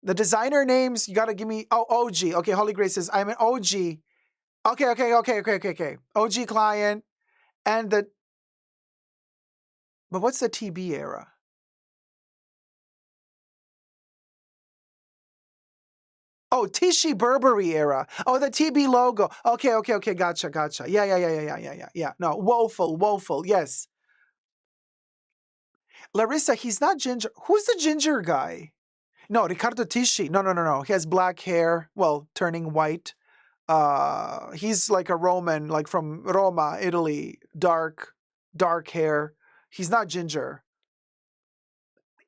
The designer names, you got to give me, OG. Okay, Holy Grace says, I'm an OG. Okay. OG client. And but what's the TB era? Oh, Tisci Burberry era. Oh, the TB logo. Okay. Gotcha. Yeah. No, woeful. Yes. Larissa, he's not ginger. Who's the ginger guy? No, Riccardo Tisci. No. He has black hair. Well, turning white. He's like a Roman, like from Roma, Italy. Dark hair. He's not ginger.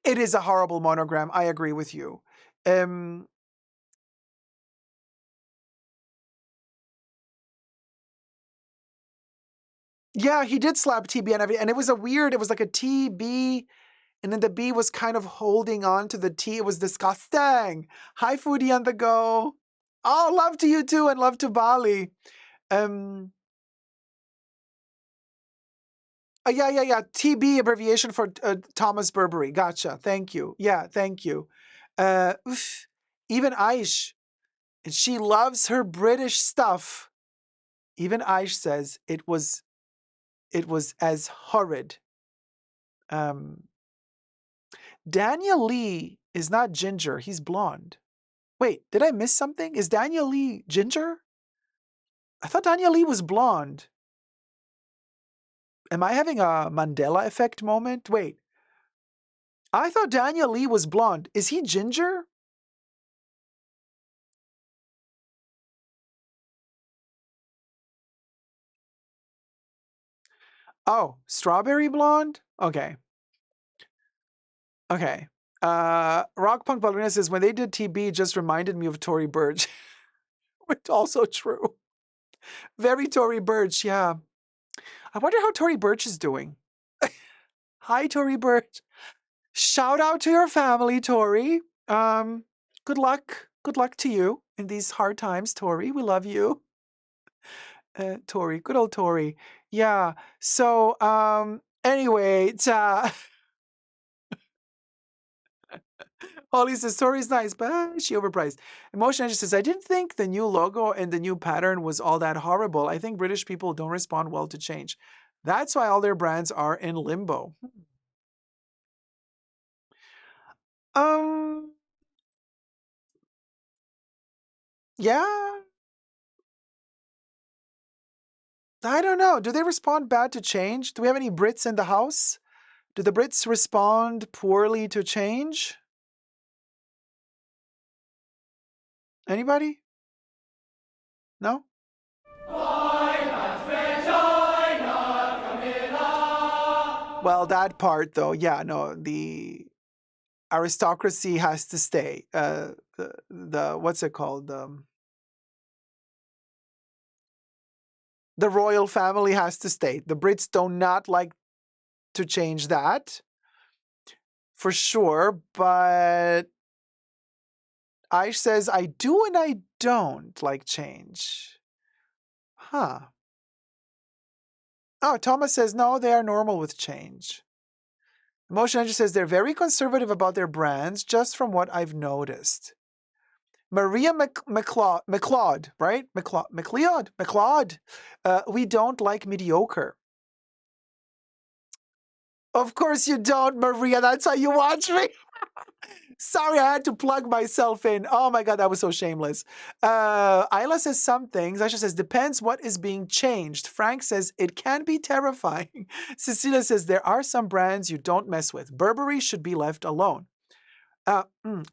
It is a horrible monogram. I agree with you. Yeah, he did slap TB and everything. And it was it was like a TB, and then the B was kind of holding on to the T. It was disgusting. Hi, Foodie on the go. Oh, love to you too, and love to Bali. Yeah. TB abbreviation for Thomas Burberry. Gotcha. Thank you. Yeah, thank you. Even Aish, and she loves her British stuff. Even Aish says it was as horrid. Daniel Lee is not ginger. He's blonde. Wait, did I miss something? Is Daniel Lee ginger? I thought Daniel Lee was blonde. Am I having a Mandela effect moment? Wait. I thought Daniel Lee was blonde. Is he ginger? Oh, strawberry blonde? Okay. Rock Punk Ballerina says, when they did TB, it just reminded me of Tory Burch. It's also true. Very Tory Burch, yeah. I wonder how Tory Burch is doing. Hi, Tory Burch. Shout out to your family, Tori. Good luck. Good luck to you in these hard times, Tori. We love you. Tori, good old Tori. Yeah. So, anyway, Holly says, Tori's nice, but she overpriced. Emotion Engine says, I didn't think the new logo and the new pattern was all that horrible. I think British people don't respond well to change. That's why all their brands are in limbo. Yeah, I don't know. Do they respond bad to change? Do we have any Brits in the house? Do the Brits respond poorly to change? Anybody? No? Well, that part though, yeah, no, the aristocracy has to stay. The what's it called? The royal family has to stay. The Brits do not like to change that, for sure. But Aish says, I do and I don't like change. Huh. Oh, Thomas says, no, they are normal with change. Emotion Engine says, they're very conservative about their brands, just from what I've noticed. Maria McLeod, right? McLeod. We don't like mediocre. Of course you don't, Maria. That's how you watch me. Sorry, I had to plug myself in. Oh my God, that was so shameless. Isla says some things. Aisha says, depends what is being changed. Frank says, it can be terrifying. Cecilia says, there are some brands you don't mess with. Burberry should be left alone.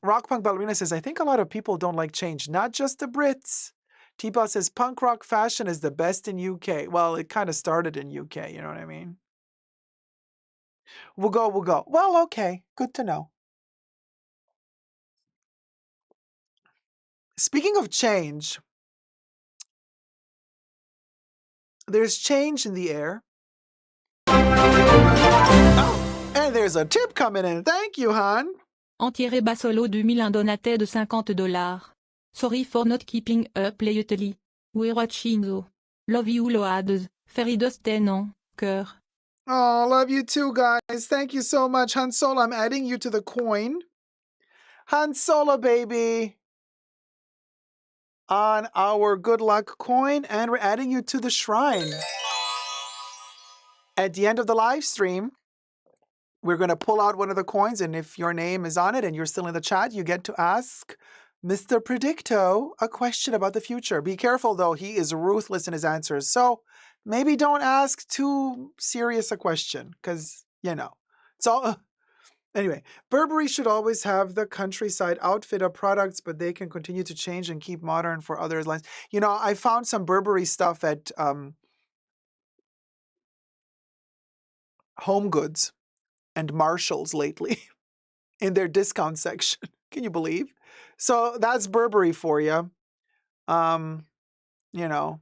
Rock Punk Ballerina says, I think a lot of people don't like change, not just the Brits. T-Bot says, punk rock fashion is the best in UK. Well, it kind of started in UK, you know what I mean? We'll go. Well, okay, good to know. Speaking of change, there's change in the air. Oh, and there's a tip coming in. Thank you, hon. Entiere Basolo 2000 un Donatet de $50. Sorry for not keeping up lately. We're watching though. Love you loads. Feridos tenon, cœur. Oh, love you too, guys. Thank you so much. Han Solo, I'm adding you to the coin. Han Solo, baby. On our good luck coin, and we're adding you to the shrine. At the end of the live stream, we're going to pull out one of the coins, and if your name is on it and you're still in the chat, you get to ask Mr. Predicto a question about the future. Be careful, though. He is ruthless in his answers. So maybe don't ask too serious a question because, you know, it's all... Anyway, Burberry should always have the countryside outfit of products, but they can continue to change and keep modern for other lines. You know, I found some Burberry stuff at Home Goods and Marshalls lately in their discount section. Can you believe? So that's Burberry for you. You know,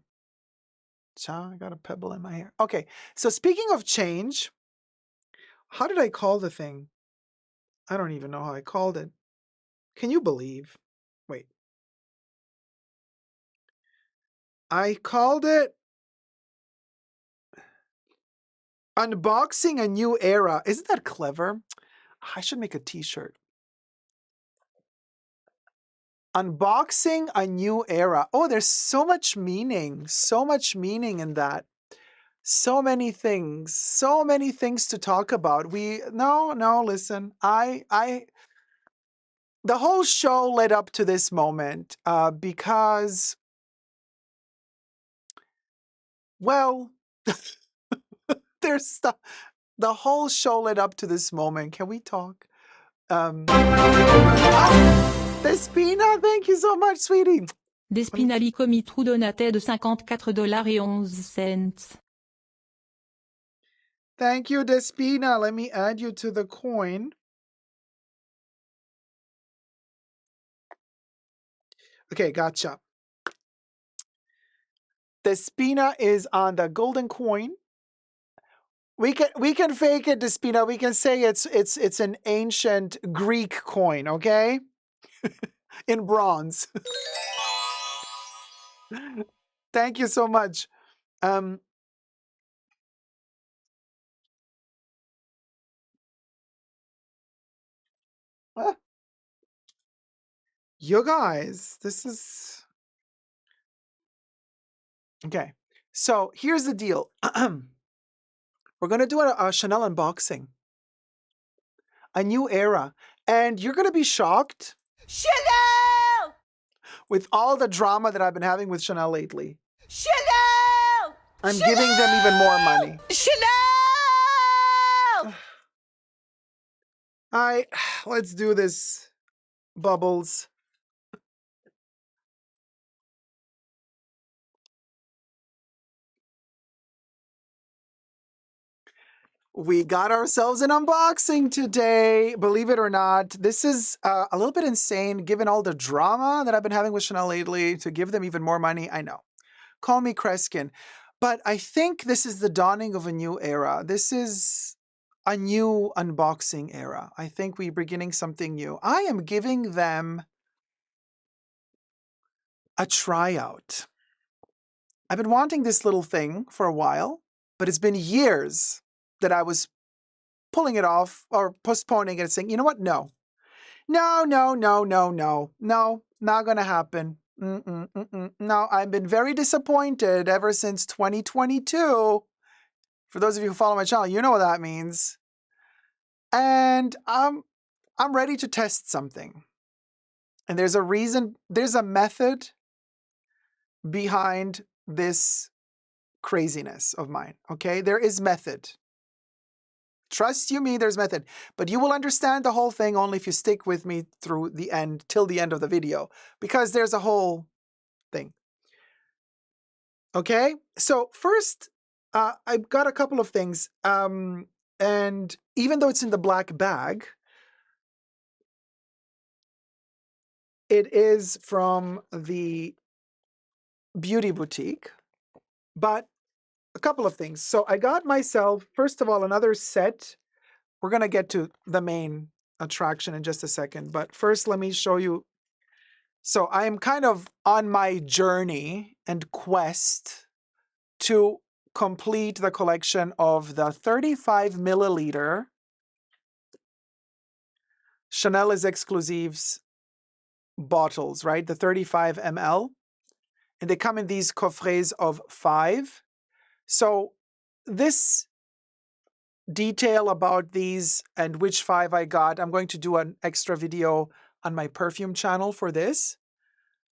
I got a pebble in my hair. Okay, so speaking of change, how did I call the thing? I don't even know how I called it. Can you believe? Wait. I called it Unboxing a New Era. Isn't that clever? I should make a t-shirt. Unboxing a New Era. Oh, there's so much meaning in that. So many things to talk about. Listen, the whole show led up to this moment because, well, there's stuff. The whole show led up to this moment. Can we talk? Despina, thank you so much, sweetie. Despina li commis trou Donatet de $54.11. Thank you, Despina. Let me add you to the coin. Okay, gotcha. Despina is on the golden coin. We can fake it, Despina. We can say it's an ancient Greek coin, okay? In bronze. Thank you so much. Ah, you guys, this is okay. So here's the deal. We're gonna do a Chanel unboxing, a new era, and you're gonna be shocked. Chanel! With all the drama that I've been having with Chanel lately. Chanel! I'm giving them even more money. Chanel! Let's do this, Bubbles. We got ourselves an unboxing today. Believe it or not, this is a little bit insane given all the drama that I've been having with Chanel lately. To give them even more money, I know. Call me Kreskin. But I think this is the dawning of a new era. This is a new unboxing era. I think we're beginning something new. I am giving them a tryout. I've been wanting this little thing for a while, but it's been years that I was pulling it off or postponing it and saying, you know what? No, not going to happen. No, I've been very disappointed ever since 2022. For those of you who follow my channel, you know what that means. And I'm ready to test something. And there's a reason, there's a method behind this craziness of mine, okay? There is method. Trust you me, there's method. But you will understand the whole thing only if you stick with me through the end, till the end of the video, because there's a whole thing. Okay? So first, I've got a couple of things. And even though it's in the black bag, it is from the beauty boutique. But a couple of things. So I got myself, first of all, another set. We're going to get to the main attraction in just a second. But first, let me show you. So I am kind of on my journey and quest to complete the collection of the 35 milliliter Chanel Les Exclusives bottles, right? The 35 ml. And they come in these coffrets of 5. So this detail about these and which 5 I got, I'm going to do an extra video on my perfume channel for this.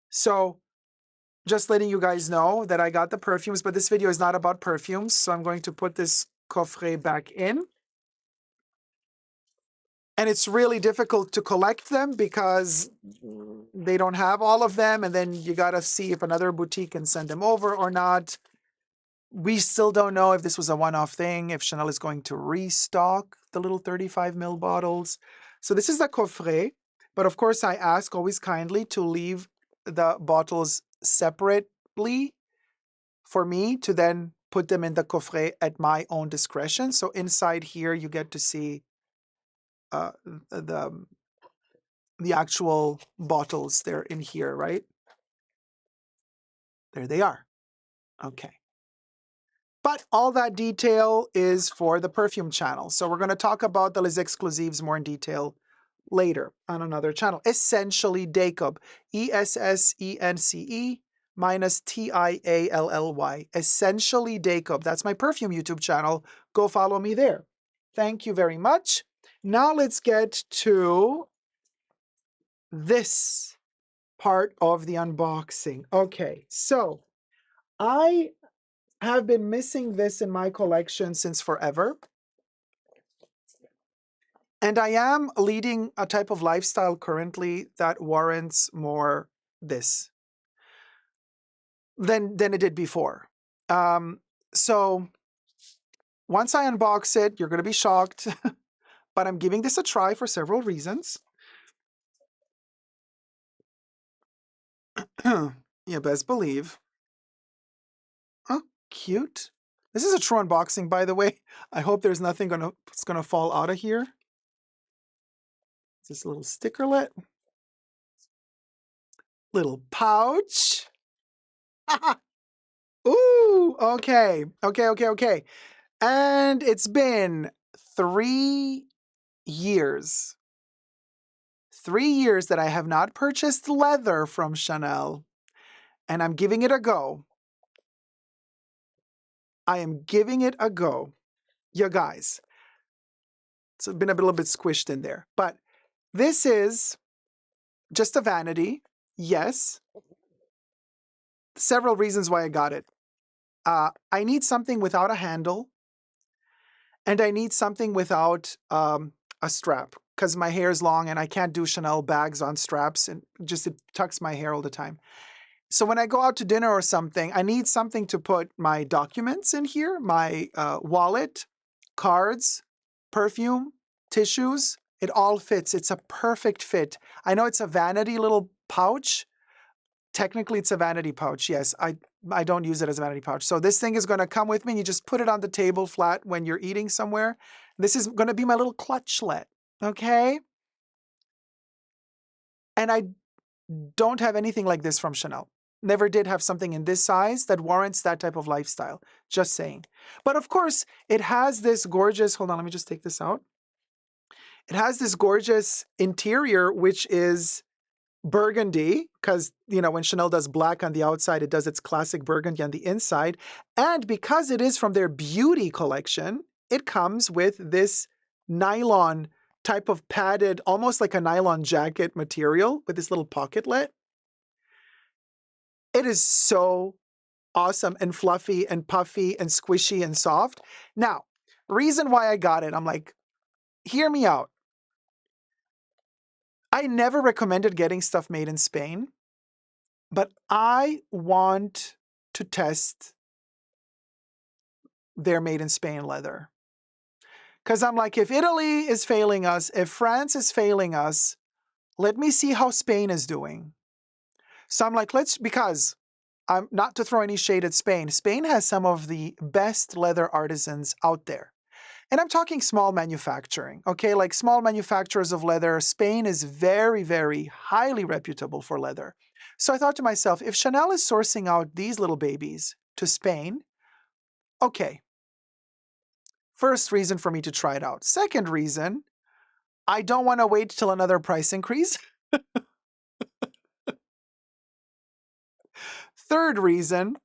So just letting you guys know that I got the perfumes, but this video is not about perfumes. So I'm going to put this coffret back in. And it's really difficult to collect them because they don't have all of them. And then you got to see if another boutique can send them over or not. We still don't know if this was a one-off thing, if Chanel is going to restock the little 35 ml bottles. So this is the coffret. But of course, I ask always kindly to leave the bottles separately for me to then put them in the coffret at my own discretion. So inside here, you get to see the actual bottles. They're in here, right? There they are. Okay. But all that detail is for the perfume channel. So we're going to talk about the Les Exclusives more in detail later on another channel. Essentially Dacob. ESSENCE minus TIALLY. Essentially Dacob. That's my perfume YouTube channel. Go follow me there. Thank you very much. Now let's get to this part of the unboxing. Okay, so I have been missing this in my collection since forever. And I am leading a type of lifestyle currently that warrants more this than it did before. So once I unbox it, you're going to be shocked, but I'm giving this a try for several reasons. You best believe. Oh, cute. This is a true unboxing, by the way. I hope there's nothing that's gonna fall out of here. This little stickerlet. Little pouch. Ooh, okay. Okay. And it's been 3 years. 3 years that I have not purchased leather from Chanel, and I'm giving it a go. I am giving it a go. You guys, it's been a little bit squished in there, but this is just a vanity. Yes. Several reasons why I got it. I need something without a handle, and I need something without a strap because my hair is long and I can't do Chanel bags on straps, and just it tucks my hair all the time. So when I go out to dinner or something, I need something to put my documents in here, my wallet, cards, perfume, tissues. It all fits. It's a perfect fit. I know it's a vanity little pouch. Technically, it's a vanity pouch. Yes, I don't use it as a vanity pouch. So this thing is going to come with me, and you just put it on the table flat when you're eating somewhere. This is going to be my little clutchlet, okay? And I don't have anything like this from Chanel. Never did have something in this size that warrants that type of lifestyle. Just saying. But of course, it has this gorgeous, hold on, let me just take this out. It has this gorgeous interior, which is burgundy, because, you know, when Chanel does black on the outside, it does its classic burgundy on the inside. And because it is from their beauty collection, it comes with this nylon type of padded, almost like a nylon jacket material with this little pocketlet. It is so awesome and fluffy and puffy and squishy and soft. Now, reason why I got it, I'm like, hear me out. I never recommended getting stuff made in Spain, but I want to test their made in Spain leather. Because I'm like, if Italy is failing us, if France is failing us, let me see how Spain is doing. So I'm like, because I'm not to throw any shade at Spain. Spain has some of the best leather artisans out there. And I'm talking small manufacturing, okay? Like small manufacturers of leather. Spain is very, very highly reputable for leather. So I thought to myself, if Chanel is sourcing out these little babies to Spain, okay. First reason for me to try it out. Second reason, I don't want to wait till another price increase. Third reason,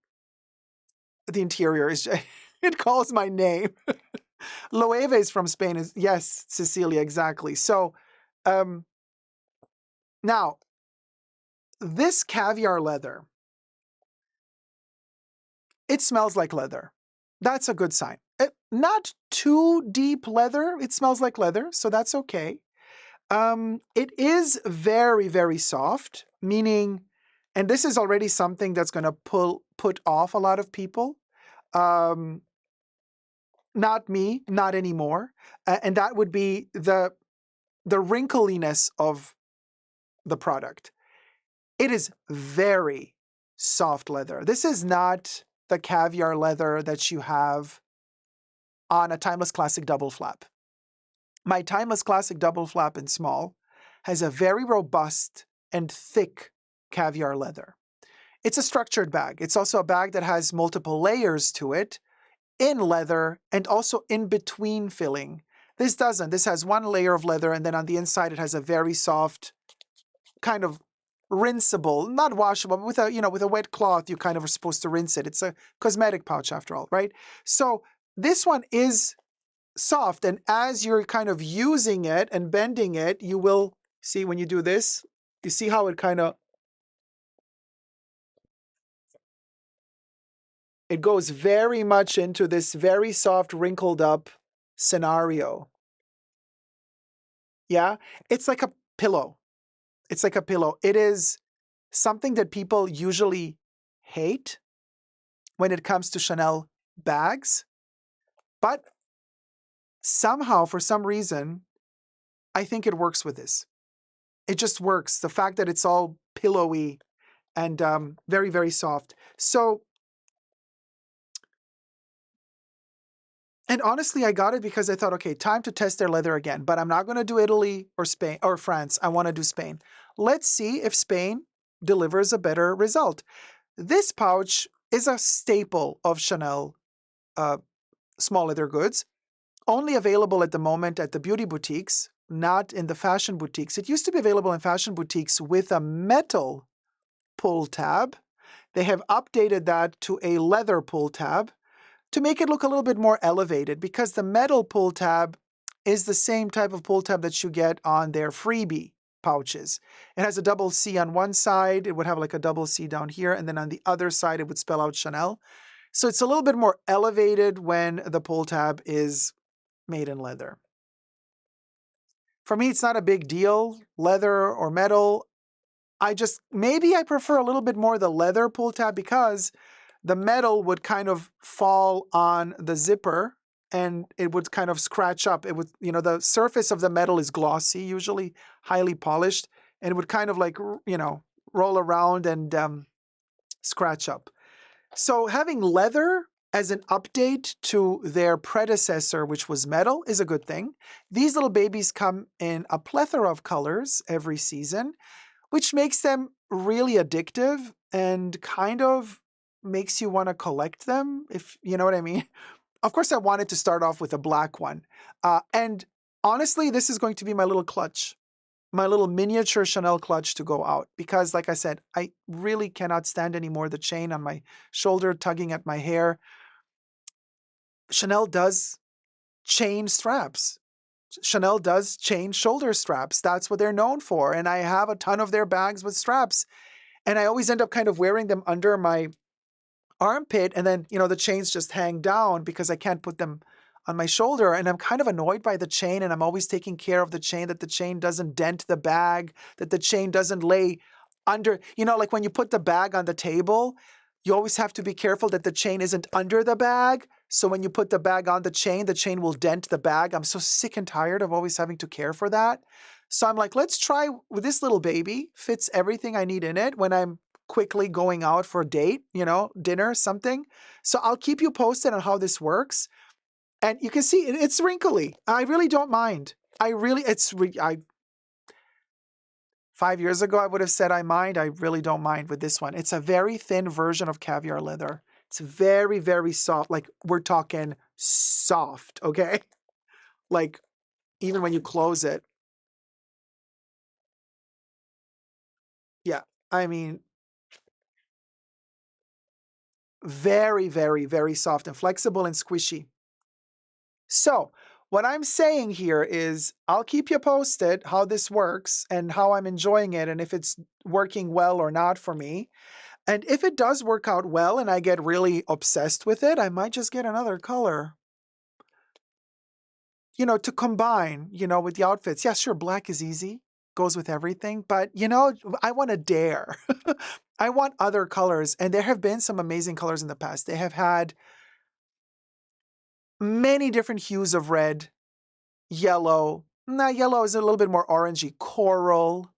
the interior is, it calls my name. Loewe is from Spain. Yes, Cecilia, exactly. So now, this caviar leather, it smells like leather. That's a good sign. Not too deep leather. It smells like leather, so that's okay. It is very, very soft, meaning, and this is already something that's going to put off a lot of people. Not me, not anymore. And that would be the wrinkliness of the product. It is very soft leather. This is not the caviar leather that you have on a Timeless Classic double flap. My Timeless Classic double flap in small has a very robust and thick caviar leather. It's a structured bag. It's also a bag that has multiple layers to it in leather and also in between filling. This doesn't. This has one layer of leather, and then on the inside it has a very soft, kind of rinsable, not washable, but with a wet cloth, you kind of are supposed to rinse it. It's a cosmetic pouch after all, right? So this one is soft, and as you're kind of using it and bending it, you will see when you do this, you see how it kind of, it goes very much into this very soft, wrinkled up scenario. Yeah, it's like a pillow. It's like a pillow. It is something that people usually hate when it comes to Chanel bags, but somehow, for some reason, I think it works with this. It just works. The fact that it's all pillowy and very, very soft. So And honestly, I got it because I thought, okay, time to test their leather again. But I'm not going to do Italy or Spain or France. I want to do Spain. Let's see if Spain delivers a better result. This pouch is a staple of Chanel small leather goods, only available at the moment at the beauty boutiques, not in the fashion boutiques. It used to be available in fashion boutiques with a metal pull tab. They have updated that to a leather pull tab to make it look a little bit more elevated, because the metal pull tab is the same type of pull tab that you get on their freebie pouches. It has a double C on one side. It would have like a double C down here. And then on the other side, it would spell out Chanel. So it's a little bit more elevated when the pull tab is made in leather. For me, it's not a big deal, leather or metal. Maybe I prefer a little bit more the leather pull tab, because the metal would kind of fall on the zipper and it would kind of scratch up. It would, the surface of the metal is glossy, usually highly polished, and it would kind of like, roll around and scratch up. So having leather as an update to their predecessor, which was metal, is a good thing. These little babies come in a plethora of colors every season, which makes them really addictive and kind of makes you want to collect them, if you know what I mean. Of course, I wanted to start off with a black one. And honestly, this is going to be my little clutch, my little miniature Chanel clutch to go out. Because like I said, I really cannot stand anymore the chain on my shoulder tugging at my hair. Chanel does chain straps. Chanel does chain shoulder straps. That's what they're known for. And I have a ton of their bags with straps. And I always end up kind of wearing them under my armpit, and then, the chains just hang down because I can't put them on my shoulder. And I'm kind of annoyed by the chain, and I'm always taking care of the chain, that the chain doesn't dent the bag, that the chain doesn't lay under, like when you put the bag on the table, you always have to be careful that the chain isn't under the bag. So when you put the bag on the chain will dent the bag. I'm so sick and tired of always having to care for that. So I'm like, let's try with this little baby. Fits everything I need in it when I'm quickly going out for a date, dinner, something. So I'll keep you posted on how this works. And you can see it's wrinkly. I really don't mind. 5 years ago, I would have said I mind. I really don't mind with this one. It's a very thin version of caviar leather. It's very, very soft. Like, we're talking soft, okay? Like, even when you close it. Yeah, I mean, very, very, very soft and flexible and squishy. So what I'm saying here is I'll keep you posted how this works and how I'm enjoying it and if it's working well or not for me. And if it does work out well and I get really obsessed with it, I might just get another color, to combine, with the outfits. Yeah, sure, black is easy, goes with everything. But, I want to dare. I want other colors. And there have been some amazing colors in the past. They have had many different hues of red, yellow. Yellow is a little bit more orangey. Coral,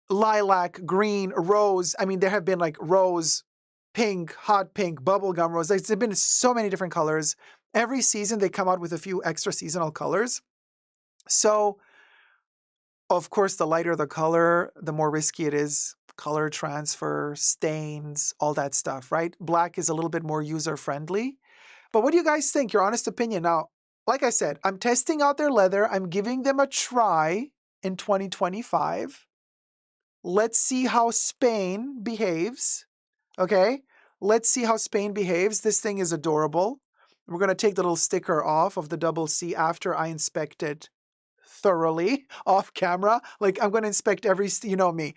lilac, green, rose. I mean, there have been like rose, pink, hot pink, bubblegum rose. There's been so many different colors. Every season they come out with a few extra seasonal colors. So, of course, the lighter the color, the more risky it is. Color transfer, stains, all that stuff, right? Black is a little bit more user-friendly. But what do you guys think? Your honest opinion. Now, like I said, I'm testing out their leather. I'm giving them a try in 2025. Let's see how Spain behaves. Okay? Let's see how Spain behaves. This thing is adorable. We're going to take the little sticker off of the double C after I inspect it thoroughly off camera. Like, I'm going to inspect every, me.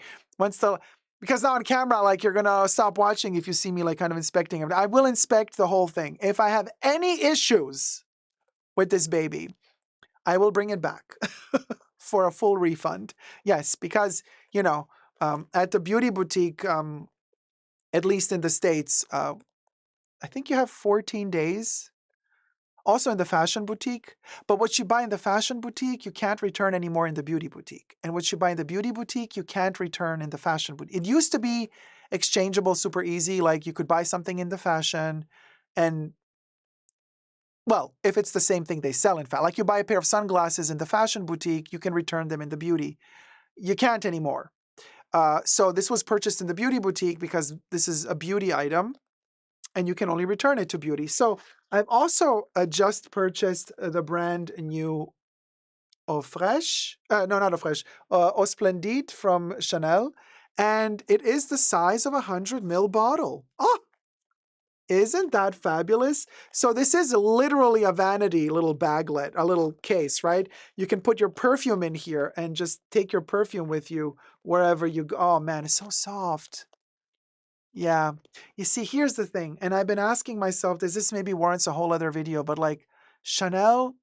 Because now on camera, like, you're going to stop watching if you see me like kind of inspecting it. I will inspect the whole thing. If I have any issues with this baby, I will bring it back for a full refund. Yes, because, at the beauty boutique, at least in the States, I think you have 14 days. Also in the fashion boutique. But what you buy in the fashion boutique, you can't return anymore in the beauty boutique. And what you buy in the beauty boutique, you can't return in the fashion boutique. It used to be exchangeable, super easy. Like, you could buy something in the fashion and Well, if it's the same thing they sell, in fact. Like you buy a pair of sunglasses in the fashion boutique, you can return them in the beauty. You can't anymore. So this was purchased in the beauty boutique because this is a beauty item and you can only return it to beauty. So I've also just purchased the brand new Eau Fraiche. No, not Eau Fraiche. Eau Splendide from Chanel. And it is the size of a 100 ml bottle. Oh, isn't that fabulous? So this is literally a vanity little baglet, a little case, right? You can put your perfume in here and just take your perfume with you wherever you go. Oh man, it's so soft. Yeah. You see, here's the thing. And I've been asking myself, does this maybe warrants a whole other video? But like Chanel,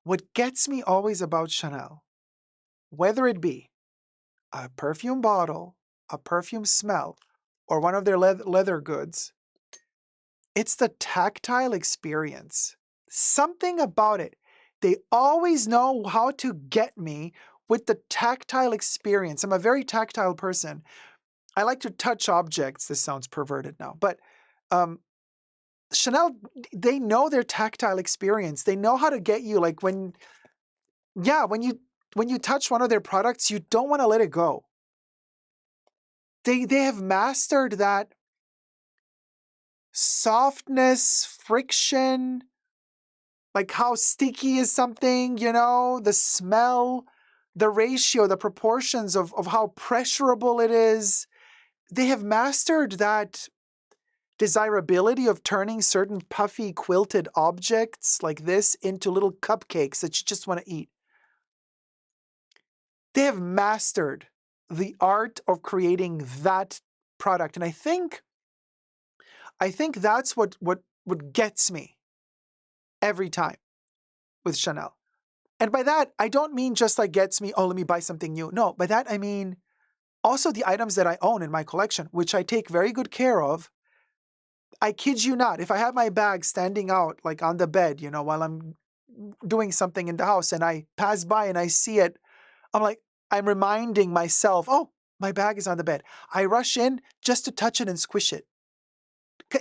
what gets me always about Chanel, whether it be a perfume bottle, a perfume smell, or one of their leather goods, it's the tactile experience. Something about it. They always know how to get me with the tactile experience. I'm a very tactile person. I like to touch objects. This sounds perverted now, but Chanel, they know their tactile experience. They know how to get you like when you touch one of their products, you don't want to let it go. They have mastered that softness, friction, like how sticky is something, the smell, the ratio, the proportions of how pressurable it is. They have mastered that desirability of turning certain puffy quilted objects like this into little cupcakes that you just want to eat. They have mastered the art of creating that product. And I think that's what gets me every time with Chanel. And by that, I don't mean just like gets me, oh, let me buy something new. No, by that I mean also the items that I own in my collection, which I take very good care of. I kid you not, if I have my bag standing out like on the bed, while I'm doing something in the house and I pass by and I see it, I'm reminding myself, oh, my bag is on the bed. I rush in just to touch it and squish it.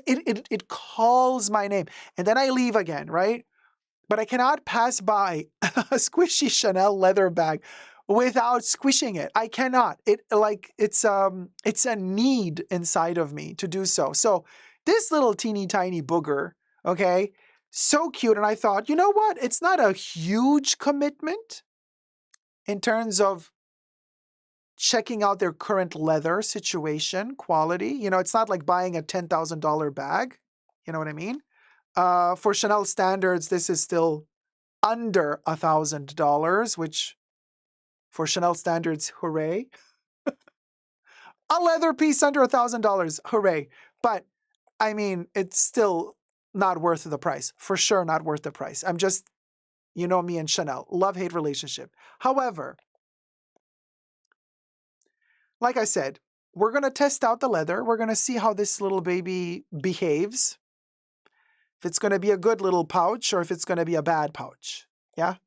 It calls my name. And then I leave again, right? But I cannot pass by a squishy Chanel leather bag without squishing it. I cannot. It's a need inside of me to do so. So this little teeny tiny booger, okay, so cute. And I thought, you know what? It's not a huge commitment in terms of checking out their current leather situation, quality. It's not like buying a $10,000 bag. You know what I mean? For Chanel standards, this is still under $1,000, which for Chanel standards, hooray. A leather piece under $1,000, hooray. But I mean, it's still not worth the price. For sure, not worth the price. I'm just, me and Chanel, love-hate relationship. However, like I said, we're going to test out the leather. We're going to see how this little baby behaves. If it's going to be a good little pouch or if it's going to be a bad pouch. Yeah,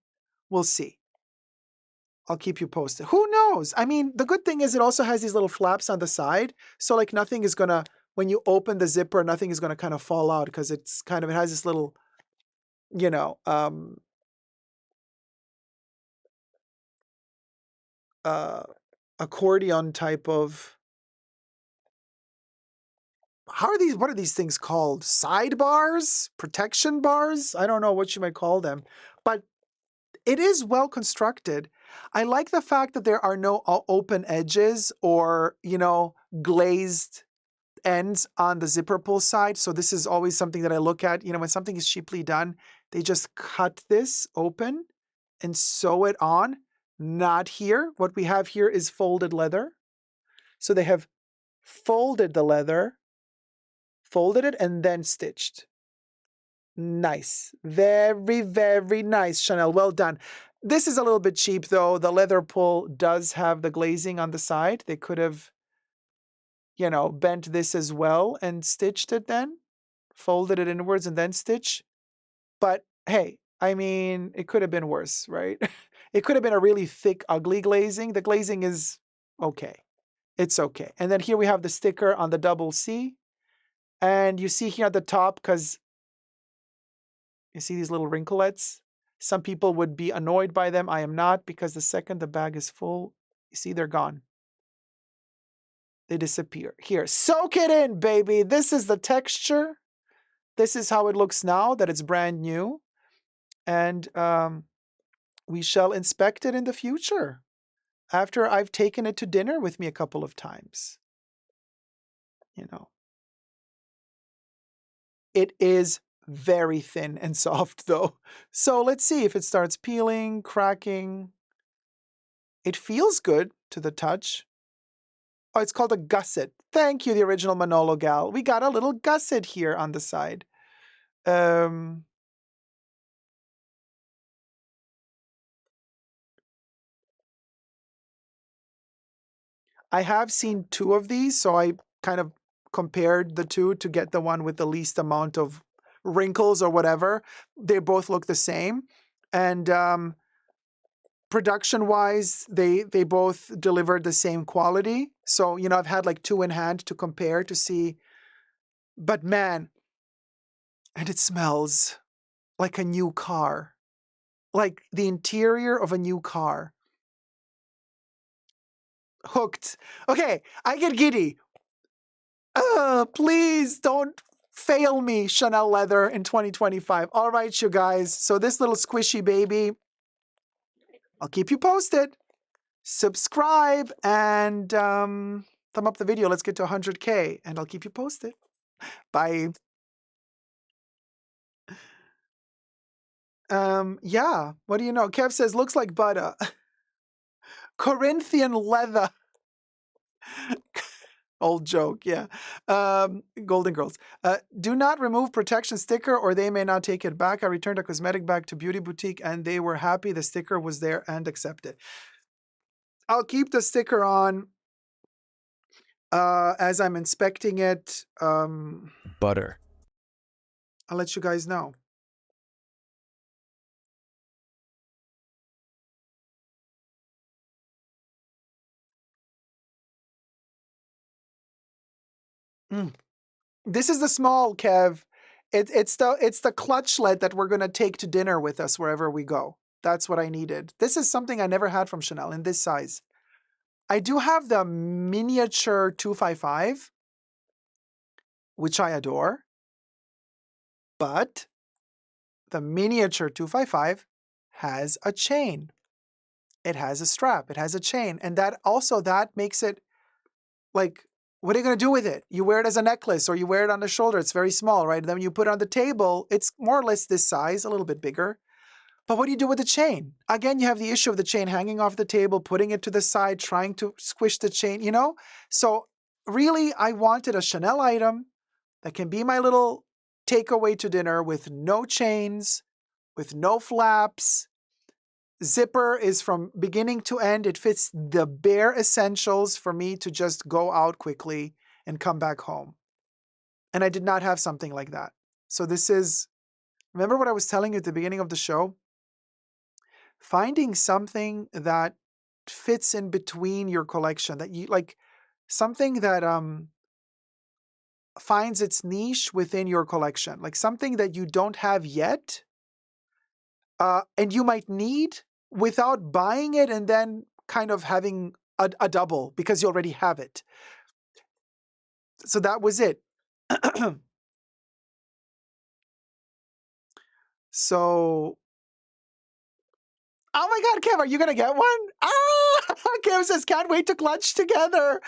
we'll see. I'll keep you posted. Who knows? I mean, the good thing is it also has these little flaps on the side. So like nothing is going to, when you open the zipper, nothing is going to kind of fall out because it has this little, accordion type of, what are these things called? Sidebars? Protection bars? I don't know what you might call them, but it is well constructed. I like the fact that there are no open edges or, glazed ends on the zipper pull side. So this is always something that I look at, when something is cheaply done, they just cut this open and sew it on. Not here. What we have here is folded leather. So they have folded the leather, folded it, and then stitched. Nice. Very, very nice, Chanel. Well done. This is a little bit cheap, though. The leather pull does have the glazing on the side. They could have, bent this as well and stitched it then, folded it inwards and then stitch. But hey, I mean, it could have been worse, right? It could have been a really thick, ugly glazing. The glazing is okay. It's okay. And then here we have the sticker on the double C. And you see here at the top, because You see these little wrinklets? Some people would be annoyed by them. I am not, because the second the bag is full, you see they're gone. They disappear. Here, soak it in, baby. This is the texture. This is how it looks now that it's brand new. And we shall inspect it in the future after I've taken it to dinner with me a couple of times. You know, it is very thin and soft though. So let's see if it starts peeling, cracking. It feels good to the touch. Oh, it's called a gusset. Thank you, the original Manolo gal. We got a little gusset here on the side. I have seen two of these, so I kind of compared the two to get the one with the least amount of wrinkles or whatever. They both look the same. And production-wise, they both delivered the same quality. So, you know, I've had like two in hand to compare to see. But man, and it smells like a new car. Like the interior of a new car. Hooked. Okay, I get giddy. Please don't fail me, Chanel leather in 2025. All right, you guys. So this little squishy baby, I'll keep you posted. Subscribe and thumb up the video. Let's get to 100K and I'll keep you posted. Bye. Yeah. What do you know? Kev says, looks like butter. Corinthian leather. Old joke, yeah. Golden Girls. Do not remove protection sticker or they may not take it back. I returned a cosmetic bag to Beauty Boutique and they were happy the sticker was there and accepted. I'll keep the sticker on as I'm inspecting it. Butter. I'll let you guys know. This is the small, Kev. It's the clutchlet that we're gonna take to dinner with us wherever we go. That's what I needed. This is something I never had from Chanel in this size. I do have the miniature 255, which I adore, but the miniature 255 has a chain. It has a strap. It has a chain, and that makes it like. What are you going to do with it? You wear it as a necklace or you wear it on the shoulder. It's very small, right? And then when you put it on the table, it's more or less this size, a little bit bigger. But what do you do with the chain? Again, you have the issue of the chain hanging off the table, putting it to the side, trying to squish the chain, you know? So really, I wanted a Chanel item that can be my little takeaway to dinner with no chains, with no flaps. Zipper is from beginning to end. It fits the bare essentials for me to just go out quickly and come back home. And I did not have something like that. So this is, remember what I was telling you at the beginning of the show? Finding something that fits in between your collection, that you like, something that finds its niche within your collection, like something that you don't have yet, and you might need without buying it and then kind of having a double because you already have it. So that was it. So, oh my God, Kev, are you going to get one? Ah, Kev says, can't wait to clutch together.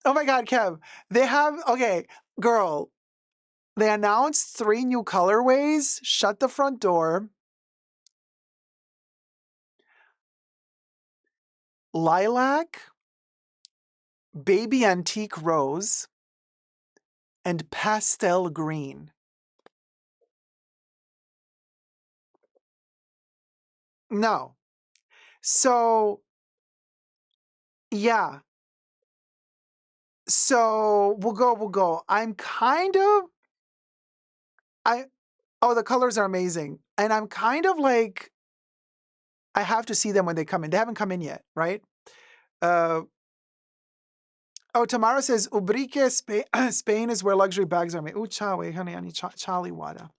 Oh my God, Kev, they have, okay, girl, they announced 3 new colorways. Shut the front door. Lilac, baby antique rose, and pastel green. No. So, yeah. So we'll go. I'm kind of, oh, the colors are amazing. And I'm kind of like, I have to see them when they come in. They haven't come in yet, right? Oh, Tamara says, Ubrique, Spain is where luxury bags are made. Ooh, chawe, honey, ani chali wada.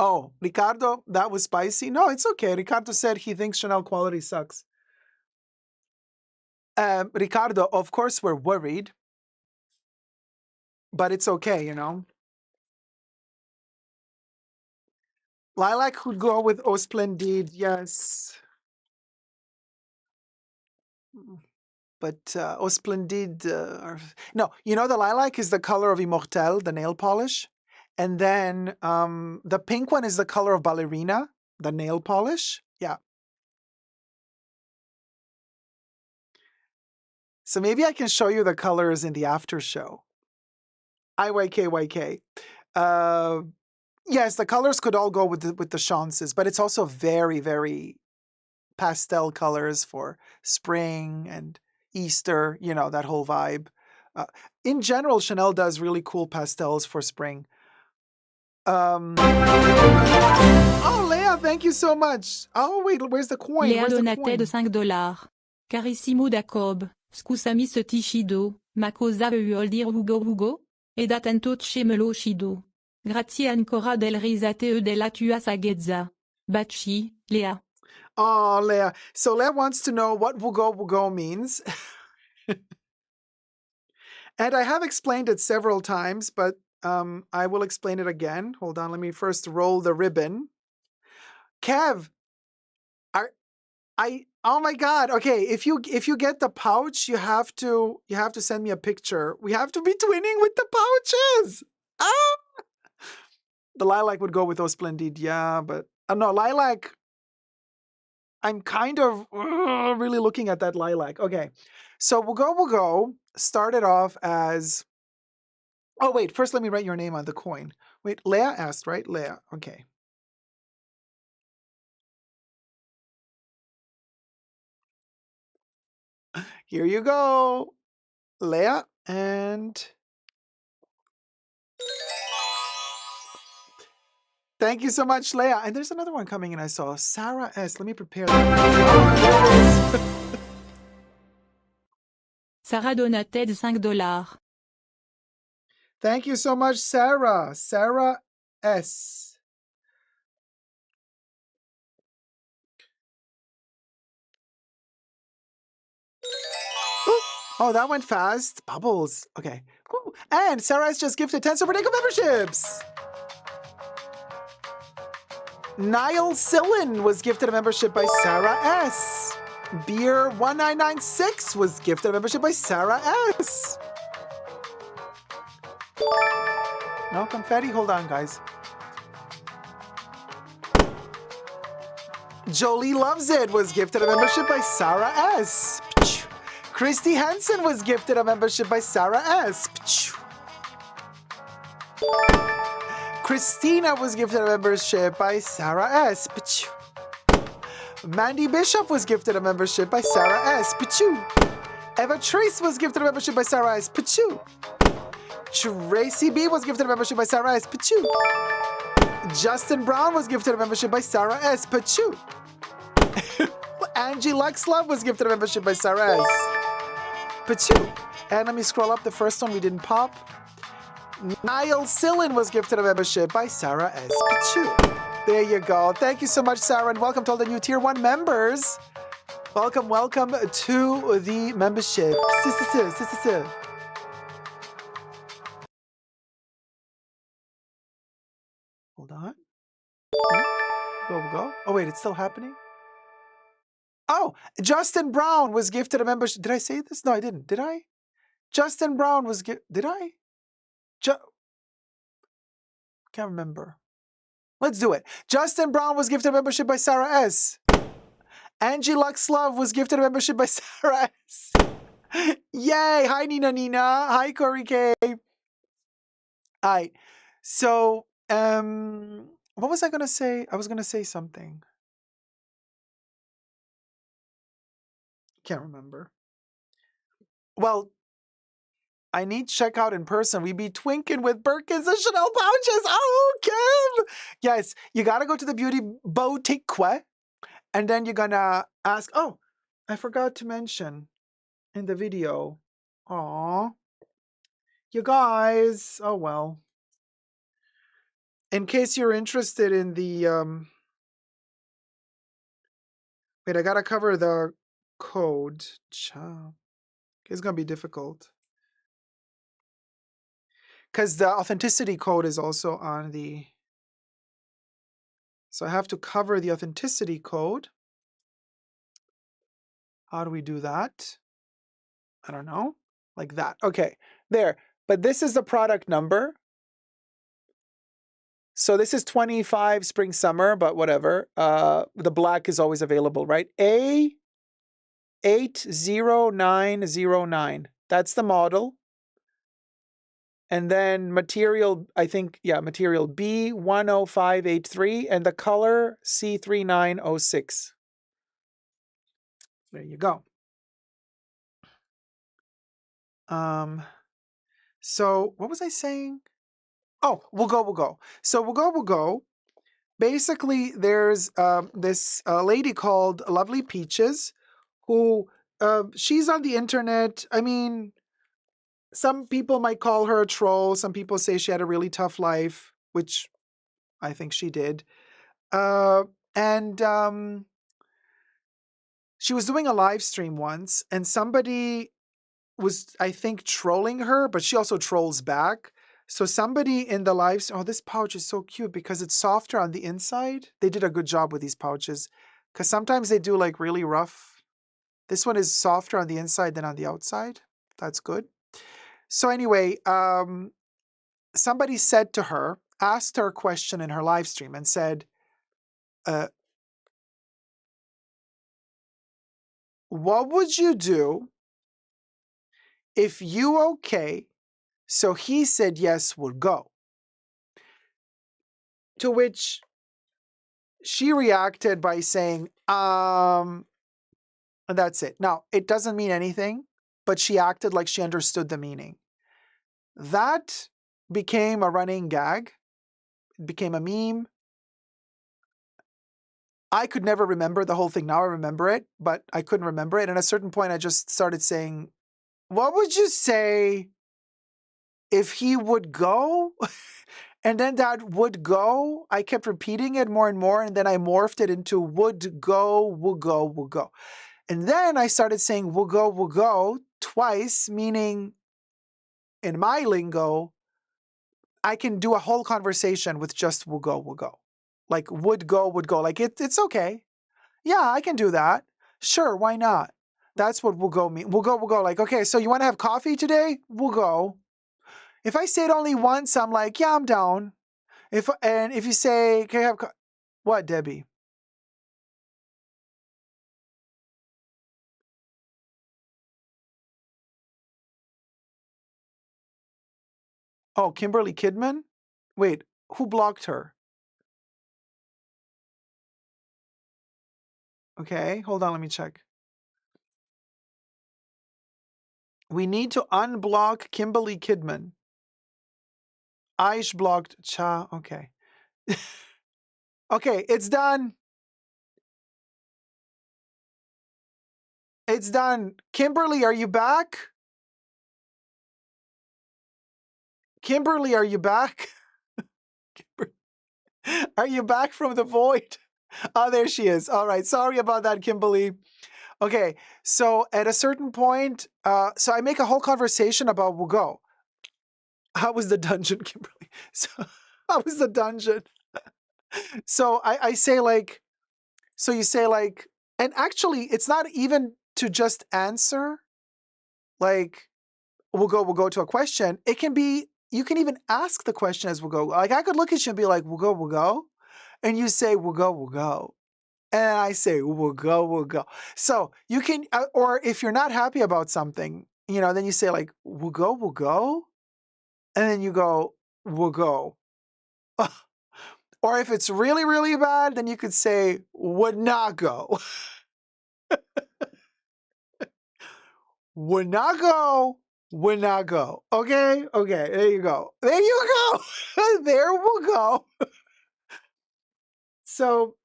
Oh, Ricardo, that was spicy. No, it's okay. Ricardo said he thinks Chanel quality sucks. Ricardo, of course we're worried, but it's okay, you know. Lilac could go with Eau Splendide, yes. But Eau Splendide, no, you know the lilac is the color of Immortel, the nail polish. And then the pink one is the color of Ballerina, the nail polish. Yeah. So maybe I can show you the colors in the after show. IYKYK. Yes, the colors could all go with the chances, but it's also very, very pastel colors for spring and Easter, you know, that whole vibe. In general, Chanel does really cool pastels for spring. Oh, Leah, thank you so much. Oh, wait, where's the coin? Léa Where's the Donatet de coin? $5. Carissimo Dacob, scusami ce tiscido, ma cosa vuol dire Wugo, ed attento cemelo scido. Grazie ancora del risate e della tua saggezza. Baci, Léa. Oh, Leah. So Leah wants to know what Wugo means. And I have explained it several times, but I will explain it again. Hold on, let me first roll the ribbon. Kev, oh my God. Okay, if you get the pouch, you have to send me a picture. We have to be twinning with the pouches. Ah! The lilac would go with those Splendid, yeah, but no, lilac. I'm kind of really looking at that lilac. Okay, so we'll go. Started off as. Oh wait, first let me write your name on the coin. Wait, Leah asked, right? Leah. Okay. Here you go, Leah, and thank you so much, Leah. And there's another one coming in. I saw Sarah S. Let me prepare that. Sarah Donatet de $5. Thank you so much, Sarah. Sarah S. Ooh. Oh, that went fast. Bubbles. Okay. Ooh. And Sarah S. just gifted 10 Super Dacob memberships. Niall Sillin was gifted a membership by Sarah S. Beer 1996 was gifted a membership by Sarah S. No confetti? Hold on, guys. Jolie Loves It was gifted a membership by Sarah S. Christy Hansen was gifted a membership by Sarah S. Christina was gifted a membership by Sarah S. Mandy Bishop was gifted a membership by Sarah S. Eva Trace was gifted a membership by Sarah S. Tracy B was gifted a membership by Sarah S. Justin Brown was gifted a membership by Sarah S. Angie Luxlove was gifted a membership by Sarah S. And let me scroll up the first one we didn't pop. Niall Sillin was gifted a membership by Sarah S. There you go. Thank you so much, Sarah, and welcome to all the new Tier 1 members. Welcome to the membership. Hold on. Go. Oh, wait, it's still happening? Oh, Justin Brown was gifted a membership. Did I say this? No, I didn't. Did I? Justin Brown was did I? Can't remember. Let's do it. Justin Brown was gifted a membership by Sarah S. Angie Luxlove was gifted a membership by Sarah S. Yay! Hi, Nina. Hi, Corey K. All right. So, what was I going to say? I was going to say something. Can't remember. Well, I need to check out in person. We be twinking with Birkins and Chanel pouches. Oh, Kim! Yes, you got to go to the beauty boutique, and then you're going to ask, oh, I forgot to mention in the video. Aw. You guys. Oh, well. In case you're interested in the wait, I gotta cover the code. Ciao. It's gonna be difficult because the authenticity code is also on the. So I have to cover the authenticity code. How do we do that? I don't know. Like that. Okay, there. But this is the product number. So this is 25 spring summer, but whatever. The black is always available, right? A80909. That's the model. And then material, I think, yeah, material B10583 and the color C3906. There you go. So what was I saying? Oh, Wugo. So Wugo. Basically, there's this lady called Lovely Peaches who she's on the internet. I mean, some people might call her a troll. Some people say she had a really tough life, which I think she did. And she was doing a live stream once, and somebody was, I think, trolling her, but she also trolls back. So somebody in the live, oh, this pouch is so cute because it's softer on the inside. They did a good job with these pouches because sometimes they do like really rough. This one is softer on the inside than on the outside. That's good. So anyway, somebody said to her, asked her a question in her live stream and said, what would you do if you okay? So he said yes, would go. To which she reacted by saying, and that's it. Now, it doesn't mean anything, but she acted like she understood the meaning. That became a running gag. It became a meme. I could never remember the whole thing. Now I remember it, but I couldn't remember it. And at a certain point, I just started saying, what would you say if he would go? And then that would go, I kept repeating it more and more, and then I morphed it into would go. And then I started saying will go twice, meaning in my lingo, I can do a whole conversation with just will go. Like would go. Like it's okay. Yeah, I can do that. Sure, why not? That's what will go mean. Will go. Like, okay, so you want to have coffee today? We'll go. If I say it only once, I'm like, yeah, I'm down. If you say, can I have what, Debbie? Oh, Kimberly Kidman? Wait, who blocked her? Okay, hold on, let me check. We need to unblock Kimberly Kidman. Aish blocked Cha. Okay. Okay, it's done. It's done. Kimberly, are you back? Kimberly, are you back? Are you back from the void? Oh, there she is. All right. Sorry about that, Kimberly. Okay. So at a certain point, so I make a whole conversation about Wugo. How was the dungeon, Kimberly? So how was the dungeon? So I say like, so you say like, and actually it's not even to just answer, like we'll go to a question. It can be, you can even ask the question as we'll go. Like I could look at you and be like, we'll go. And you say, we'll go. And I say, we'll go. So you can, or if you're not happy about something, then you say like, we'll go. And then you go, we'll go. Or if it's really, really bad, then you could say, would not go. Would not go. Okay, there you go. There we'll go. So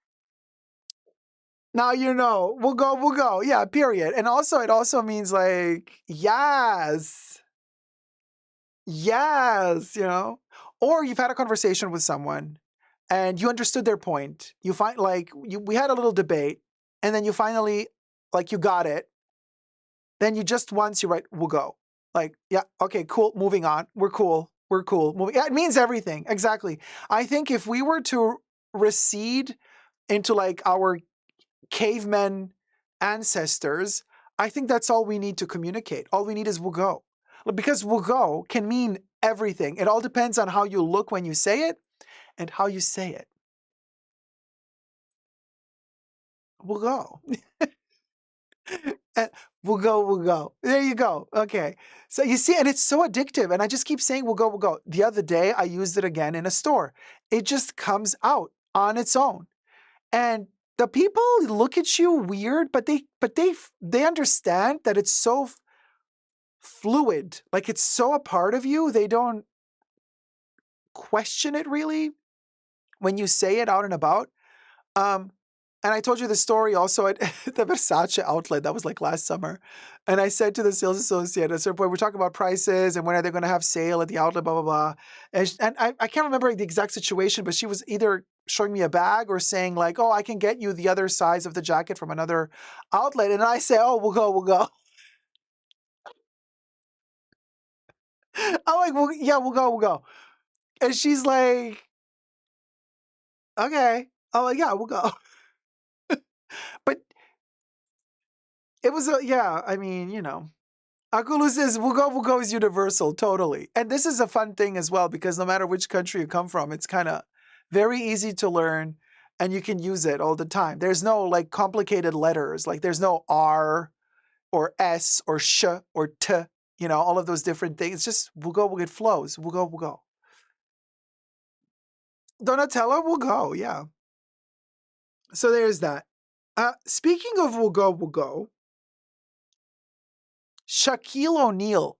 now you know, we'll go. Yeah, period. And also, it also means like, yes, or you've had a conversation with someone and you understood their point. You find we had a little debate, and then you finally you got it. Then you just once you write, we'll go. Like, yeah, okay, cool, moving on. We're cool. We're cool. Moving. Yeah, it means everything. Exactly. I think if we were to recede into our cavemen ancestors, I think that's all we need to communicate. All we need is we'll go. Because we'll go can mean everything. It all depends on how you look when you say it and how you say it. We'll go. And we'll go, we'll go. There you go. Okay. So you see, and it's so addictive. And I just keep saying, we'll go, we'll go. The other day, I used it again in a store. It just comes out on its own. And the people look at you weird, but they understand that it's so fluid. Like it's so a part of you. They don't question it really when you say it out and about. And I told you the story also at the Versace outlet. That was last summer. And I said to the sales associate at a certain point, we're talking about prices and when are they going to have sale at the outlet, blah, blah, blah. And I can't remember the exact situation, but she was either showing me a bag or saying oh, I can get you the other size of the jacket from another outlet. And I say, oh, we'll go, we'll go. I'm like, well, yeah, we'll go, we'll go. And she's like, okay. I'm like, yeah, we'll go. But it was I mean, Akulu says, we'll go is universal, totally. And this is a fun thing as well, because no matter which country you come from, it's kind of very easy to learn and you can use it all the time. There's no complicated letters, there's no R or S or sh or t, all of those different things. It's just, we'll go, it flows. We'll go, we'll go. Donatella will go, yeah. So there's that. Speaking of we'll go, Shaquille O'Neal,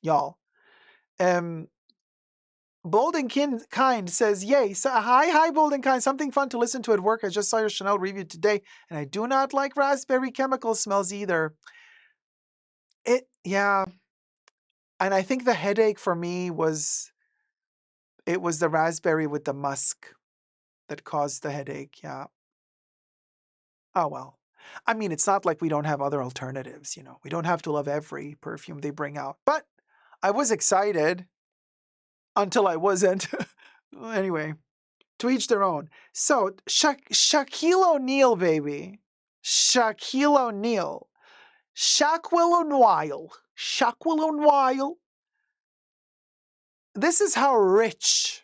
y'all. Bold and Kind says, yay. So, hi, Bold and Kind. Something fun to listen to at work. I just saw your Chanel review today, and I do not like raspberry chemical smells either. Yeah. And I think the headache for me was the raspberry with the musk that caused the headache. Yeah. Oh, well. I mean, it's not like we don't have other alternatives, We don't have to love every perfume they bring out. But I was excited until I wasn't. Anyway, to each their own. So, Shaquille O'Neal, baby. Shaquille O'Neal. Shaquille O'Neal. Shaquille O'Neal. This is how rich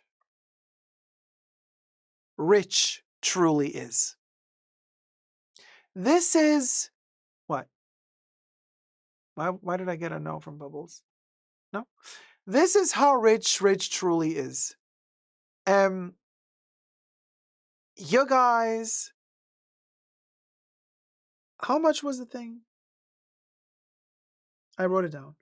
truly is. This is what? Why did I get a no from Bubbles? No. This is how rich truly is. You guys, how much was the thing? I wrote it down.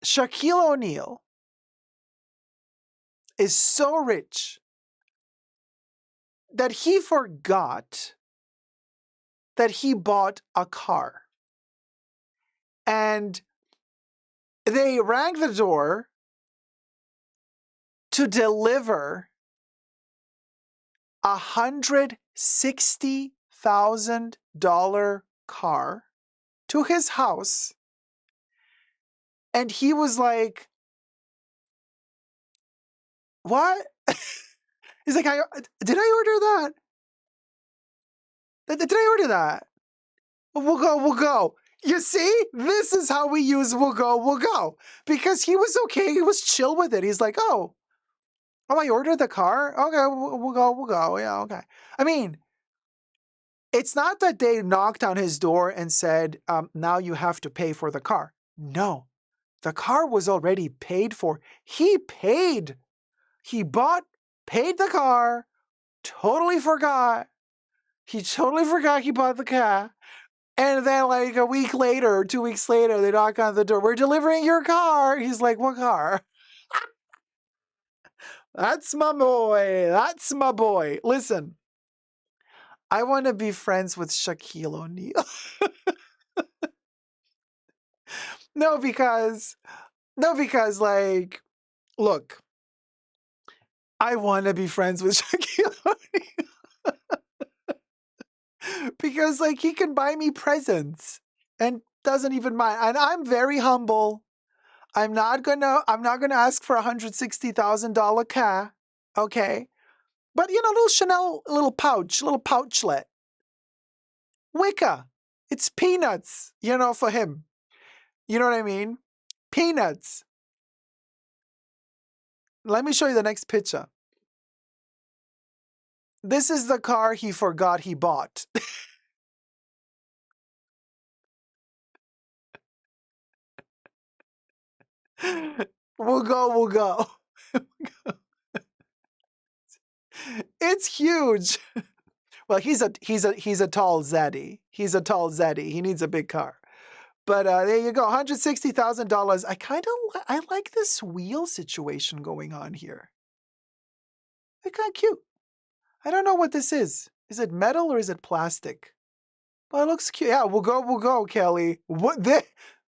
Shaquille O'Neal is so rich that he forgot that he bought a car. And they rang the door to deliver $160,000 car to his house. And he was like, what? He's like, did I order that? Did I order that? We'll go. You see, this is how we use we'll go. Because he was okay. He was chill with it. He's like, oh, I ordered the car? Okay, we'll go. Yeah, okay. I mean, it's not that they knocked on his door and said, now you have to pay for the car. No, the car was already paid for. He paid. He paid the car, totally forgot. He totally forgot he bought the car. And then a week later or 2 weeks later, they knock on the door. We're delivering your car. He's like, what car? That's my boy. That's my boy. Listen, I want to be friends with Shaquille O'Neal. No, because like, look, I want to be friends with Shaquille because like he can buy me presents and doesn't even mind. And I'm very humble. I'm not gonna ask for $160,000 car. Okay. But you know, little Chanel little pouchlet. Wicca. It's peanuts, you know, for him. You know what I mean? Peanuts. Let me show you the next picture. This is the car he forgot he bought. We'll go. It's huge. Well, he's a tall zaddy. He's a tall zaddy. He needs a big car. But there you go, $160,000. I like this wheel situation going on here. They're kind of cute. I don't know what this is. Is it metal or is it plastic? But it looks cute. Yeah, we'll go, Kelly. What the?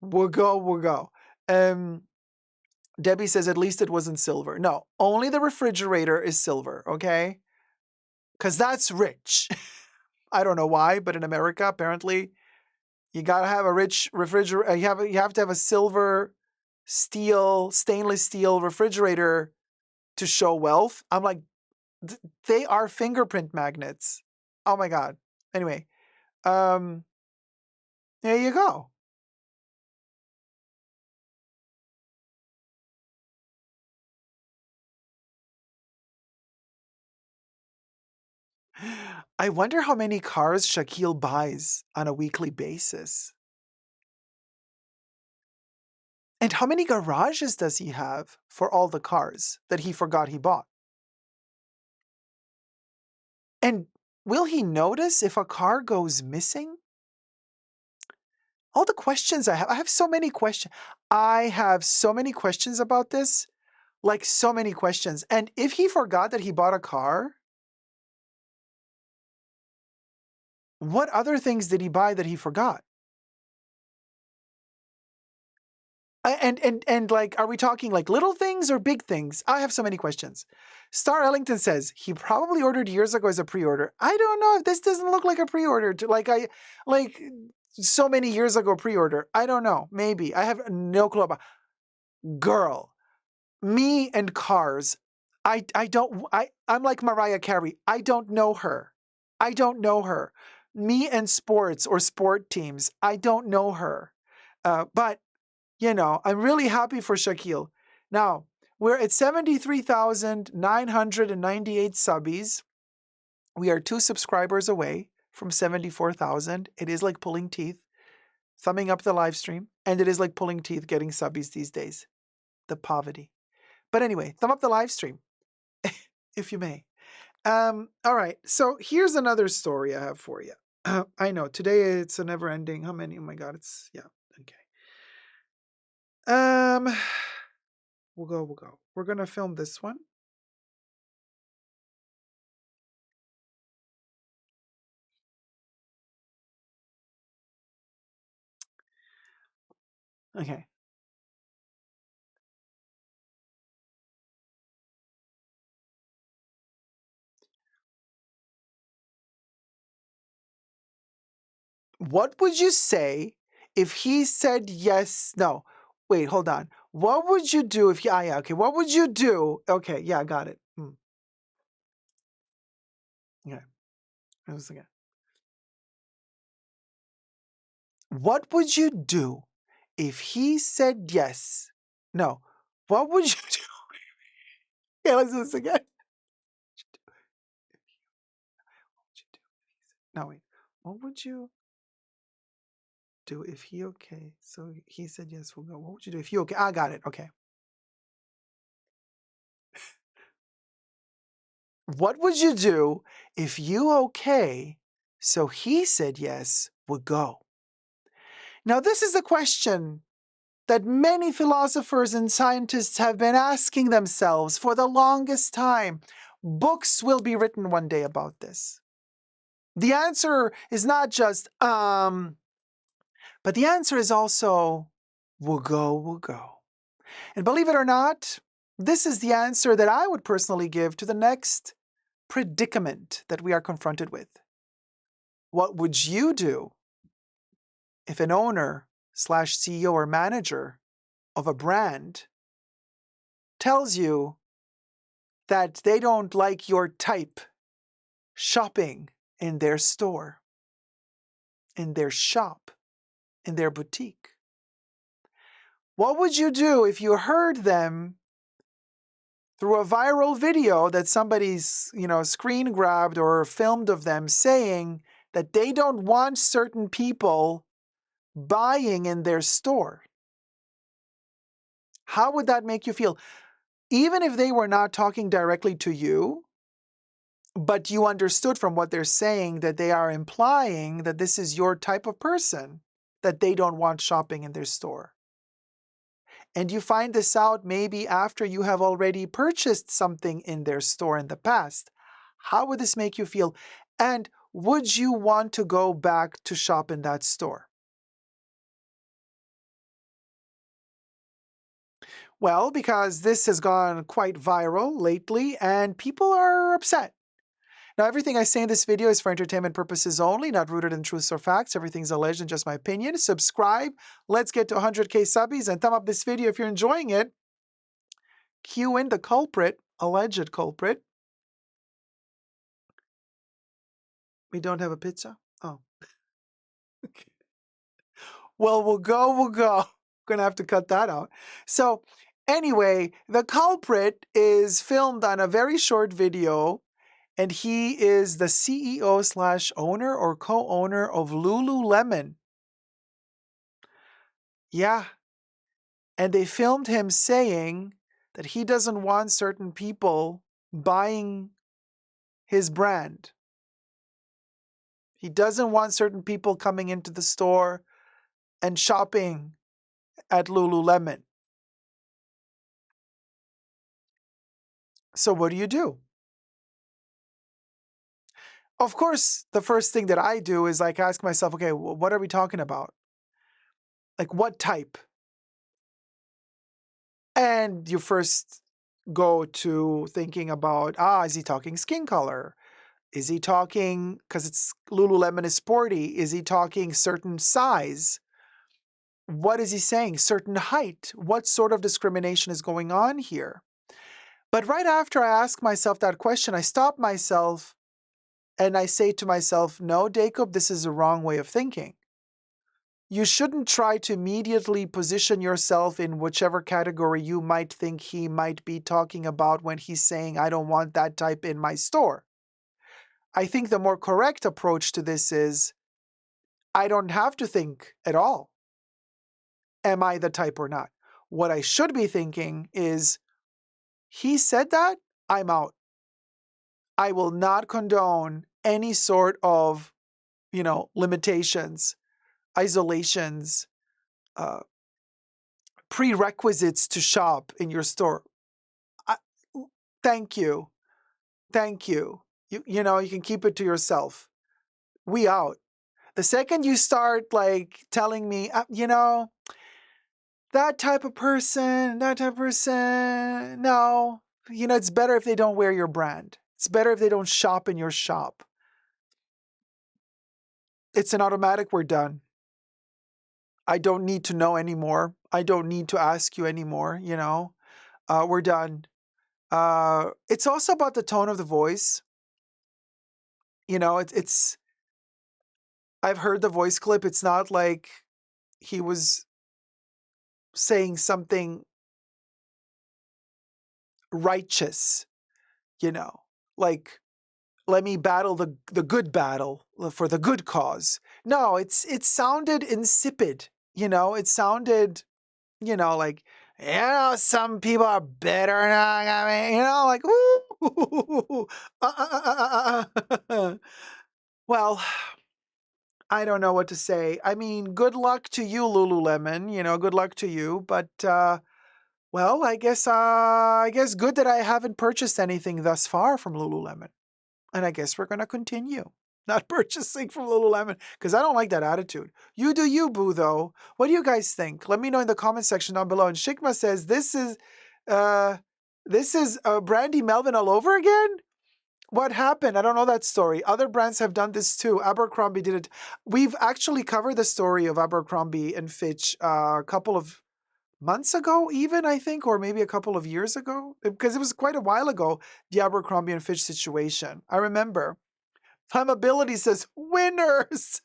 We'll go. Debbie says at least it wasn't silver. No, only the refrigerator is silver, okay? Because that's rich. I don't know why, but in America, apparently, you gotta have a rich refrigerator. You have to have a silver, stainless steel refrigerator to show wealth. I'm like, they are fingerprint magnets. Oh my God. Anyway, there you go. I wonder how many cars Shaquille buys on a weekly basis. And how many garages does he have for all the cars that he forgot he bought? And will he notice if a car goes missing? All the questions I have so many questions. I have so many questions about this, like so many questions. And if he forgot that he bought a car, what other things did he buy that he forgot? And like, are we talking like little things or big things? I have so many questions. Star Ellington says he probably ordered years ago as a pre-order. I don't know if this doesn't look like a pre-order. Like so many years ago pre-order. I don't know. Maybe I have no clue about. Girl, me and cars. I'm like Mariah Carey. I don't know her. I don't know her. Me and sports or sport teams. I don't know her. But you know, I'm really happy for Shaquille. Now, we're at 73,998 subbies. We are 2 subscribers away from 74,000. It is like pulling teeth, thumbing up the live stream, and it is like pulling teeth getting subbies these days. The poverty. But anyway, thumb up the live stream, if you may. All right, so here's another story I have for you. I know, today it's a never ending. How many? Oh my God, yeah, okay. We'll go. We're gonna film this one. Okay. What would you say if he said yes? No, wait, hold on. What would you do if he, yeah, okay. What would you do? Okay, yeah, I got it. Okay, once again. What would you do if he said yes? No, what would you do? Yeah, let's do this again. No, wait. What would you do if he okay? So he said yes, we'll go. What would you do if he okay? I got it. Okay. What would you do if you okay? So he said yes, we'll go. Now, this is a question that many philosophers and scientists have been asking themselves for the longest time. Books will be written one day about this. The answer is not just, but the answer is also Wugo, Wugo. And believe it or not, this is the answer that I would personally give to the next predicament that we are confronted with. What would you do if an owner / CEO or manager of a brand tells you that they don't like your type shopping in their store, in their shop, in their boutique? What would you do if you heard them through a viral video that somebody's, screen grabbed or filmed of them saying that they don't want certain people buying in their store? How would that make you feel? Even if they were not talking directly to you, but you understood from what they're saying that they are implying that this is your type of person, that they don't want shopping in their store. And you find this out maybe after you have already purchased something in their store in the past. How would this make you feel? And would you want to go back to shop in that store? Well, because this has gone quite viral lately and people are upset. Now, everything I say in this video is for entertainment purposes only, not rooted in truths or facts. Everything's alleged and just my opinion. Subscribe. Let's get to 100K subbies and thumb up this video if you're enjoying it. Cue in the culprit, alleged culprit. We don't have a pizza? Oh. Okay. Well, we'll go. Gonna have to cut that out. So anyway, the culprit is filmed on a very short video, and he is the CEO / owner or co-owner of Lululemon. Yeah. And they filmed him saying that he doesn't want certain people buying his brand. He doesn't want certain people coming into the store and shopping at Lululemon. So what do? Of course, the first thing that I do is ask myself, okay, what are we talking about? What type? And you first go to thinking about, is he talking skin color? Is he talking, because it's Lululemon is sporty, is he talking certain size? What is he saying? Certain height? What sort of discrimination is going on here? But right after I ask myself that question, I stop myself and I say to myself, no, Dacob, this is a wrong way of thinking. You shouldn't try to immediately position yourself in whichever category you might think he might be talking about when he's saying, I don't want that type in my store. I think the more correct approach to this is, I don't have to think at all, am I the type or not? What I should be thinking is, he said that, I'm out. I will not condone any sort of, limitations, isolations, prerequisites to shop in your store. Thank you. You can keep it to yourself. We out. The second you start telling me, that type of person, no. It's better if they don't wear your brand. It's better if they don't shop in your shop. It's an automatic, we're done. I don't need to know anymore. I don't need to ask you anymore, we're done. It's also about the tone of the voice. It's I've heard the voice clip. It's not like he was saying something righteous, let me battle the good battle for the good cause. No, it sounded insipid, it sounded, some people are better than ooh. Well, I don't know what to say. I mean, good luck to you, Lululemon, good luck to you, but well, I guess good that I haven't purchased anything thus far from Lululemon. And I guess we're going to continue. not purchasing from Lululemon because I don't like that attitude. You do you, boo, though. What do you guys think? Let me know in the comment section down below. And Shikma says, this is Brandy Melvin all over again? What happened? I don't know that story. Other brands have done this too. Abercrombie did it. We've actually covered the story of Abercrombie and Fitch a couple of months ago, even, I think, or maybe a couple of years ago, because it was quite a while ago, the Abercrombie and Fitch situation. I remember. Flammability says, winners!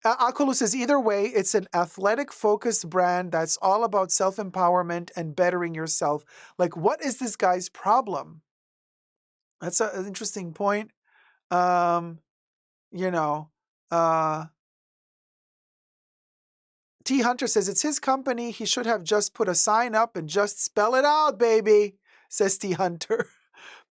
Akulu says, either way, it's an athletic-focused brand that's all about self-empowerment and bettering yourself. Like, what is this guy's problem? That's an interesting point. You know, T. Hunter says, it's his company. He should have just put a sign up and just spell it out, baby, says T. Hunter.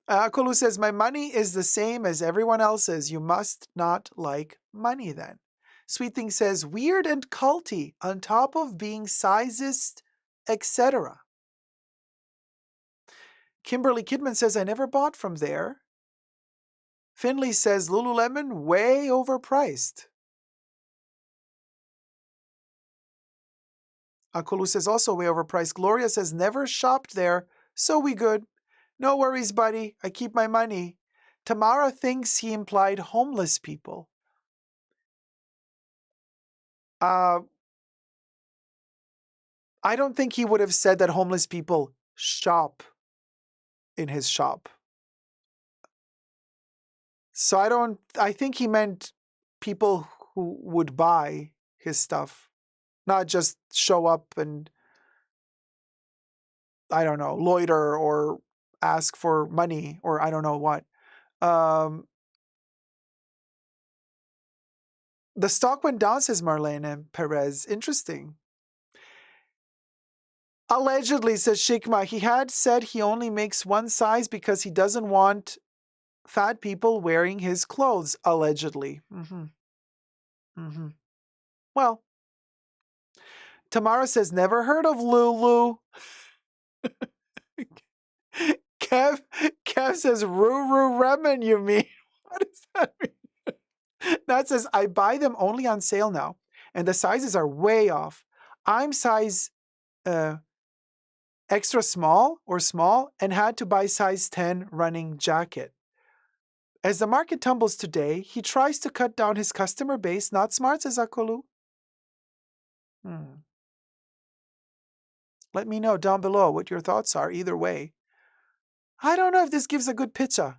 Kulu says, my money is the same as everyone else's. You must not like money then. Sweet Thing says, weird and culty on top of being sizist, etc. Kimberly Kidman says, I never bought from there. Finley says, Lululemon, way overpriced. Akulu says, also way overpriced. Gloria says, never shopped there, so we good. No worries, buddy. I keep my money. Tamara thinks he implied homeless people. I don't think he would have said that homeless people shop in his shop. So I think he meant people who would buy his stuff, not just show up and, I don't know, loiter or ask for money or I don't know what. The stock went down, says Marlene Perez. Interesting. Allegedly, says Shikma, he had said he only makes one size because he doesn't want fat people wearing his clothes, allegedly. Well, Tamara says, never heard of Lulu. Kev says, Ruru Remen, you mean? What does that mean? Nat says, I buy them only on sale now, and the sizes are way off. I'm size extra small or small and had to buy size 10 running jacket. As the market tumbles today, he tries to cut down his customer base. Not smart, says Akolu. Let me know down below what your thoughts are either way. I don't know if this gives a good picture.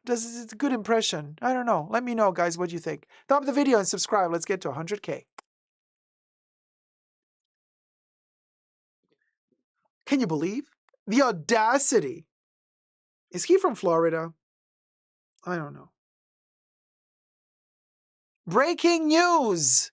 Does it a good impression? I don't know. Let me know, guys, what you think. Thumb up the video and subscribe. Let's get to 100K. Can you believe? The audacity. Is he from Florida? I don't know. Breaking news.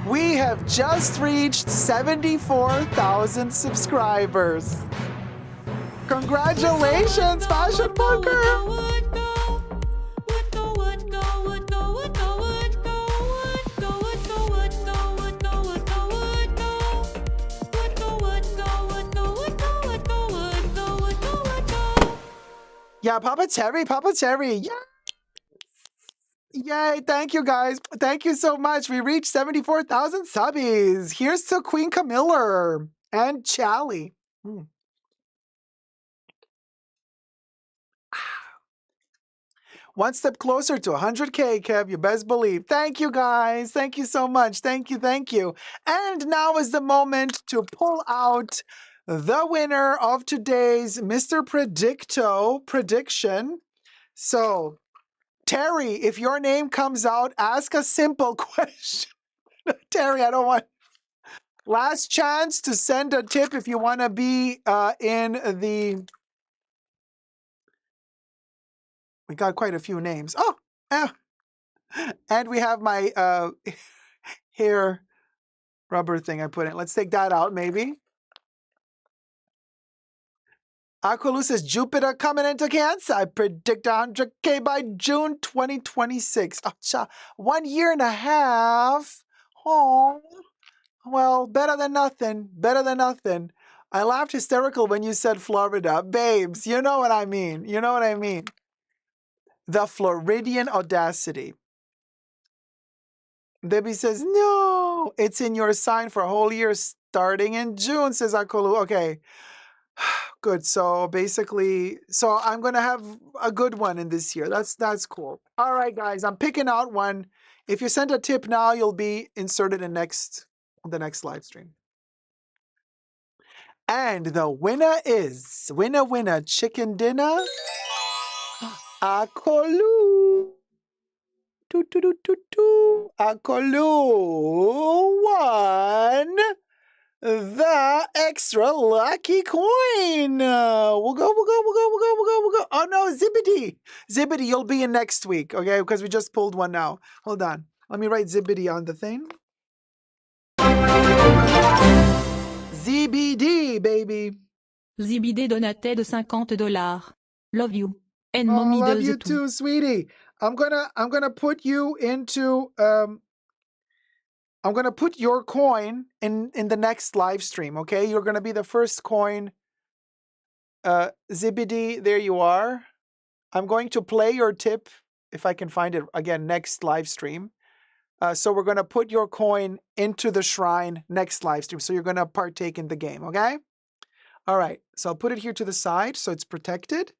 We have just reached 74,000 subscribers. Congratulations, Fashion Booker! Yeah, Papa Terry, yeah! Yay, thank you guys. Thank you so much. We reached 74,000 subbies. Here's to Queen Camilla and Charlie. One step closer to 100K, Kev, you best believe. Thank you, guys. Thank you so much. Thank you. And now is the moment to pull out the winner of today's Mr. Predicto prediction. So, Terry, if your name comes out, ask a simple question. Terry, I don't want... Last chance to send a tip if you want to be in the... We got quite a few names. Oh, and we have my hair rubber thing I put in. Let's take that out, maybe. Aqualu says, Jupiter coming into Cancer. I predict 100K by June 2026. Oh, 1 year and a half. Oh, Well, better than nothing. Better than nothing. I laughed hysterical when you said Florida. Babes, you know what I mean. You know what I mean. The Floridian audacity. Debbie says, no, it's in your sign for a whole year starting in June, says Akolu. Okay, good. So basically, so I'm going to have a good one in this year. That's cool. All right, guys, I'm picking out one. If you send a tip now, you'll be inserted in the next live stream. And the winner is, winner, chicken dinner, Akolu. Akolu won the extra lucky coin. We'll go. Oh no, Zibbity, you'll be in next week, okay? Because we just pulled one now. Hold on. Let me write Zibbity on the thing. ZBD, baby. ZBD donaté de $50. Love you. And Oh, mommy love does you too. too, sweetie. I'm gonna put you into I'm gonna put your coin in the next live stream. Okay, you're gonna be the first coin. Zibbity, there you are. I'm going to play your tip if I can find it again next live stream. So we're gonna put your coin into the shrine next live stream. So you're gonna partake in the game. Okay. All right. So I'll put it here to the side so it's protected.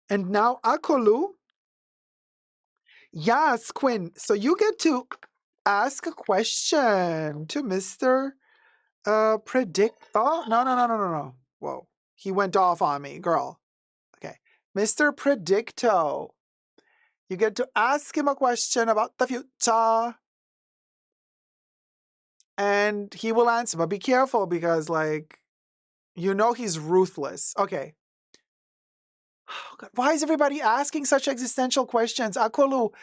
And now Akolu. Yes, Quinn. So you get to ask a question to Mr. Predict. Oh, no. Whoa. He went off on me, girl. Okay. Mr. Predicto. You get to ask him a question about the future. And he will answer. But be careful because, like, you know he's ruthless. Okay. Oh, God. Why is everybody asking such existential questions? Akolu,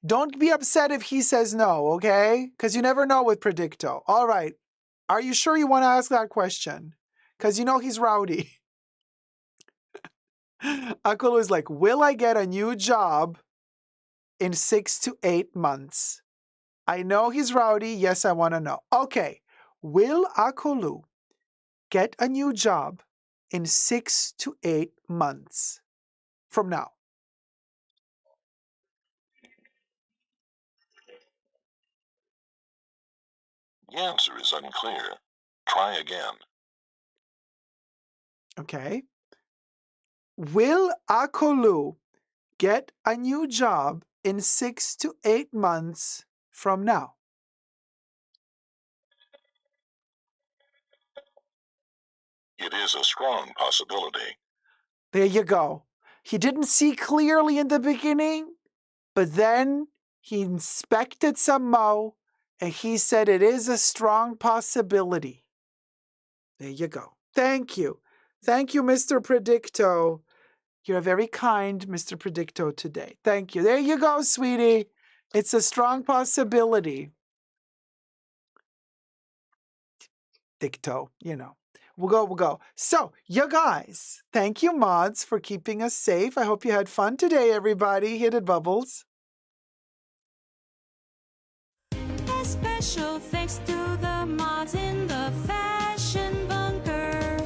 don't be upset if he says no, okay? Because you never know with Predicto. All right. Are you sure you want to ask that question? Because you know he's rowdy. Akolu is like, will I get a new job in 6 to 8 months? I know he's rowdy. Yes, I want to know. Okay. Will Akolu get a new job in 6 to 8 months from now? The answer is unclear. Try again. Okay. Will Akolu get a new job in 6 to 8 months from now? It is a strong possibility. There you go. He didn't see clearly in the beginning, but then he inspected some mo and he said it is a strong possibility. There you go. Thank you. Thank you, Mr. Predicto. You're very kind, Mr. Predicto, today. Thank you. There you go, sweetie. It's a strong possibility. Dicto, you know. We'll go. So, you guys, thank you, mods, for keeping us safe. I hope you had fun today, everybody. Hit it, Bubbles. A special thanks to the mods in the fashion bunker.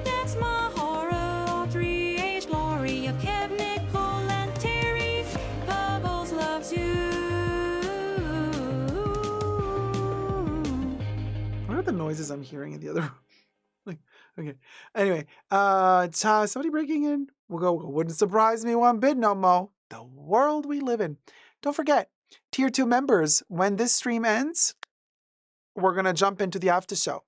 That's my horror, all 3H, Gloria, Kev, Nicole, and Terry. Bubbles loves you. What are the noises I'm hearing in the other room? Okay. Anyway, somebody breaking in? We'll go. Wouldn't surprise me one bit, no mo. The world we live in. Don't forget, Tier 2 members, when this stream ends, we're going to jump into the after show.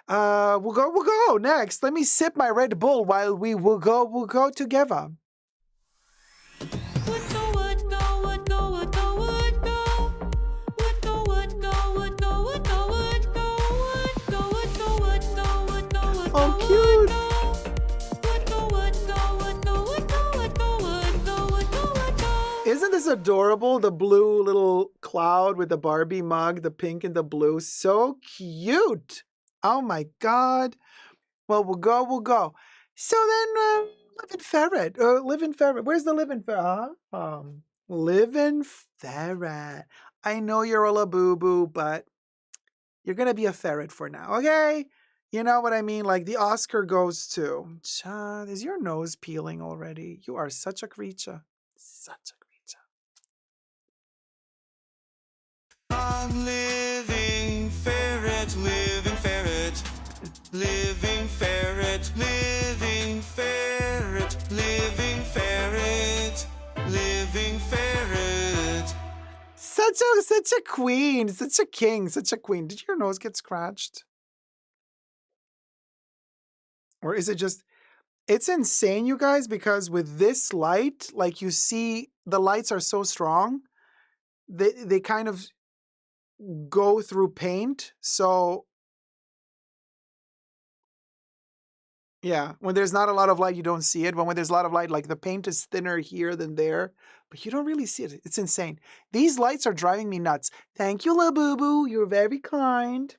We'll go. Next, let me sip my Red Bull while we'll go together. Oh, cute. Isn't this adorable? The blue little cloud with the Barbie mug, the pink and the blue. So cute. Oh my God. Well, we'll go. So then, Living Ferret. Living Ferret. Where's the Living Ferret? Living Ferret. I know you're a la boo-boo, but You're going to be a ferret for now, okay? You know what I mean? Like the Oscar goes to... Child, is your nose peeling already? You are such a creature. Such a creature. I'm living ferret, living ferret. Living ferret, living ferret, living ferret, living ferret. Such a queen, such a king, such a queen. Did your nose get scratched? Or is it just... It's insane, you guys, because with this light, like you see, the lights are so strong. They kind of go through paint. So yeah, when there's not a lot of light, you don't see it. But when there's a lot of light, like the paint is thinner here than there, but you don't really see it. It's insane. These lights are driving me nuts. Thank you, La Boo Boo. You're very kind.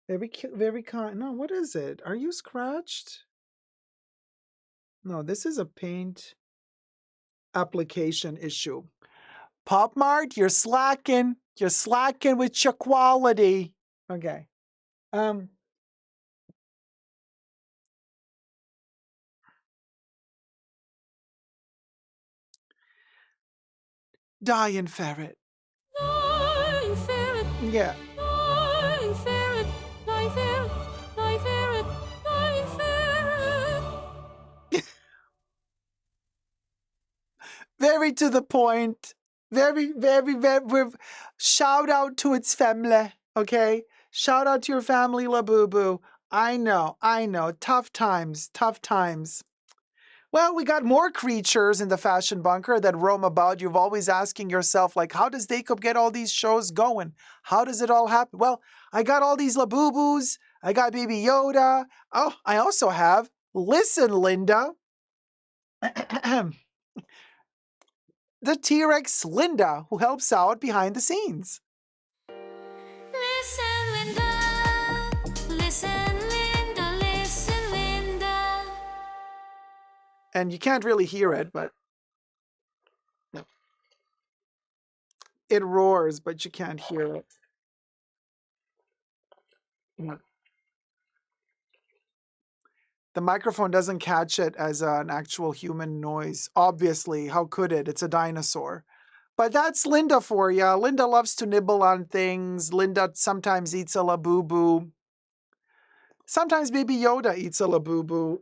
Very kind. No, what is it? Are you scratched? No, this is a paint application issue. Pop Mart, you're slacking. You're slacking with your quality. Okay. Dying ferret. Dying ferret, Yeah. dying ferret, dying ferret, dying ferret, dying ferret. Very to the point. Very. Shout out to its family, okay? Shout out to your family, La Boo Boo. I know. Tough times. Well, we got more creatures in the fashion bunker that roam about. You've always asking yourself, like, how does Dacob get all these shows going? How does it all happen? Well, I got all these La Boo Boos. I got Baby Yoda. Oh, I also have, listen, Linda. The T-Rex Linda, who helps out behind the scenes. Listen, Linda. Listen, Linda. Listen, Linda. And you can't really hear it, but it roars, but you can't hear it. Yeah. The microphone doesn't catch it as an actual human noise. Obviously, how could it? It's a dinosaur. But that's Linda for ya. Linda loves to nibble on things. Linda sometimes eats a La Boo Boo. Sometimes Baby Yoda eats a La Boo Boo.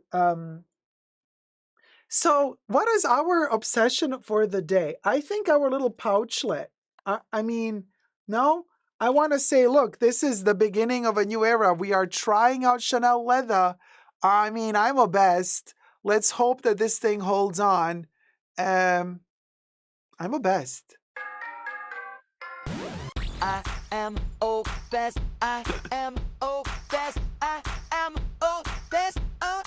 So what is our obsession for the day? I think our little pouchlet. I mean, no? I want to say, look, this is the beginning of a new era. We are trying out Chanel leather. I mean, I'm obsessed. Let's hope that this thing holds on. I'm obsessed. I am obsessed. I am obsessed. I am obsessed. Oh.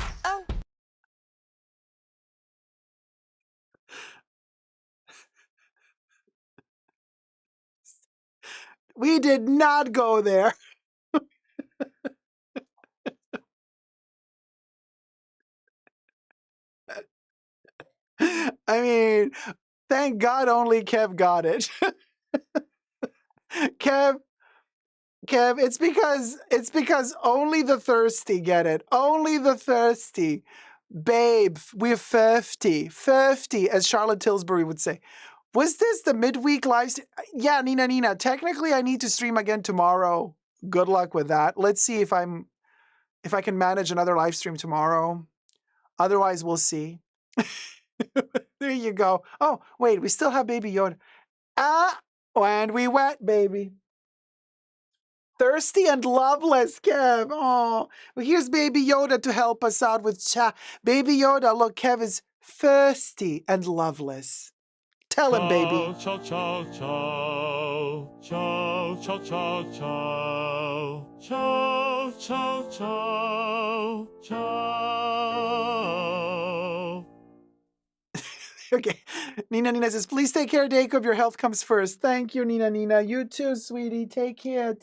We did not go there. I mean, thank God only Kev got it. Kev, it's because only the thirsty get it. Only the thirsty. Babe, we're 50, as Charlotte Tilbury would say. Was this the midweek live stream? Yeah, Nina, technically I need to stream again tomorrow. Good luck with that. Let's see if I can manage another live stream tomorrow. Otherwise, we'll see. There you go. Oh, wait, we still have Baby Yoda. And we went, baby. Thirsty and loveless, Kev. Oh, well, here's Baby Yoda to help us out with chat. Baby Yoda, look, Kev is thirsty and loveless. Tell him, baby. Ciao, ciao, ciao. Ciao, ciao, ciao, ciao. Ciao, ciao, ciao. Ciao. Okay. Nina says, please take care, Dacob. Your health comes first. Thank you, Nina. You too, sweetie. Take care.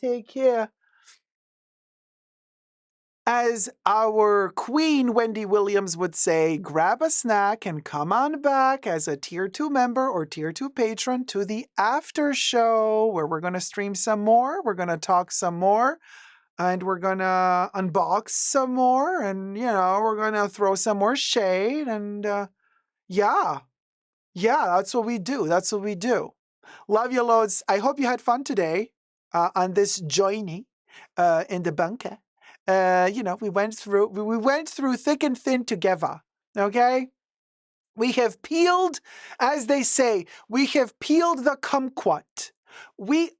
As our queen, Wendy Williams, would say, grab a snack and come on back as a Tier 2 member or Tier 2 patron to the after show where we're going to stream some more, we're going to talk some more, and we're going to unbox some more, and, we're going to throw some more shade, and yeah, that's what we do. That's what we do. Love you loads. I hope you had fun today on this journey in the bunker. We went through thick and thin together. Okay? We have peeled, as they say, we have peeled the kumquat. We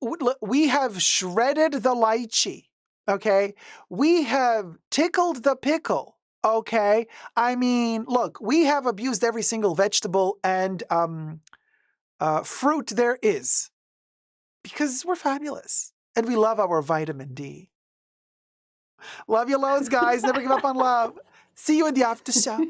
have shredded the lychee. Okay? We have tickled the pickle. Okay? I mean, look, we have abused every single vegetable and fruit there is because we're fabulous and we love our vitamin D. Love you loads, guys. Never give up on love. See you in the after show.